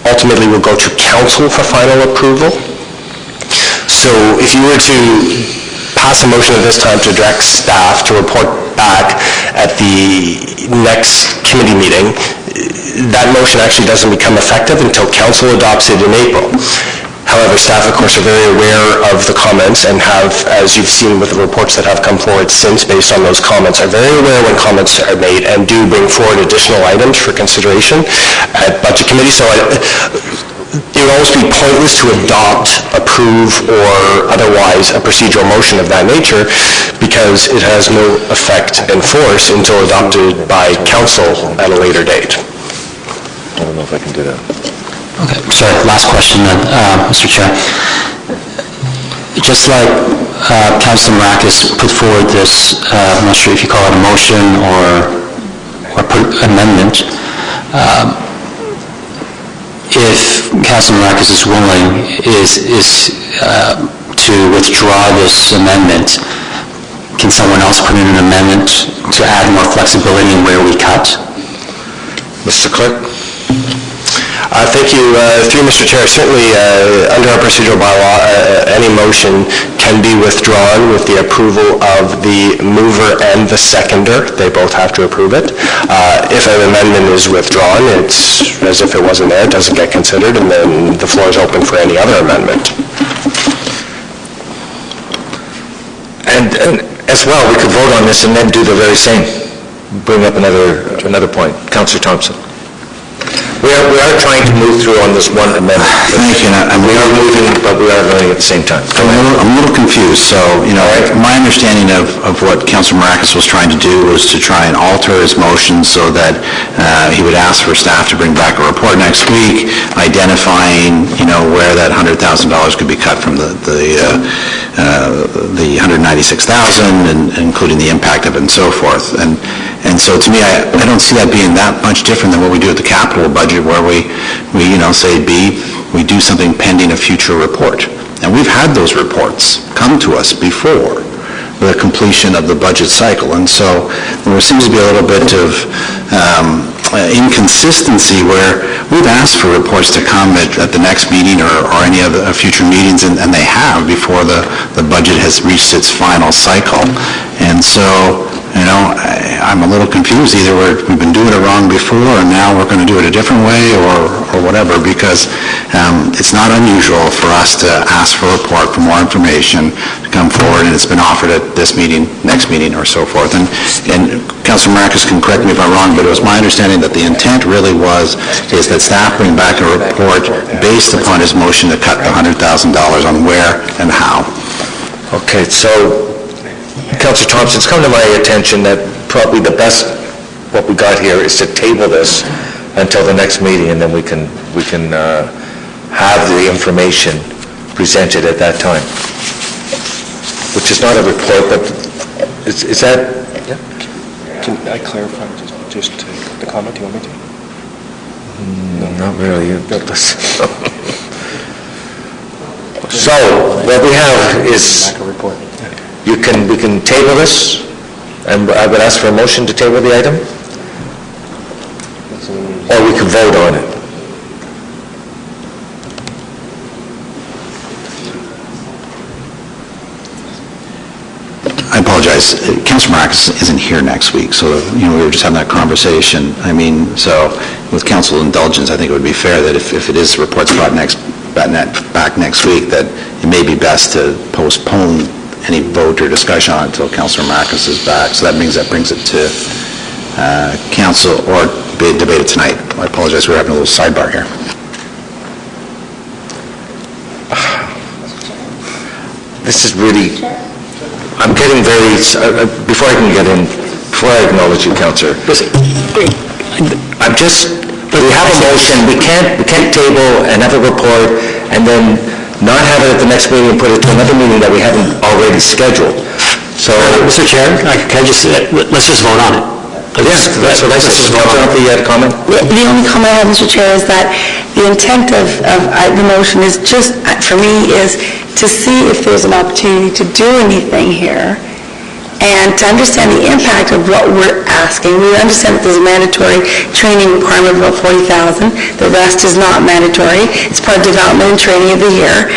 ultimately will go to council for final approval. So if you were to pass a motion at this time to direct staff to report back at the next committee meeting, that motion actually doesn't become effective until council adopts it in April. However, staff, of course, are very aware of the comments and have, as you've seen with the reports that have come forward since based on those comments, are very aware when comments are made and do bring forward additional items for consideration at budget committee. So it would almost be pointless to adopt, approve, or otherwise a procedural motion of that nature because it has no effect and force until adopted by council at a later date. I don't know if I can do that. Okay, sorry, last question then, Mr. Chair. Just like Councilor Marakis put forward this, I'm not sure if you call it a motion or amendment, if Councilor Marakis is willing, is to withdraw this amendment, can someone else put in an amendment to add more flexibility in where we cut? Mr. Clerk? Thank you. Through Mr. Chair, certainly under our procedural bylaw, any motion can be withdrawn with the approval of the mover and the seconder. They both have to approve it. If an amendment is withdrawn, it's as if it wasn't there, it doesn't get considered, and then the floor is open for any other amendment. And as well, we could vote on this and then do the very same. Bring up another point. Councillor Thompson. We are trying to move through on this one amendment. Thank you. And we are moving, but we are voting at the same time. I'm a little confused. So, my understanding of what Councilor Marakis was trying to do was to try and alter his motion so that he would ask for staff to bring back a report next week, identifying, where that $100,000 could be cut from the $196,000, and including the impact of it and so forth. And so to me, I don't see that being that much different than what we do at the capital budget, where we say we do something pending a future report. And we've had those reports come to us before the completion of the budget cycle. And so there seems to be a little bit of inconsistency where we've asked for reports to come at the next meeting or any of the future meetings, and they have before the budget has reached its final cycle. And so, I'm a little confused. Either we've been doing it wrong before, and now we're going to do it a different way, or whatever, because it's not unusual for us to ask for a report for more information to come forward, and it's been offered at this meeting, next meeting, or so forth. And Councilor Marcus can correct me if I'm wrong, but it was my understanding that the intent really is that staff bring back a report based upon his motion to cut the $100,000 on where and how. Okay, so, Councillor Thompson, it's come to my attention that probably the best, what we got here is to table this until the next meeting, and then we can have the information presented at that time. Which is not a report, but is that... Can I clarify just the comment you want me to? No, not really. So, what we have is, we can table this, and I would ask for a motion to table the item, or we can vote on it. I apologize. Councilor Marcus isn't here next week, so, we were just having that conversation. So with council indulgence, I think it would be fair that if it is reports brought back next week, that it may be best to postpone any vote or discussion on it until Councilor Marcus is back. So that brings it to council, or be debated tonight. I apologize, we're having a little sidebar here. This is really... I'm getting very... before I acknowledge you, Councillor, I'm just... We have a motion, we can't table and have a report and then not have it at the next meeting and put it to another meeting that we haven't already scheduled. So... Mr. Chair, can I just... let's just vote on it. Yes, that's what I said. Councillor Humphrey, you had a comment? The only comment I have, Mr. Chair, is that the intent of the motion is just, for me, is to see if there's an opportunity to do anything here and to understand the impact of what we're asking. We understand that there's a mandatory training requirement of about $40,000. The rest is not mandatory. It's part of development and training of the year.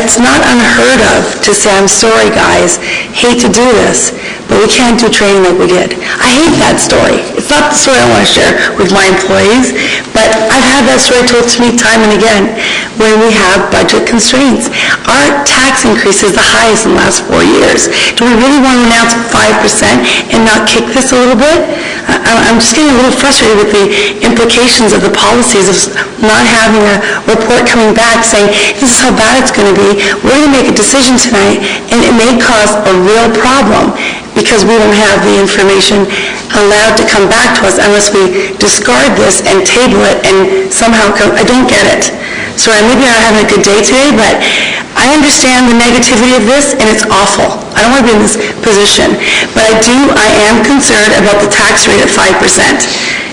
It's not unheard of to say, I'm sorry, guys, hate to do this, but we can't do training like we did. I hate that story. It's not the story I want to share with my employees, but I've had that story told to me time and again when we have budget constraints. Our tax increase is the highest in the last 4 years. Do we really want to announce 5% and not kick this a little bit? I'm just getting a little frustrated with the implications of the policies of not having a report coming back saying, this is how bad it's going to be. We're going to make a decision tonight, and it may cause a real problem because we don't have the information allowed to come back to us unless we discard this and table it and somehow I don't get it. Sorry, maybe I'm not having a good day today, but I understand the negativity of this, and it's awful. I don't want to be in this position. But I am concerned about the tax rate at 5%.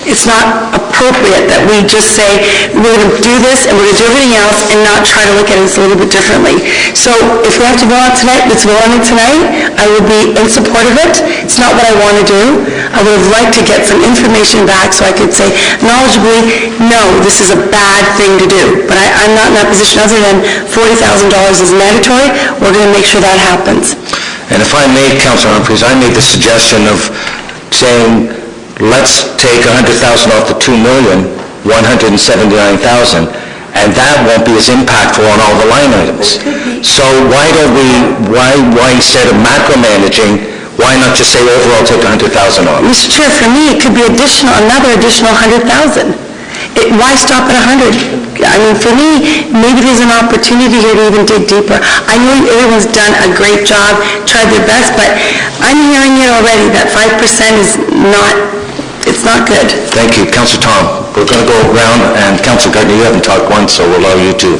It's not appropriate that we just say, we're going to do this and we're going to do everything else and not try to look at it a little bit differently. So if we have to vote on it tonight, let's vote on it tonight. I would be in support of it. It's not what I want to do. I would have liked to get some information back so I could say knowledgeably, no, this is a bad thing to do. But I'm not in that position other than $40,000 is mandatory. We're going to make sure that happens. And if I may, Councillor Humphreys, I made the suggestion of saying, let's take $100,000 off the $2,179,000, and that won't be as impactful on all the line items. So why instead of macromanaging, why not just say overall take $100,000 off? Mr. Chair, for me, it could be another additional $100,000. Why stop at 100? I mean, for me, maybe there's an opportunity here to even dig deeper. I know everyone's done a great job, tried their best, but I'm hearing it already that 5% is it's not good. Thank you. Councillor Tom, we're going to go around, and Councillor Gardner, you haven't talked once, so we'll allow you to.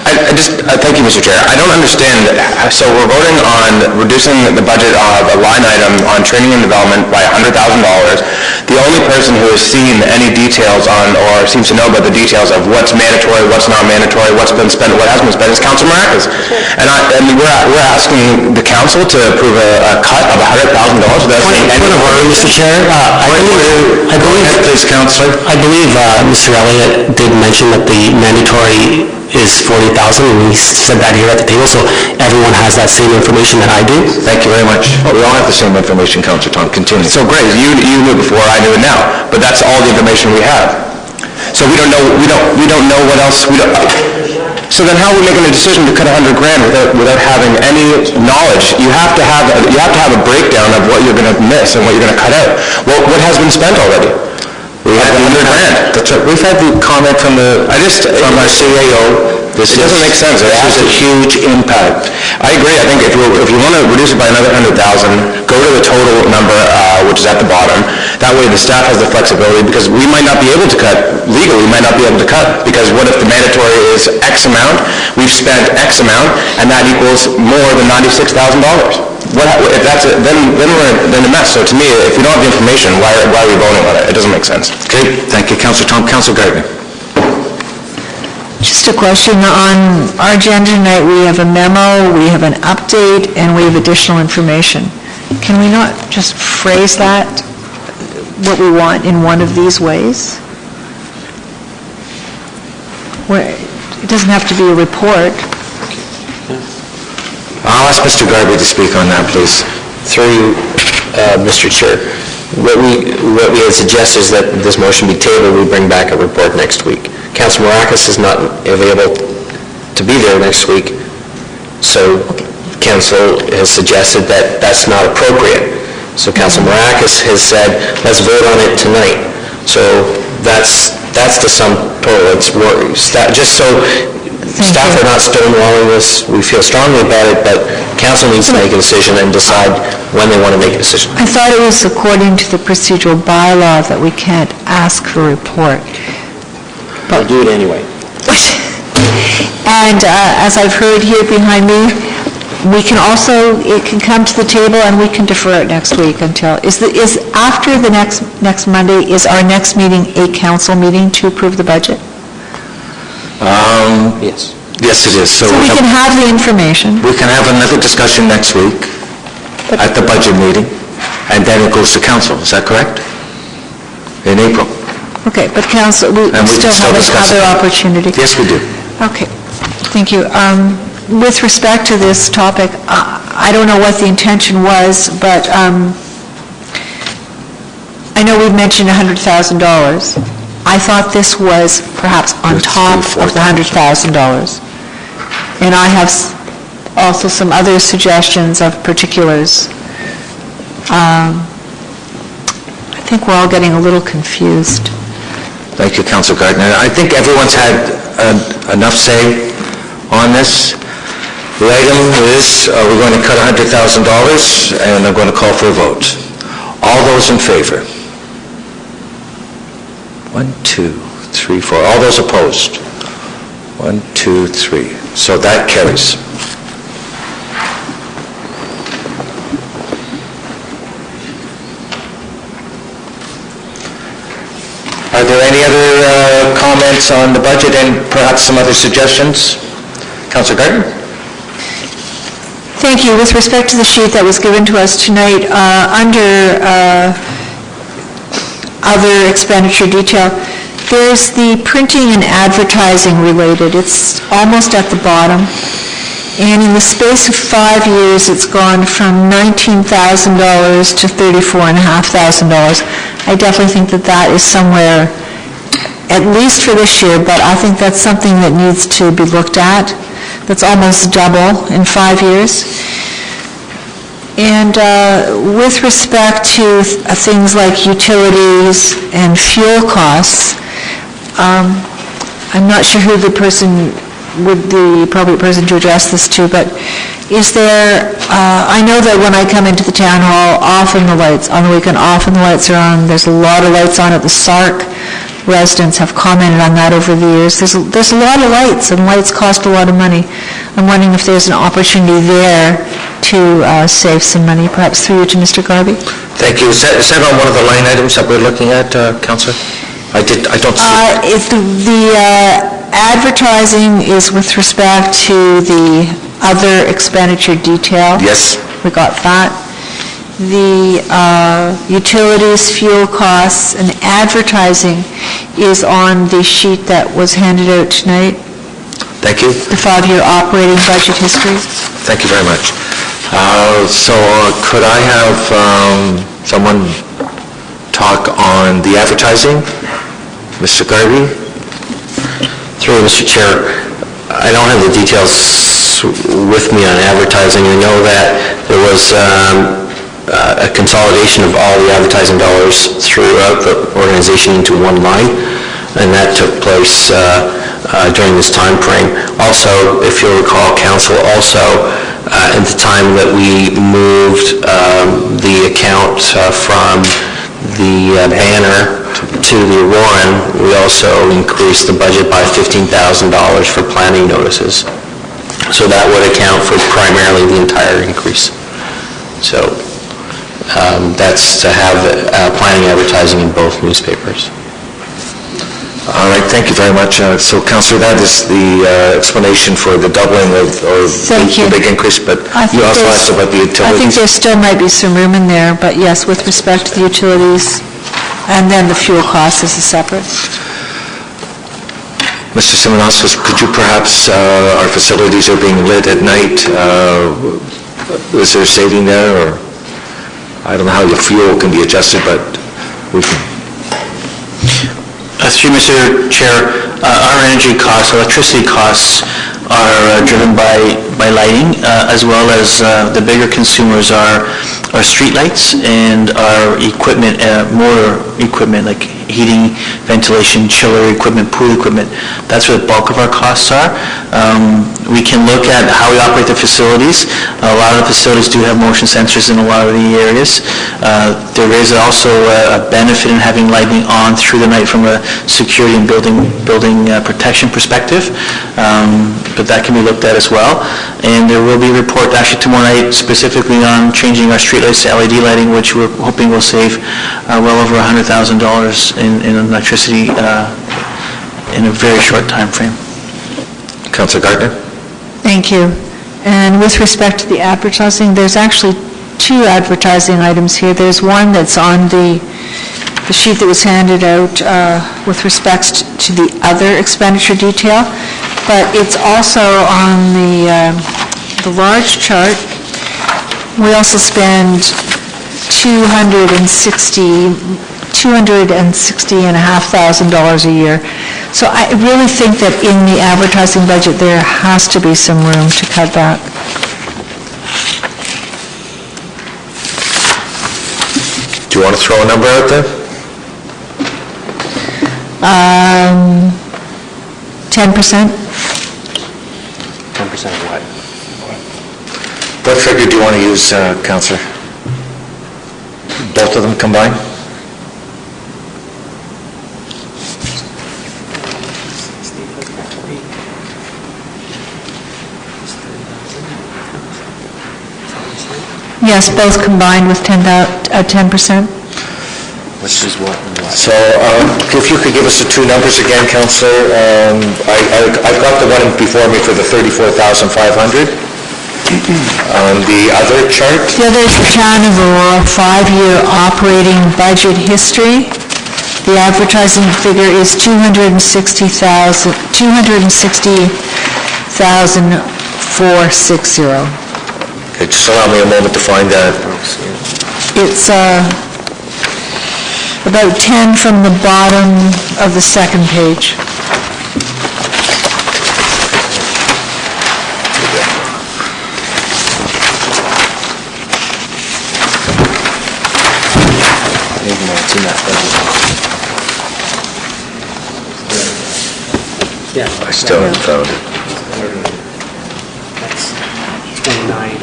Thank you, Mr. Chair. I don't understand, so we're voting on reducing the budget of a line item on training and development by $100,000. The only person who has seen any details on, or seems to know about the details of what's mandatory, what's not mandatory, what's been spent, what hasn't been spent, is Councilor Maracas. And we're asking the council to approve a cut of $100,000 without saying anything. Point of order, Mr. Chair. I believe Mr. Elliott did mention that the mandatory is $40,000, and we said that here at the table, so everyone has that same information that I do. Thank you very much. We all have the same information, Councilor Tom. Continue. So great, you knew before, I knew it now, but that's all the information we have. So we don't know what else, so then how are we making a decision to cut $100,000 without having any knowledge? You have to have a breakdown of what you're going to miss and what you're going to cut out. Well, what has been spent already? We had $100,000. That's right. We've had the comment from from our CAO. It doesn't make sense. It has a huge impact. I agree. I think if you want to reduce it by another $100,000, go to the total number, which is at the bottom. That way the staff has the flexibility, because we might not be able to cut, legally we might not be able to cut, because what if the mandatory is X amount, we've spent X amount, and that equals more than $96,000? If that's it, then we're in a mess. So to me, if we don't have the information, why are we voting on it? It doesn't make sense. Okay, thank you, Councilor Tom. Councilor Gardner. Just a question. On our agenda tonight, we have a memo, we have an update, and we have additional information. Can we not just phrase that, what we want, in one of these ways? It doesn't have to be a report. I'll ask Mr. Garvey to speak on that, please. Through you, Mr. Chair, what we had suggested is that this motion be tabled, we bring back a report next week. Councilor Maracas is not available to be there next week, so Council has suggested that that's not appropriate. So Councilor Maracas has said, let's vote on it tonight. So that's the sum total. It's just so staff are not stonewalling this. We feel strongly about it, but Council needs to make a decision and decide when they want to make a decision. I thought it was according to the procedural bylaw that we can't ask for a report. I'll do it anyway. And as I've heard here behind me, it can come to the table and we can defer it next week until, is after the next Monday, is our next meeting a council meeting to approve the budget? Yes. Yes, it is. So we can have the information. We can have another discussion next week at the budget meeting, and then it goes to council. Is that correct? In April. Okay, but council, we still have another opportunity. Yes, we do. Okay, thank you. With respect to this topic, I don't know what the intention was, but I know we've mentioned $100,000. I thought this was perhaps on top of the $100,000. And I have also some other suggestions of particulars. I think we're all getting a little confused. Thank you, Councilor Gardner. I think everyone's had enough say on this. The item is, we're going to cut $100,000, and I'm going to call for a vote. All those in favor? 1, 2, 3, 4. All those opposed? 1, 2, 3. So that carries. Are there any other comments on the budget and perhaps some other suggestions? Councilor Gardner? Thank you. With respect to the sheet that was given to us tonight, under other expenditure detail, there's the printing and advertising related. It's almost at the bottom. And in the space of 5 years, it's gone from $19,000 to $34,500. I definitely think that is somewhere, at least for this year, but I think that's something that needs to be looked at. That's almost double in 5 years. And with respect to things like utilities and fuel costs, I'm not sure who the appropriate person to address this to, but is there, I know that when I come into the town hall, often the lights, on the weekend, often the lights are on. There's a lot of lights on at the SARC. residents have commented on that over the years. There's a lot of lights, and lights cost a lot of money. I'm wondering if there's an opportunity there to save some money, perhaps through you to Mr. Garvey. Thank you. Is that on one of the line items that we're looking at, Councillor? I don't see. The advertising is with respect to the other expenditure detail. Yes. We got that. The utilities, fuel costs, and advertising is on the sheet that was handed out tonight, Thank you. the 5-year operating budget history. Thank you very much. So could I have someone talk on the advertising? Mr. Garvey? Through Mr. Chair, I don't have the details with me on advertising. I know that there was a consolidation of all the advertising dollars throughout the organization into one line, and that took place during this time frame. Also, if you'll recall, Council also, at the time that we moved the account from the banner to the Aurora, we also increased the budget by $15,000 for planning notices. So that would account for primarily the entire increase. So that's to have planning advertising in both newspapers. All right, thank you very much. So, Councillor, that is the explanation for the doubling or the big increase, but you also asked about the utilities. I think there still might be some room in there, but yes, with respect to the utilities, and then the fuel cost is a separate. Mr. Simonauskas, could you perhaps, our facilities are being lit at night, is there saving there, or I don't know how your fuel can be adjusted, but we can... Through Mr. Chair, our energy costs, electricity costs are driven by lighting, as well as the bigger consumers are street lights and our equipment, motor equipment like heating, ventilation, chiller equipment, pool equipment. That's where the bulk of our costs are. We can look at how we operate the facilities. A lot of the facilities do have motion sensors in a lot of the areas. There is also a benefit in having lighting on through the night from a security and building protection perspective, but that can be looked at as well. And there will be a report actually tomorrow night specifically on changing our streetlights to LED lighting, which we're hoping will save well over $100,000 in electricity in a very short time frame. Councillor Gardner? Thank you. And with respect to the advertising, there's actually 2 advertising items here. There's one that's on the sheet that was handed out with respect to the other expenditure detail, but it's also on the large chart. We also spend $260,500 a year. So I really think that in the advertising budget, there has to be some room to cut back. Do you want to throw a number out there? 10%? 10% of what? What figure do you want to use, Councillor? Both of them combined? Yes, both combined with 10%. Which is what? So if you could give us the 2 numbers again, Councillor. I've got the one before me for the $34,500. On the other chart? The other is the Town of Aurora 5-year operating budget history. The advertising figure is $260,460. Okay, just allow me a moment to find that. It's about 10 from the bottom of the second page. I still haven't found it. That's 29,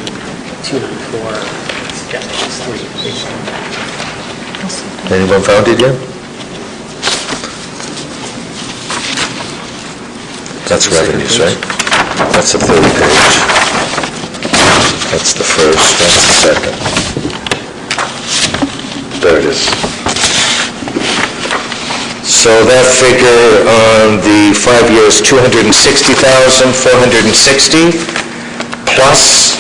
294, that's 3. Anyone found it yet? That's revenues, right? That's the third page. That's the first, that's the second. There it is. So that figure on the 5 years, 260,460 plus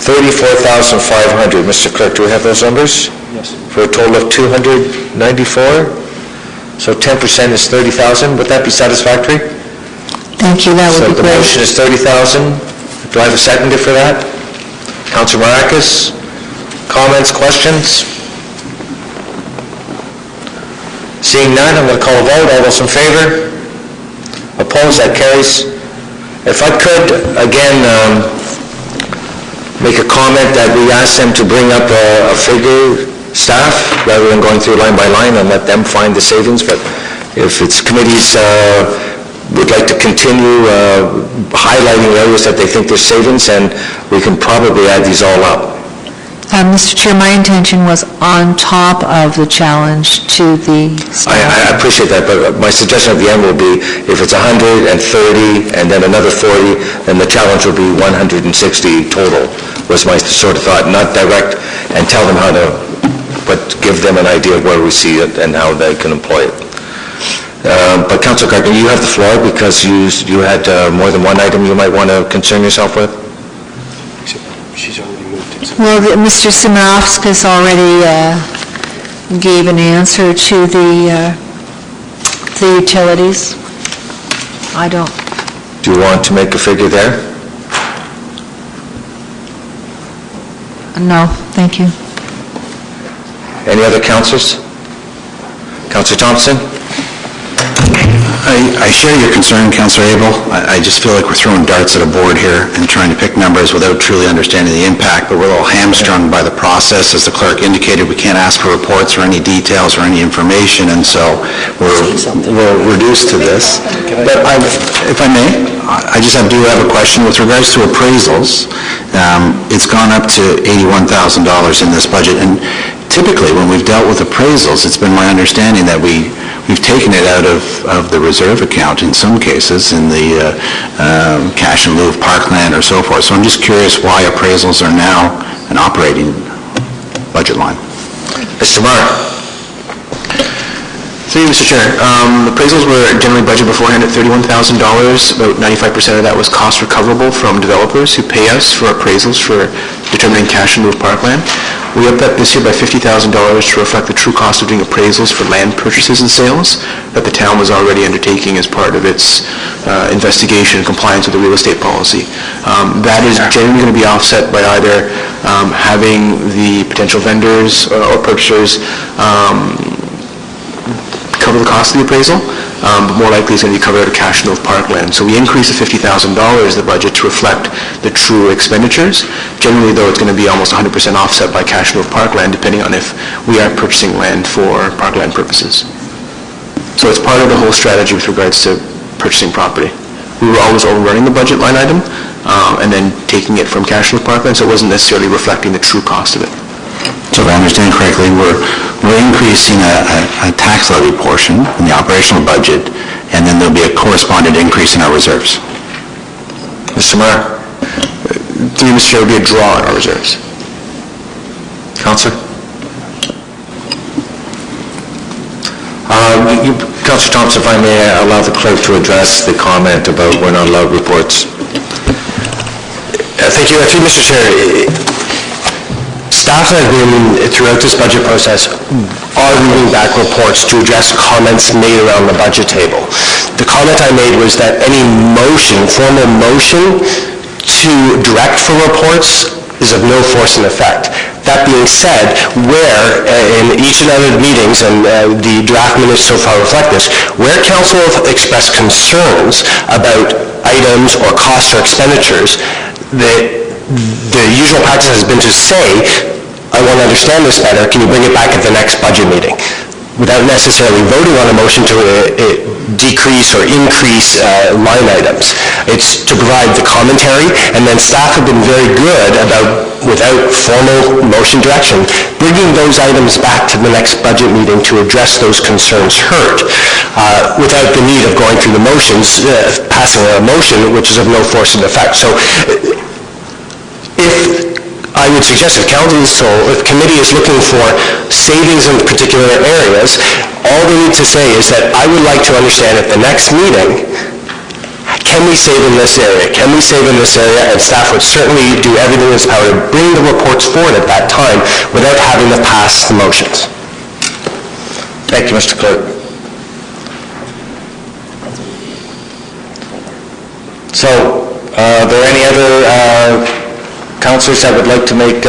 34,500. Mr. Clerk, do we have those numbers? Yes. For a total of 294? So 10% is 30,000. Would that be satisfactory? Thank you, that So would be the great. motion is 30,000. Do I have a seconder for that? Councilor Maracus? Comments, questions? Seeing none, I'm going to call a vote. All those in favor? Opposed? That carries. If I could, again, make a comment that we ask them to bring up a figure, staff, rather than going through line by line and let them find the savings. But if it's committees would like to continue highlighting areas that they think there's savings, and we can probably add these all up. Mr. Chair, my intention was on top of the challenge to the staff. I appreciate that, but my suggestion at the end will be, if it's 130 and then another 40, then the challenge will be 160 total, was my sort of thought. Not direct and tell them how to, but give them an idea of where we see it and how they can employ it. But Councilor Gardner, you have the floor because you had more than one item you might want to concern yourself with. She's already moved it. Well, Mr. Simonovskis already gave an answer to the utilities. I don't. Do you want to make a figure there? No, thank you. Any other councillors? Councillor Thompson? I share your concern, Councillor Abel. I just feel like we're throwing darts at a board here and trying to pick numbers without truly understanding the impact, but we're a little hamstrung by the process. As the clerk indicated, we can't ask for reports or any details or any information, and so we're reduced to this. But if I may, I just do have a question. With regards to appraisals, it's gone up to $81,000 in this budget, and typically when we've dealt with appraisals, it's been my understanding that we've taken it out of the reserve account in some cases, in the cash in lieu of parkland or so forth. So I'm just curious why appraisals are now an operating budget line. Mr. Marr? Through you, Mr. Chair. Appraisals were generally budgeted beforehand at $31,000. About 95% of that was cost recoverable from developers who pay us for appraisals for determining cash in lieu of parkland. We upped that this year by $50,000 to reflect the true cost of doing appraisals for land purchases and sales that the town was already undertaking as part of its investigation and compliance with the real estate policy. That is generally going to be offset by either having the potential vendors or purchasers cover the cost of the appraisal, but more likely it's going to be covered out of cash in lieu of parkland. So we increased the $50,000 the budget to reflect the true expenditures. Generally, though, it's going to be almost 100% offset by cash in lieu of parkland, depending on if we are purchasing land for parkland purposes. So it's part of the whole strategy with regards to purchasing property. We were always overrunning the budget line item and then taking it from cash in lieu of parkland, so it wasn't necessarily reflecting the true cost of it. So if I understand correctly, we're increasing a tax levy portion in the operational budget, and then there'll be a corresponding increase in our reserves. Mr. Marr? Through Mr. Chair, would be a draw on our reserves. Councillor? Councillor Thompson, if I may allow the clerk to address the comment about we're not allowed reports. Thank you. Through Mr. Chair, staff have been, throughout this budget process, are reading back reports to address comments made around the budget table. The comment I made was that any motion, formal motion, to direct for reports is of no force and effect. That being said, where, in each and other meetings, and the draft minutes so far reflect this, where council have expressed concerns about items or costs or expenditures, the usual practice has been to say, I want to understand this better, can you bring it back at the next budget meeting? without necessarily voting on a motion to decrease or increase line items. It's to provide the commentary, and then staff have been very good about, without formal motion direction, bringing those items back to the next budget meeting to address those concerns heard, without the need of going through the motions, passing a motion which is of no force and effect. So I would suggest if council, if committee is looking for savings in particular areas, all they need to say is that I would like to understand at the next meeting, can we save in this area? Can we save in this area? And staff would certainly do everything in its power to bring the reports forward at that time without having to pass the motions. Thank you, Mr. Clerk. So, are there any other councillors that would like to make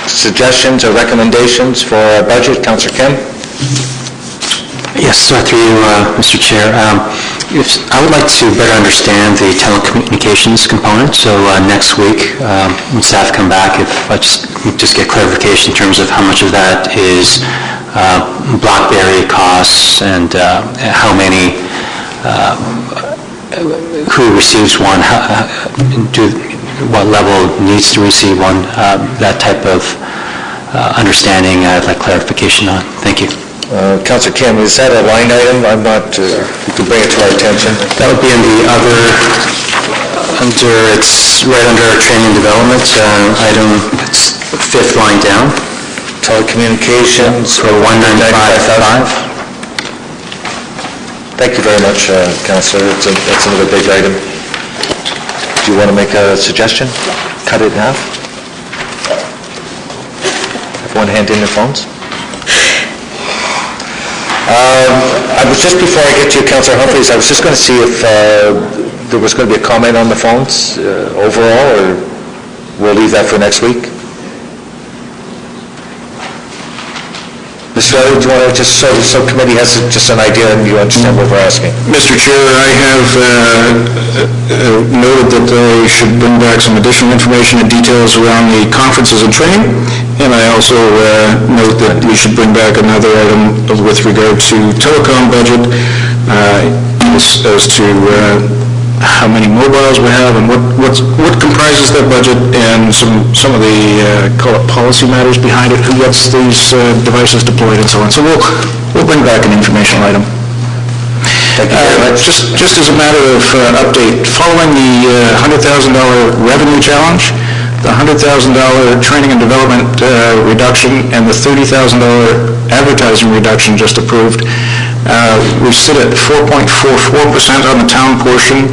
suggestions or recommendations for our budget? Councillor Kim? Yes, through you, Mr. Chair. I would like to better understand the telecommunications component. So next week, when staff come back, if I just get clarification in terms of how much of that is BlackBerry costs and how many, who receives one, what level needs to receive one, that type of understanding I'd like clarification on. Thank you. Councillor Kim, is that a line item? I'm not, you can bring it to our attention. That would be in the other, it's right under training and development, item, it's fifth line down. Telecommunications for 195.5. Thank you very much, Councillor. That's another big item. Do you want to make a suggestion? Cut it in half? Everyone hand in their phones? I was just, before I get to you, Councillor Humphreys, I was just going to see if there was going to be a comment on the phones overall, or we'll leave that for next week. Mr. Elliott, do you want to just, so committee has just an idea and you understand what we're asking? Mr. Chair, I have noted that I should bring back some additional information and details around the conferences and training, and I also note that we should bring back another item with regard to telecom budget as to how many mobiles we have and what comprises that budget, and some of the call it policy matters behind it, who gets these devices deployed and so on. So we'll bring back an informational item. Thank you very much. Just as a matter of update, following the $100,000 revenue challenge, the $100,000 training and development reduction, and the $30,000 advertising reduction just approved, we sit at 4.44% on the town portion,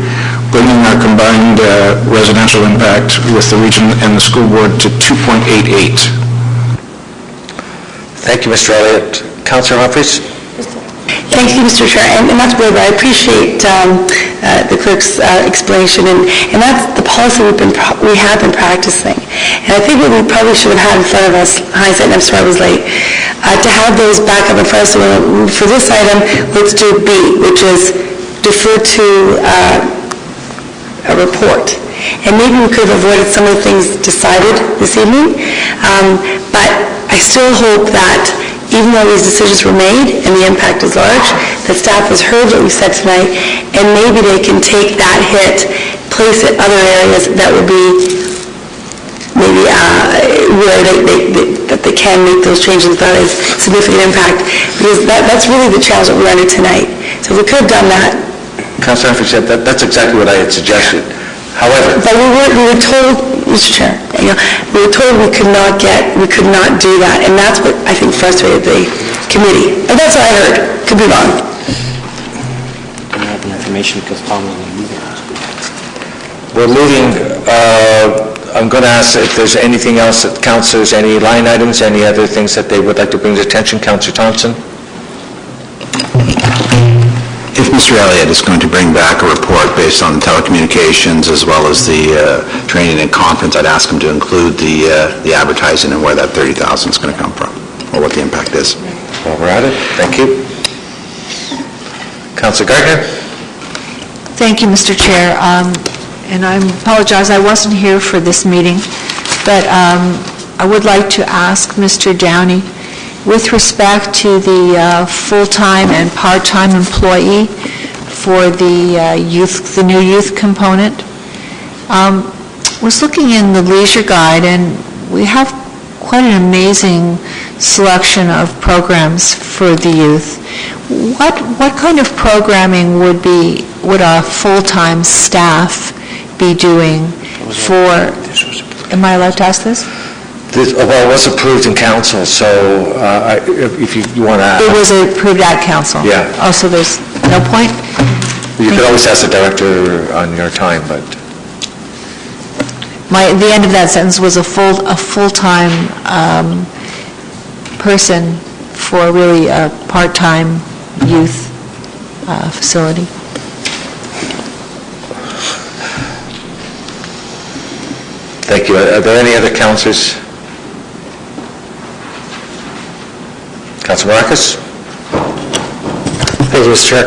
bringing our combined residential impact with the region and the school board to 2.88. Thank you, Mr. Elliott. Councillor Humphreys? Thank you, Mr. Chair, and that's good. I appreciate the clerk's explanation, and that's the policy we have been practicing. And I think what we probably should have had in front of us, hindsight, and I'm sorry I was late, to have those back up in front of us. So for this item, let's do B, which is defer to a report. And maybe we could have avoided some of the things decided this evening, but I still hope that even though these decisions were made and the impact is large, that staff has heard what we said tonight, and maybe they can take that hit, place it other areas that would be maybe where they can make those changes without a significant impact, because that's really the challenge that we're under tonight. So if we could have done that. Councillor Humphreys said that's exactly what I had suggested. However, but we were told, Mr. Chair, we were told we could not do that, and that's what I think frustrated the committee. And that's what I heard. Could be wrong. I have the information because Tom will be moving. we're moving. I'm going to ask if there's anything else that councillors, any line items, any other things that they would like to bring to attention. Councillor Thompson. If Mr. Elliott is going to bring back a report based on telecommunications as well as the training and conference, I'd ask him to include the advertising and where that $30,000 is going to come from, or what the impact is. While we're at it, thank you. Councillor Gardner. Thank you, Mr. Chair. And I apologize, I wasn't here for this meeting, but I would like to ask Mr. Downey with respect to the full-time and part-time employee for the new youth component. Was looking in the leisure guide, and we have quite an amazing selection of programs for the youth. What kind of programming would a full-time staff be doing for, am I allowed to ask this? Well, it was approved in council, so if you want to... It was approved at council? Yeah. Oh, so there's no point? You could always ask the director on your time, but... The end of that sentence was a full-time person for really a part-time youth facility. Thank you. Are there any other councillors? Councillor Marcus? Thank you, Mr. Chair.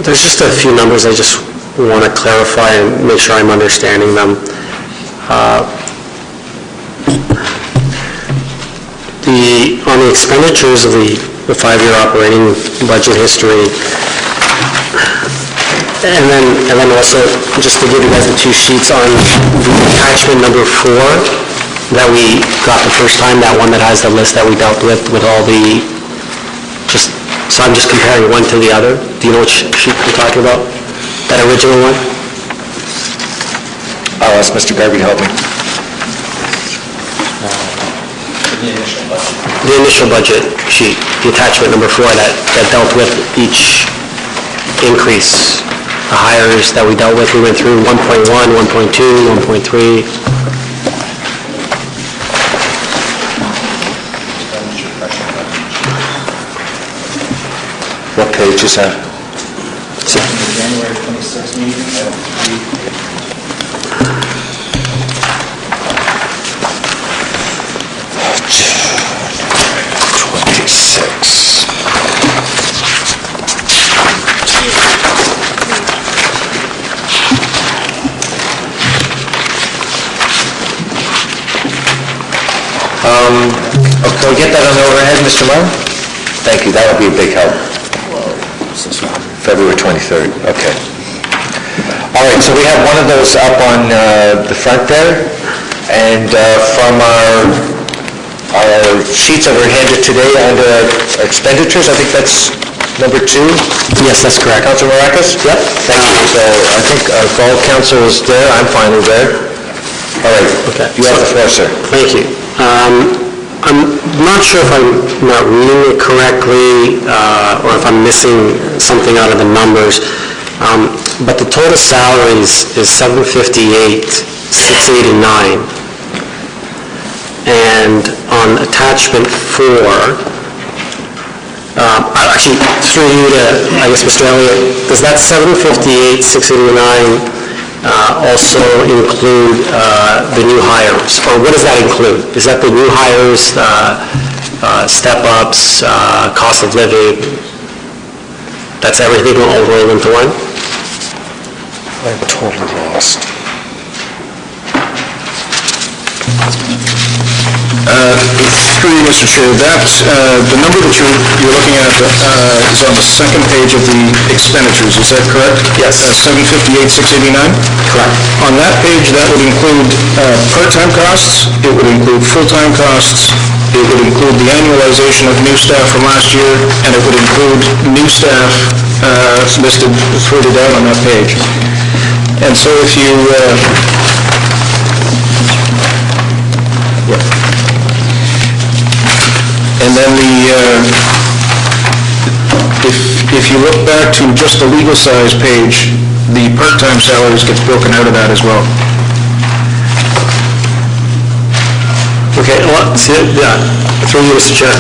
There's just a few numbers I just want to clarify and make sure I'm understanding them. On the expenditures of the 5-year operating budget history, and then also, just to give you guys the two sheets on the attachment number 4 that we got the first time, that one that has the list that we dealt with all the, so I'm just comparing one to the other. Do you know which sheet I'm talking about? That original one? I'll ask Mr. Garvey to help me. The initial budget sheet, the attachment number 4 that dealt with each increase, the hires that we dealt with. We went through 1.1, 1.2, 1.3. What page is that? January 26th meeting, 26. Can we get that on the overhead, Mr. Marr? Thank you, that would be a big help. February 23rd, okay. All right, so we have one of those up on the front there, and from our sheets that were handed today under expenditures, I think that's number 2? Yes, that's correct. Councilor Maracas? Yep. Thank you. So I think if all council is there, I'm fine with there. All right, Okay. you have the floor, sir. Thank you. I'm not sure if I'm not reading it correctly, or if I'm missing something out of the numbers, but the total salaries is $758,689. And on attachment 4, actually, through you to, I guess, Mr. Elliott, does that $758,689 also include the new hires? Or what does that include? Is that the new hires, step-ups, cost of living? That's everything all rolled into one? I'm totally lost. Through you, Mr. Chair, that, the number that you're looking at is on the second page of the expenditures, is that correct? Yes. 758,689? Correct. On that page, that would include part-time costs, it would include full-time costs, it would include the annualization of new staff from last year, and it would include new staff listed further down on that page. And so if you... And then if you look back to just the legal size page, the part-time salaries gets broken out of that as well. Okay, well, see, yeah, through you, Mr. Chair.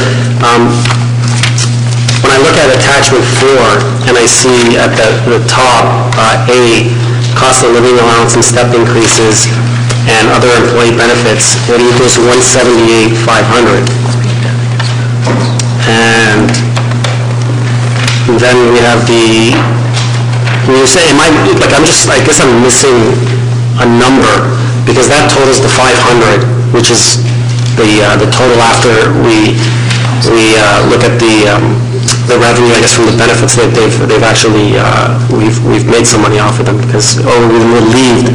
When I look at attachment 4, and I see at the top, A, cost of living allowance and step increases, and other employee benefits, it equals $178,500. And then we have when you say, I guess I'm missing a number, because that totals the 500, which is the total after we we look at the revenue, I guess, from the benefits that they've actually, we've made some money off of them because, we've been relieved.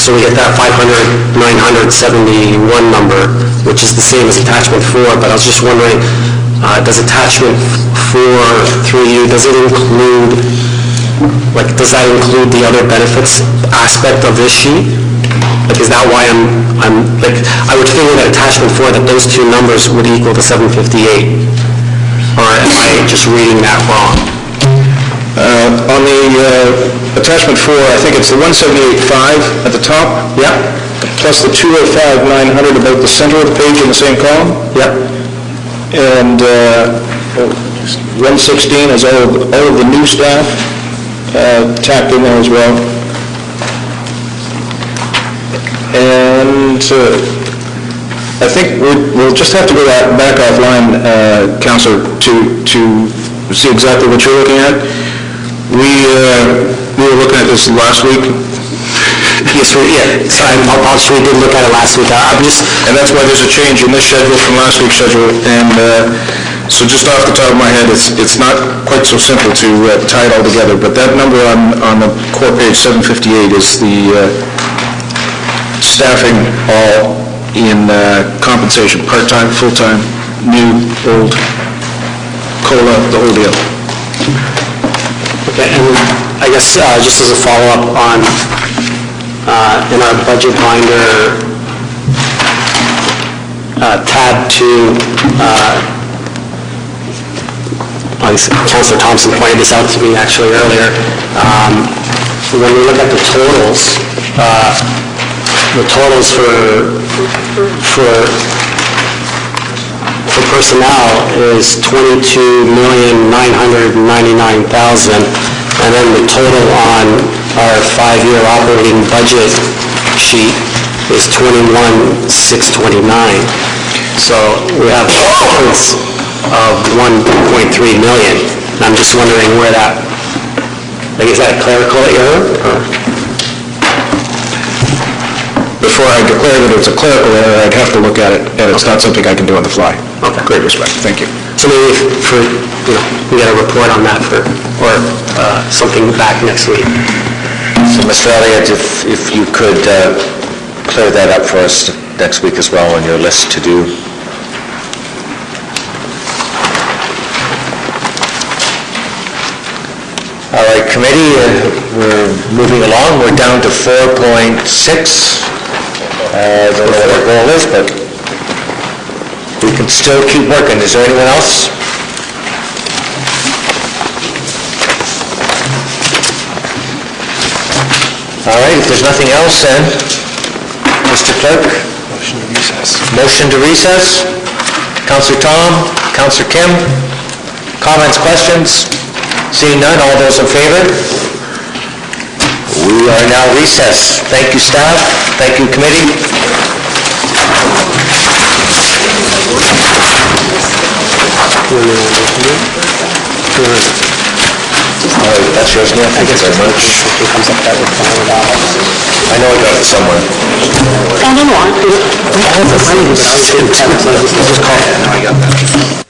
So we get that 971 number, which is the same as attachment 4, but I was just wondering, does attachment 4 through you, does it include, does that include the other benefits aspect of this sheet? Is that why I would figure that attachment 4, that those two numbers would equal the 758. Or am I just reading that wrong? On the attachment 4, I think it's the 178.5 at the top. Yep. Plus the 205,900 about the center of the page in the same column. Yep. And 116 is all of the new staff tacked in there as well. And I think we'll just have to go back offline, Councillor, to see exactly what you're looking at. We were looking at this last week. Yes, sorry, we did look at it last week. And that's why there's a change in this schedule from last week's schedule. And so just off the top of my head, it's not quite so simple to tie it all together. But that number on the core page 758 is the staffing all in compensation, part-time, full-time, new, old, COLA, the whole deal. Okay, and I guess just as a follow-up on, in our budget binder, tab 2, Councillor Thompson pointed this out to me actually earlier. When we look at the totals for personnel is $22,999,000, and then the total on our 5-year operating budget sheet is $21,629. So we have a difference of $1.3 million. And I'm just wondering where that, is that a clerical error? Before I declare that it's a clerical error, I'd have to look at it, and it's not something I can do on the fly. Okay. Great respect, thank you. So maybe we get a report on that or something back next week. So, Mr. Elliott, if you could clear that up for us next week as well on your list to do. All right, committee, we're moving along. We're down to 4.6. I don't know what our goal is, but we can still keep working. Is there anyone else? All right, if there's nothing else then, Mr. Clerk? Motion to recess. Motion to recess. Councillor Tom, Councillor Kim, comments, questions? Seeing none, all those in favor? We are now recessed. Thank you, staff. Thank you, committee. All right, that's yours, Neil. Thank you very much. It comes up that with $500. I know I got it somewhere. I don't know. I have the money, but I was just call it. I got that.